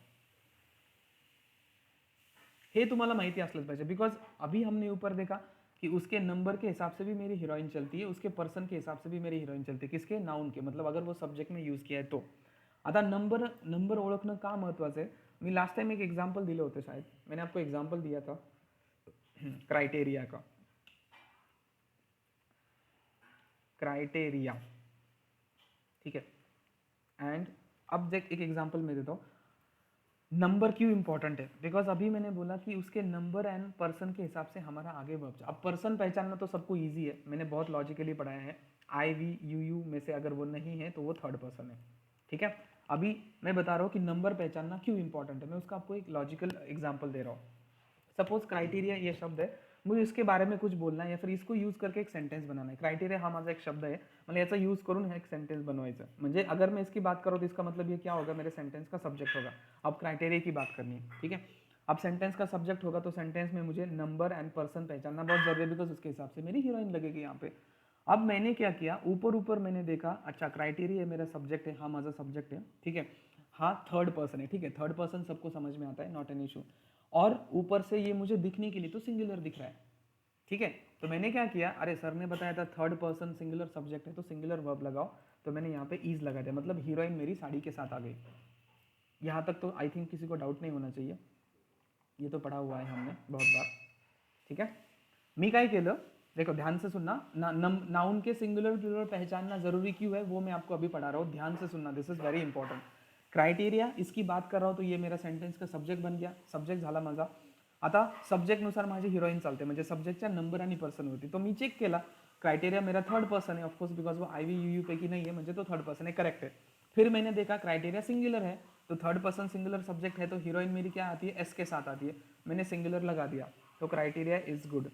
हे तुम्हाला माहिती असलंच पाहिजे, बिकॉज अभी हमने ऊपर देखा कि उसके नंबर के हिसाब से भी मेरी हीरोइन चलती है, उसके पर्सन के हिसाब से भी मेरी हीरोइन चलती है, किसके, नाउन के, मतलब अगर वो सब्जेक्ट में यूज़ किया है तो। आता नंबर ओळखणं का महत्त्वाचं आहे, मी लास्ट टाइम एक एग्जाम्पल दिले होते, शायद मैंने आपको एग्जाम्पल दिया था क्राइटेरिया का, क्राइटेरिया, ठीक है। एंड अब देख एक एग्जाम्पल मैं देता हूँ, नंबर क्यों इंपॉर्टेंट है, बिकॉज अभी मैंने बोला कि उसके नंबर एंड पर्सन के हिसाब से हमारा आगे वर्ब। अब पर्सन पहचानना तो सबको इजी है, मैंने बहुत लॉजिकली पढ़ाया है, आई वी यू यू में से अगर वो नहीं है तो वो थर्ड पर्सन है, ठीक है। अभी मैं बता रहा हूँ कि नंबर पहचानना क्यों इंपॉर्टेंट है, मैं उसका आपको एक लॉजिकल एग्जांपल दे रहा हूँ। सपोज क्राइटेरिया ये शब्द है, मुझे इसके बारे में कुछ बोलना है या फिर इसको यूज करके एक सेंटेंस बनाना है. क्राइटेरिया हा माझा एक शब्द आहे, मला याचा यूज करून एक सेंटेंस बनवायचं. म्हणजे अगर मैं इसकी बात करूँ तो इसका मतलब ये क्या होगा, मेरे सेंटेंस का सब्जेक्ट होगा. अब क्राइटेरिया की बात करनी है, ठीक है. अब सेंटेंस का सब्जेक्ट होगा तो सेंटेंस में मुझे नंबर एंड पर्सन पहचानना बहुत जरूरी है, बिकॉज उसके हिसाब से मेरी हीरोइन लगेगी यहाँ पे. अब मैंने क्या किया, ऊपर ऊपर मैंने देखा, अच्छा क्राइटेरिया मेरा सब्जेक्ट है, हाँ माझा सब्जेक्ट है, ठीक है. हाँ थर्ड पर्सन है, ठीक है, थर्ड पर्सन सबको समझ में आता है, नॉट एन इशू. और ऊपर से ये मुझे दिखने के लिए तो सिंगुलर दिख रहा है, ठीक है. तो मैंने क्या किया, अरे सर ने बताया था थर्ड पर्सन सिंगुलर सब्जेक्ट है तो सिंगुलर वर्ब लगाओ, तो मैंने यहाँ पे ईज लगा दिया, मतलब हीरोइन मेरी साड़ी के साथ आ गई. यहाँ तक तो आई थिंक किसी को डाउट नहीं होना चाहिए, ये तो पढ़ा हुआ है हमने बहुत बार, ठीक है. मी काय केलं, देखो ध्यान से सुनना, नाउन के सिंगुलर प्लूरल पहचानना जरूरी क्यों है वो मैं आपको अभी पढ़ा रहा हूँ, ध्यान से सुनना, this is very important. Criteria इसकी बात कर रहा हूँ तो ये मेरा सेंटेन्स का सब्जेक्ट बन गया, सब्जेक्ट झाला माझा. आता सब्जेक्टनुसार माझी हिरोईन चालते, म्हणजे सब्जेक्टच्या नंबर आणि पर्सन होती, तो मी चेक केला, क्राइटेरिया मेरा थर्ड पर्सन है ऑफकोर्स, बिकॉज वो आई वी यू यू पैकी नहीं है, म्हणजे तो थर्ड पर्सन है, करेक्ट है. फिर मैंने देखा क्राइटेरिया सिंगुलर है, तो थर्ड पर्सन सिंगुलर सब्जेक्ट है, तो हीरोइन मेरी क्या आती है, एस के साथ आती है, मैंने सिंगुलर लगा दिया, तो क्राइटेरिया इज गुड.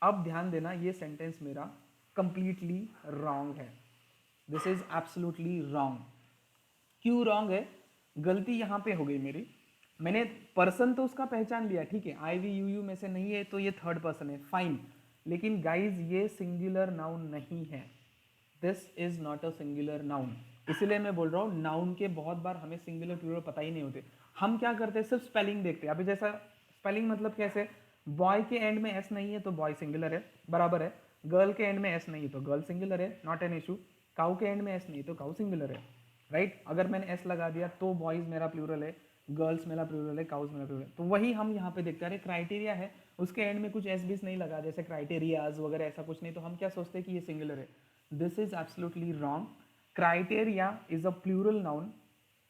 अब ध्यान देना, ये सेंटेंस मेरा कंप्लीटली रॉन्ग है, दिस इज एब्सोल्युटली रॉन्ग. क्यों रॉन्ग है, गलती यहाँ पे हो गई मेरी, मैंने पर्सन तो उसका पहचान लिया, ठीक है, आई वी यू यू में से नहीं है तो ये थर्ड पर्सन है, फाइन. लेकिन गाइज ये सिंगुलर नाउन नहीं है, this is not a singular noun. इसलिए मैं बोल रहा हूँ नाउन के बहुत बार हमें सिंगुलर प्लूरल पता ही नहीं होते. हम क्या करते हैं, सिर्फ स्पेलिंग देखते हैं. अभी जैसा स्पेलिंग मतलब कैसे, बॉय के एंड में एस नहीं है तो बॉय सिंगुलर है, बराबर है. गर्ल के एंड में एस नहीं है तो गर्ल सिंगुलर है, नॉट एन इशू. काउ के एंड में एस नहीं है तो काउ सिंगुलर है, राइट. अगर मैंने एस लगा दिया तो बॉयज मेरा प्लूरल है, गर्ल्स मेरा प्लूरल है, काउज मेरा प्लूरल है. तो वही हम यहाँ पे देखते हैं, अरे क्राइटेरिया है, उसके एंड में कुछ एस बीस नहीं लगा, जैसे क्राइटेरियाज वगैरह ऐसा कुछ नहीं, तो हम क्या सोचते हैं कि ये सिंगुलर है. This is absolutely wrong. Criteria is a plural noun,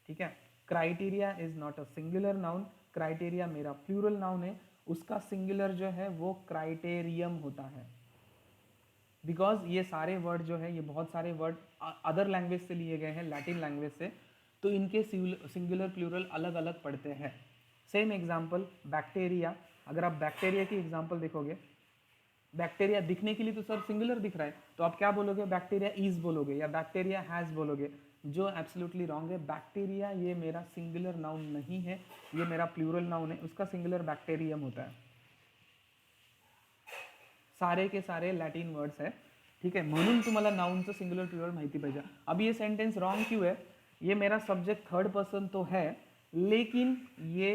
ठीक है. Criteria is not a singular noun, criteria मेरा प्लूरल नाउन है, उसका सिंगुलर जो है वो क्राइटेरियम होता है. बिकॉज ये सारे वर्ड जो है, ये बहुत सारे वर्ड अदर लैंग्वेज से लिए गए हैं, लैटिन लैंग्वेज से, तो इनके सिंगुलर प्लूरल अलग अलग पढ़ते हैं. सेम एग्जाम्पल बैक्टीरिया, अगर आप बैक्टीरिया की एग्जाम्पल देखोगे, बैक्टीरिया दिखने के लिए तो सर सिंगुलर दिख रहा है, तो आप क्या बोलोगे, बैक्टीरिया इज बोलोगे या बैक्टीरिया हैज बोलोगे, जो एब्सोल्युटली रॉन्ग है. बैक्टीरिया ये मेरा सिंगुलर नाउन नहीं है, ये मेरा प्लूरल नाउन है, उसका सिंगुलर बैक्टीरियम होता है. सारे के सारे लॅटिन वर्ड्स है, ठीक है. म्हणून तुम्हाला नाउनचं सिंगुलर प्लुरल माहिती पाहिजे. अब ये सेंटेंस रॉन्ग क्यों है, ये मेरा सब्जेक्ट थर्ड पर्सन तो है, लेकिन ये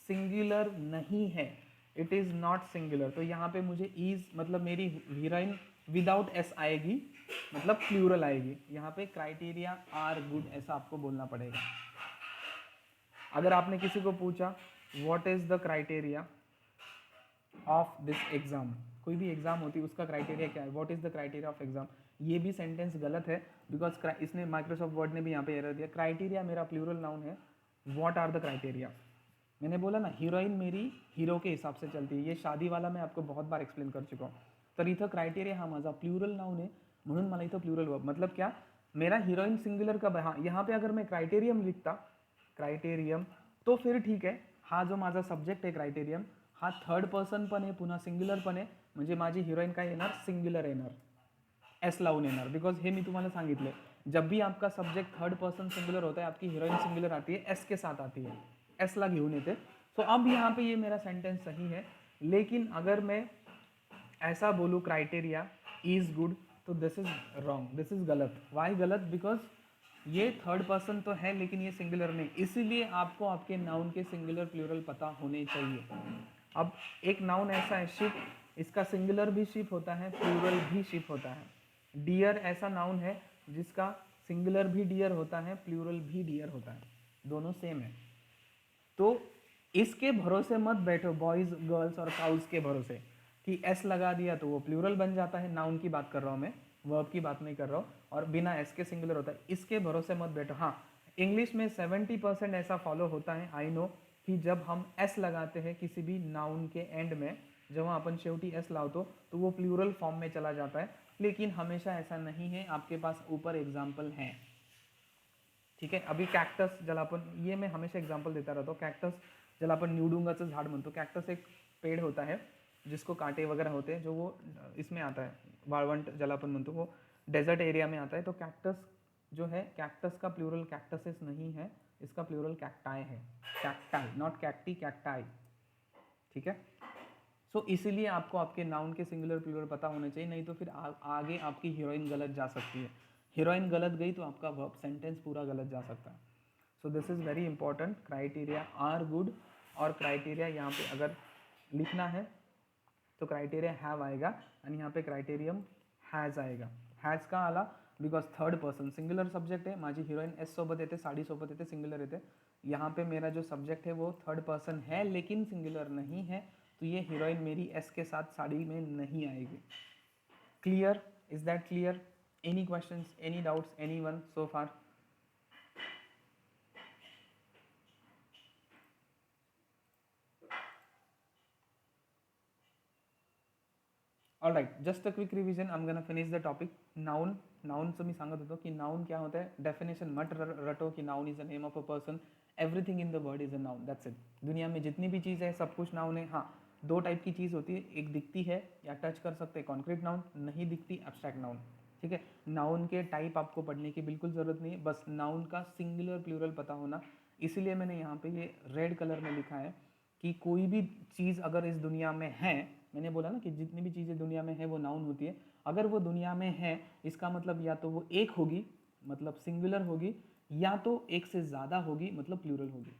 सिंगुलर नहीं है, इट इज नॉट सिंगुलर. तो यहाँ पे मुझे इज मतलब मेरी हीरोइन विदाउट एस आएगी, मतलब प्लूरल आएगी. यहाँ पे क्राइटेरिया आर गुड ऐसा आपको बोलना पड़ेगा. अगर आपने किसी को पूछा what is the criteria of this exam, कोई भी एग्जाम होती है उसका क्राइटेरिया क्या है, what is the criteria of exam, ये भी सेंटेंस गलत है, बिकॉज इसने माइक्रोसॉफ्ट वर्ड ने भी यहाँ पे एरर दिया. क्राइटेरिया मेरा प्लूरल नाउन है, व्हाट आर द क्राइटेरिया. मैंने बोला ना हीरोइन मेरी हीरो के हिसाब से चलती है, ये शादी वाला मैं आपको बहुत बार एक्सप्लेन कर चुका हूँ. तर इथं क्राइटेरिया हा माझा प्लूरल नाउन है, म्हणून मला इथं प्लूरल वर्ब, मतलब क्या, मेरा हीरोइन सिंगुलर कब है, हाँ यहाँ पे अगर मैं क्राइटेरियम लिखता, क्राइटेरियम, तो फिर ठीक है. हा जो माझा सब्जेक्ट आहे क्राइटेरियम, हा थर्ड पर्सन पण आहे, पुन्हा सिंगुलर पण आहे, म्हणजे माझी हिरोइन काय येणार, सिंगुलर येणार, एस लावून येणार. बिकॉज हे मी तुम्हाला सांगितलं, जब भी आपका सब्जेक्ट थर्ड पर्सन सिंगुलर होता है, आपकी हीरोइन सिंगुलर आती है, एस के साथ आती है, एस ला घेऊन येते. सो अब यहाँ पे ये मेरा सेंटेंस सही है. लेकिन अगर मैं ऐसा बोलूँ क्राइटेरिया इज गुड, तो this is wrong, this is गलत. वाई गलत, बिकॉज ये थर्ड पर्सन तो है लेकिन ये सिंगुलर नहीं, इसीलिए आपको आपके नाउन के सिंगुलर प्लूरल पता होने चाहिए. अब एक नाउन ऐसा है शिप, इसका सिंगुलर भी शिप होता है, प्लूरल भी शिप होता है. डियर ऐसा नाउन है जिसका सिंगुलर भी डियर होता है, प्लूरल भी डियर होता है, दोनों सेम है. तो इसके भरोसे मत बैठो बॉयज गर्ल्स और काउज के भरोसे कि एस लगा दिया तो वो प्लूरल बन जाता है. नाउन की बात कर रहा हूँ मैं, वर्ब की बात नहीं कर रहा हूँ, और बिना एस के सिंगुलर होता है, इसके भरोसे मत बैठो. हाँ इंग्लिश में 70% ऐसा फॉलो होता है, आई नो, कि जब हम एस लगाते हैं किसी भी नाउन के एंड में, जेव्हा अपन शेवटी एस लावतो तो वो प्लूरल फॉर्म में चला जाता है. लेकिन हमेशा ऐसा नहीं है, आपके पास ऊपर एग्जाम्पल हैं, ठीक आहे. अभी कॅक्टस ज्याला आपण, ये मैं हमेशा एग्जांपल देता रहता हूँ, कॅक्टस ज्याला आपण निवडुंगाचं झाड म्हणतो. कॅक्टस एक पेड़ होता है जिसको कांटे वगैरह होते हैं, जो वो इसमें आता है, वाळवंट ज्याला अपन म्हणतो, वो डेजर्ट एरिया में आता है. तो कैक्टस जो है, कैक्टस का प्लूरल कैक्टसेस नहीं है, इसका प्लूरल कैक्टाई है. Cacti, not cacti, cacti. ठीक है. सो इसीलिए आपको आपके नाउन के सिंगुलर प्लूरल पता होने चाहिए, नहीं तो फिर आगे आपकी हीरोइन गलत जा सकती है. हीरोइन गलत गई तो आपका वर्ब सेंटेंस पूरा गलत जा सकता है. So this is very important. Criteria are good, और क्राइटेरिया यहाँ पे अगर लिखना है तो क्राइटेरिया हैव आएगा, आणि यहाँ पे क्राइटेरियम हैज़ आएगा. हैज़ का आला because third person singular subject है. माझी हिरोइन एस सोबत येते, साडी सोबत येते, सिंगुलर येते. यहाँ पे मेरा जो सब्जेक्ट है वो थर्ड पर्सन है लेकिन सिंगुलर नहीं है, तो ये हीरोइन मेरी एस के साथ साड़ी में नहीं आएगी. Clear? Is that clear? Any questions, any doubts, anyone so far? All right, just a quick revision, I am gonna finish the topic. Noun, नाउनचं मी सांगत होतो की नाउन क्या होता है. डेफिनेशन मत रटो कि noun is a name of a person. Everything in the world is a noun, that's it. दुनिया में जितनी भी चीज़ है सब कुछ नाउन है. हाँ, दो टाइप की चीज़ होती है, एक दिखती है या टच कर सकते हैं, कॉन्क्रीट नाउन, नहीं दिखती एब्स्ट्रैक्ट नाउन. ठीक है. नाउन के टाइप आपको पढ़ने की बिल्कुल ज़रूरत नहीं है, बस नाउन का सिंगुलर प्लूरल पता होना. इसीलिए मैंने यहाँ पे ये रेड कलर में लिखा है कि कोई भी चीज़ अगर इस दुनिया में है, मैंने बोला ना कि जितनी भी चीज़ें दुनिया में है वो नाउन होती है. अगर वो दुनिया में है, इसका मतलब या तो वो एक होगी, मतलब सिंगुलर होगी, या तो एक से ज़्यादा होगी, मतलब प्लूरल होगी.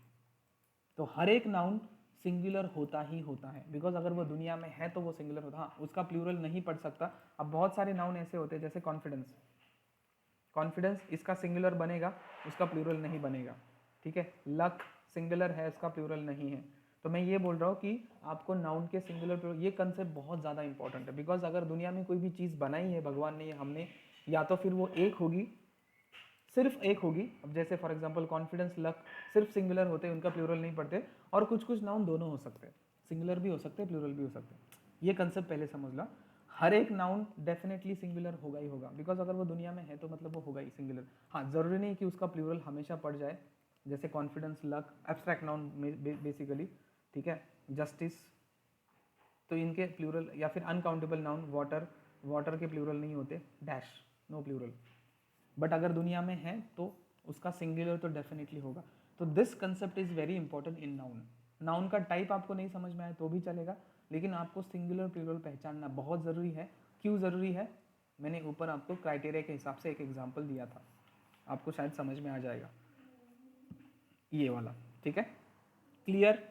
तो हर एक नाउन सिंगुलर होता ही होता है, बिकॉज अगर वो दुनिया में है तो वो सिंगुलर होता. हाँ, उसका प्लूरल नहीं पढ़ सकता. अब बहुत सारे नाउन ऐसे होते हैं, जैसे कॉन्फिडेंस. कॉन्फिडेंस इसका सिंगुलर बनेगा, उसका प्लूरल नहीं बनेगा. ठीक है. लक सिंगुलर है, इसका प्लूरल नहीं है. तो मैं ये बोल रहा हूँ कि आपको नाउन के सिंगुलर प्लूरल, ये कंसेप्ट बहुत ज़्यादा इंपॉर्टेंट है. बिकॉज अगर दुनिया में कोई भी चीज़ बनाई है भगवान ने या हमने, या तो फिर वो एक होगी, सिर्फ एक होगी. अब जैसे फॉर एग्जांपल कॉन्फिडेंस, लक सिर्फ सिंगुलर होते हैं, उनका प्लूरल नहीं पढ़ते. और कुछ कुछ नाउन दोनों हो सकते हैं, सिंगुलर भी हो सकते हैं, प्लूरल भी हो सकते हैं. ये कंसेप्ट पहले समझ लो. हर एक नाउन डेफिनेटली सिंगुलर होगा ही होगा, बिकॉज अगर वो दुनिया में है तो मतलब वो होगा ही सिंगुलर. हाँ, ज़रूरी नहीं कि उसका प्लूरल हमेशा पड़ जाए. जैसे confidence, luck abstract noun basically. ठीक है. जस्टिस, तो इनके प्लूरल, या फिर अनकाउंटेबल नाउन, वाटर, वाटर के प्लूरल नहीं होते, डैश, नो प्लूरल. बट अगर दुनिया में है तो उसका सिंगुलर तो डेफिनेटली होगा. तो this concept is very important in noun. Noun का टाइप आपको नहीं समझ में आए तो भी चलेगा, लेकिन आपको सिंगुलर प्लूरल पहचानना बहुत ज़रूरी है. क्यों ज़रूरी है? मैंने ऊपर आपको क्राइटेरिया के हिसाब से एक एग्जाम्पल दिया था, आपको शायद समझ में आ जाएगा ये वाला. ठीक है. क्लियर?